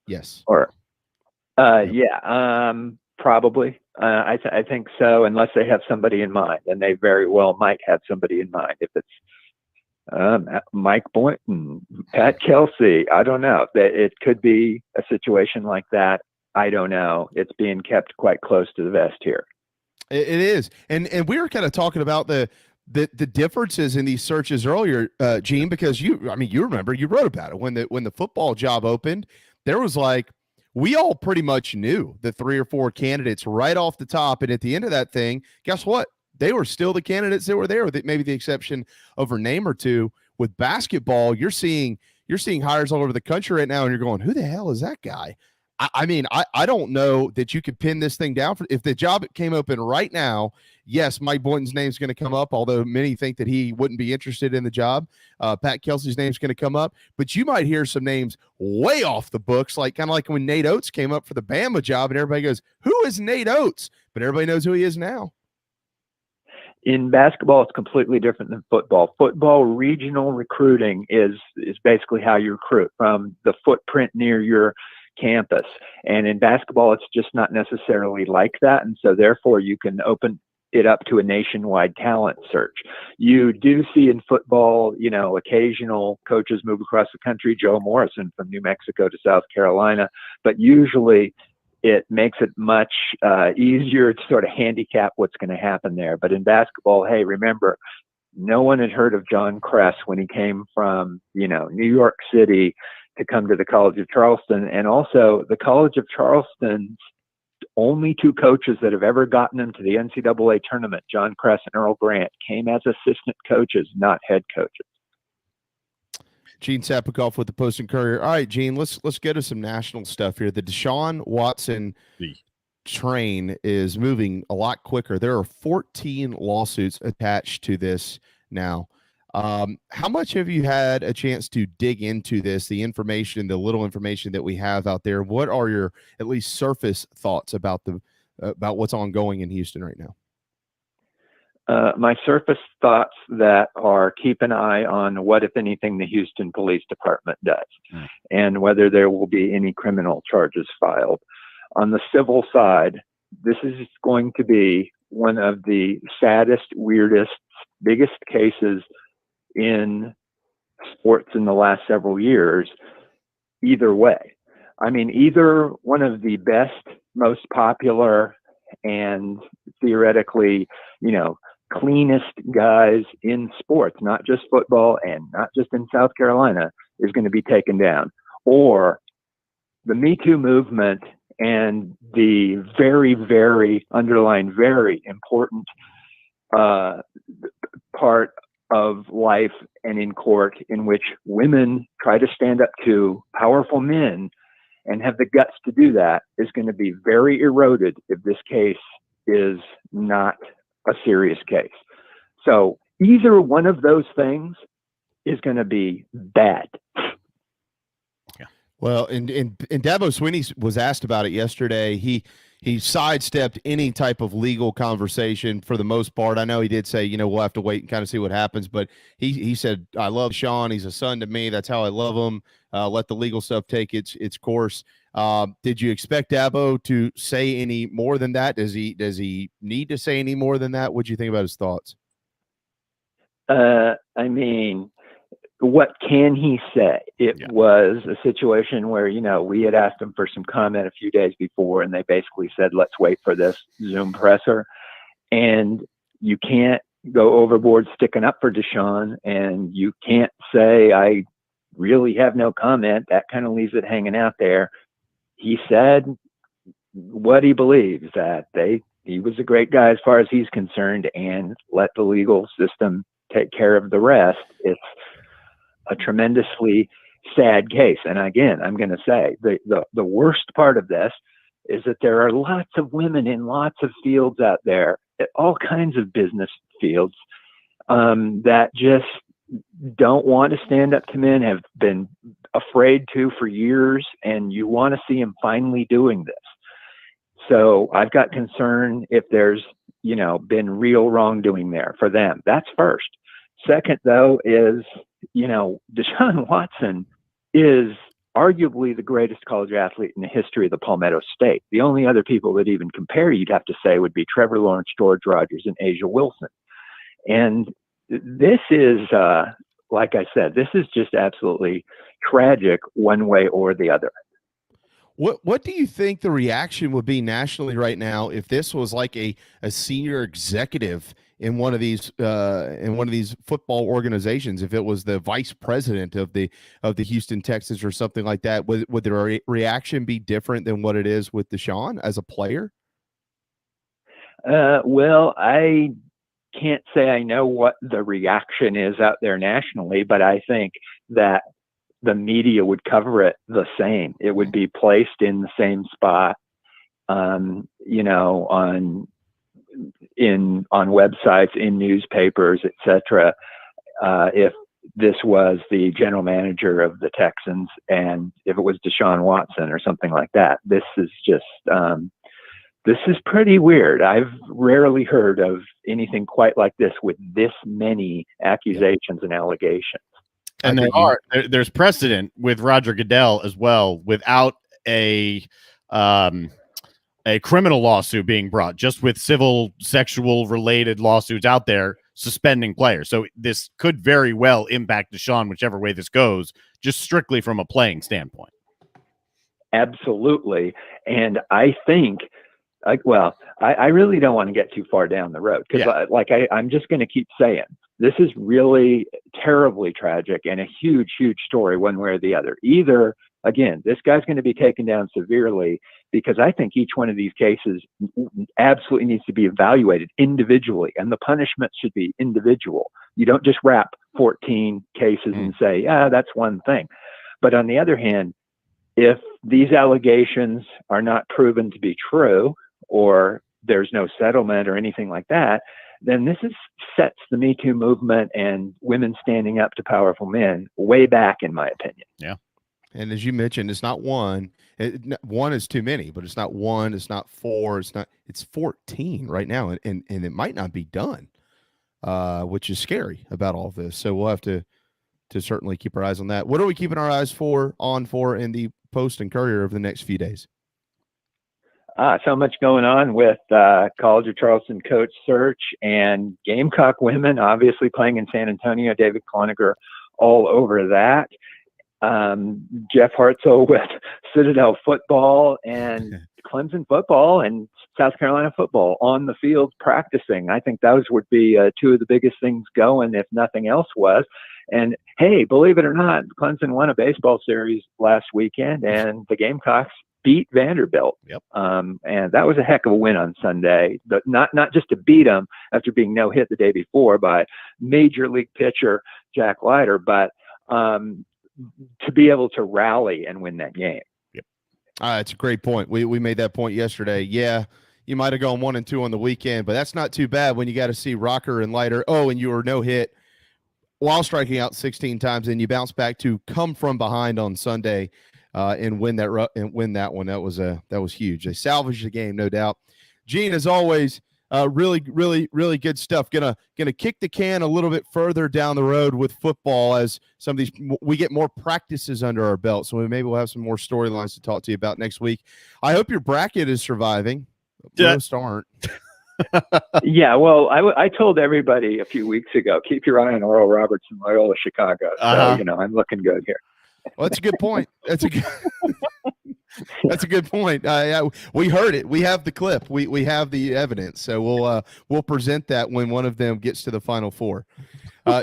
Yes. Or, probably. I think so, unless they have somebody in mind, and they very well might have somebody in mind. If it's Mike Boynton, Pat Kelsey, I don't know. It could be a situation like that. I don't know. It's being kept quite close to the vest here. It is. And we were kind of talking about the differences in these searches earlier, Gene, because you remember you wrote about it when the football job opened. There was we all pretty much knew the 3 or 4 candidates right off the top, and at the end of that thing, guess what? They were still the candidates that were there, with maybe the exception of a name or two. With basketball, you're seeing hires all over the country right now, and you're going, who the hell is that guy? I don't know that you could pin this thing down. If the job came open right now, yes, Mike Boynton's name's going to come up, although many think that he wouldn't be interested in the job. Pat Kelsey's name's going to come up, but you might hear some names way off the books, kind of like when Nate Oates came up for the Bama job, and everybody goes, who is Nate Oates? But everybody knows who he is now. In basketball, it's completely different than football. Football regional recruiting is basically how you recruit from the footprint near your campus. And in basketball, it's just not necessarily like that. And so therefore you can open it up to a nationwide talent search. You do see in football, occasional coaches move across the country, Joe Morrison from New Mexico to South Carolina, but usually it makes it much easier to sort of handicap what's going to happen there. But in basketball, hey, remember, no one had heard of John Kress when he came from, New York City to come to the College of Charleston. And also the College of Charleston's only 2 coaches that have ever gotten into the NCAA tournament, John Kress and Earl Grant, came as assistant coaches, not head coaches. Gene Sapakoff with the Post and Courier. All right, Gene, let's get to some national stuff here. The Deshaun Watson train is moving a lot quicker. There are 14 lawsuits attached to this now. How much have you had a chance to dig into this, the information, the little information that we have out there? What are your at least surface thoughts about about what's ongoing in Houston right now? My surface thoughts that are keep an eye on what, if anything, the Houston Police Department does, and whether there will be any criminal charges filed. On the civil side, this is going to be one of the saddest, weirdest, biggest cases in sports in the last several years, either way. I mean, either one of the best, most popular, and theoretically, cleanest guys in sports, not just football and not just in South Carolina, is going to be taken down. Or the Me Too movement and the very, very underlying, very important part of life and in court in which women try to stand up to powerful men and have the guts to do that is going to be very eroded if this case is not a serious case. So either one of those things is going to be bad. Well, and Dabo Swinney was asked about it yesterday. He sidestepped any type of legal conversation for the most part. I know he did say, we'll have to wait and kind of see what happens, but he said, I love Sean. He's a son to me. That's how I love him. Let the legal stuff take its course. Did you expect Dabo to say any more than that? Does he need to say any more than that? What'd you think about his thoughts? I mean, what can he say? It was a situation where, we had asked him for some comment a few days before, and they basically said, let's wait for this Zoom presser. And you can't go overboard sticking up for Deshaun, and you can't say, I really have no comment. That kind of leaves it hanging out there. He said what he believes, that he was a great guy as far as he's concerned, and let the legal system take care of the rest. It's a tremendously sad case. And again, I'm going to say the worst part of this is that there are lots of women in lots of fields out there, all kinds of business fields, that just don't want to stand up to men, have been afraid to for years, and you want to see them finally doing this. So I've got concern if there's, been real wrongdoing there for them. That's first. Second, though, is, Deshaun Watson is arguably the greatest college athlete in the history of the Palmetto State. The only other people that even compare, you'd have to say, would be Trevor Lawrence, George Rogers, and Asia Wilson. And this is, like I said, this is just absolutely tragic one way or the other. What do you think the reaction would be nationally right now if this was like a senior executive in one of these football organizations? If it was the vice president of the Houston Texans or something like that, would the reaction be different than what it is with Deshaun as a player? Well, I can't say I know what the reaction is out there nationally, but I think that the media would cover it the same. It would be placed in the same spot, on websites, in newspapers, etc. If this was the general manager of the Texans, and if it was Deshaun Watson or something like that, this is just this is pretty weird. I've rarely heard of anything quite like this with this many accusations and allegations. And there's precedent with Roger Goodell as well, without a criminal lawsuit being brought, just with civil sexual related lawsuits out there suspending players. So this could very well impact Deshaun, whichever way this goes, just strictly from a playing standpoint. Absolutely. And I think, I really don't want to get too far down the road, because I'm just going to keep saying, this is really terribly tragic and a huge, huge story one way or the other. Either, again, this guy's going to be taken down severely, because I think each one of these cases absolutely needs to be evaluated individually, and the punishment should be individual. You don't just wrap 14 cases and say, that's one thing. But on the other hand, if these allegations are not proven to be true, or there's no settlement or anything like that, then this sets the Me Too movement and women standing up to powerful men way back, in my opinion. Yeah. And as you mentioned, it's not one. One is too many, but it's not one. It's not four. It's 14 right now, and it might not be done, which is scary about all this. So we'll have to certainly keep our eyes on that. What are we keeping our eyes on for in the Post and Courier over the next few days? So much going on with College of Charleston coach search and Gamecock women, obviously playing in San Antonio. David Cloninger all over that. Jeff Hartzell with Citadel football and Clemson football and South Carolina football on the field practicing. I think those would be two of the biggest things going if nothing else was. And hey, believe it or not, Clemson won a baseball series last weekend and the Gamecocks beat Vanderbilt. Yep. And that was a heck of a win on Sunday, but not just to beat them after being no hit the day before by major league pitcher Jack Leiter, but to be able to rally and win that game. Yep. It's a great point. We made that point yesterday. Yeah, you might have gone 1-2 on the weekend, but that's not too bad when you got to see Rocker and Leiter. Oh, and you were no hit while striking out 16 times, and you bounce back to come from behind on Sunday and win that one. That was huge. They salvaged the game, no doubt. Gene, as always, really good stuff. Gonna kick the can a little bit further down the road with football as some of these we get more practices under our belt. So maybe we'll have some more storylines to talk to you about next week. I hope your bracket is surviving. Most aren't. Yeah, well, I told everybody a few weeks ago, keep your eye on Oral Roberts and Loyola Chicago. So, I'm looking good here. Well, that's a good point. That's a good point. We heard it. We have the clip. We have the evidence. So we'll present that when one of them gets to the Final Four.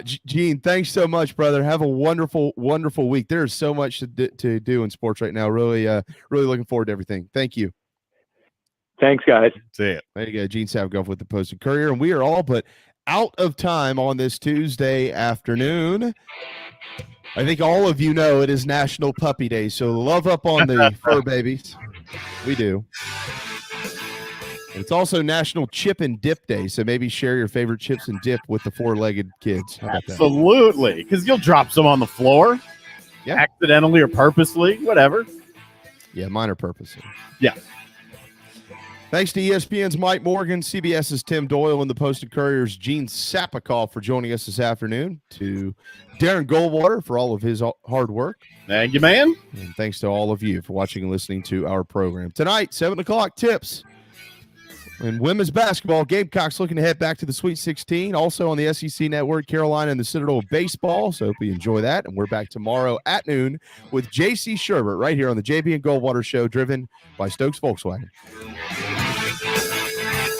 Gene, thanks so much, brother. Have a wonderful, wonderful week. There's so much to do in sports right now. Really looking forward to everything. Thank you. Thanks, guys. See it. There you go. Gene Sapakoff with the Post and Courier. And we are all but out of time on this Tuesday afternoon. I think all of you know it is National Puppy Day, so love up on the fur babies. We do. It's also National Chip and Dip Day, so maybe share your favorite chips and dip with the four-legged kids. How about that? Absolutely, because you'll drop some on the floor, accidentally or purposely, whatever. Yeah, mine are purposely. Yeah. Thanks to ESPN's Mike Morgan, CBS's Tim Doyle, and the Post and Courier's Gene Sapakoff for joining us this afternoon. To Darren Goldwater for all of his hard work. Thank you, man. And thanks to all of you for watching and listening to our program. Tonight, 7 o'clock tips. In women's basketball, Gamecocks looking to head back to the Sweet 16. Also on the SEC Network, Carolina and the Citadel of Baseball. So hope you enjoy that. And we're back tomorrow at noon with J.C. Sherbert right here on the JB and Goldwater Show, driven by Stokes Volkswagen.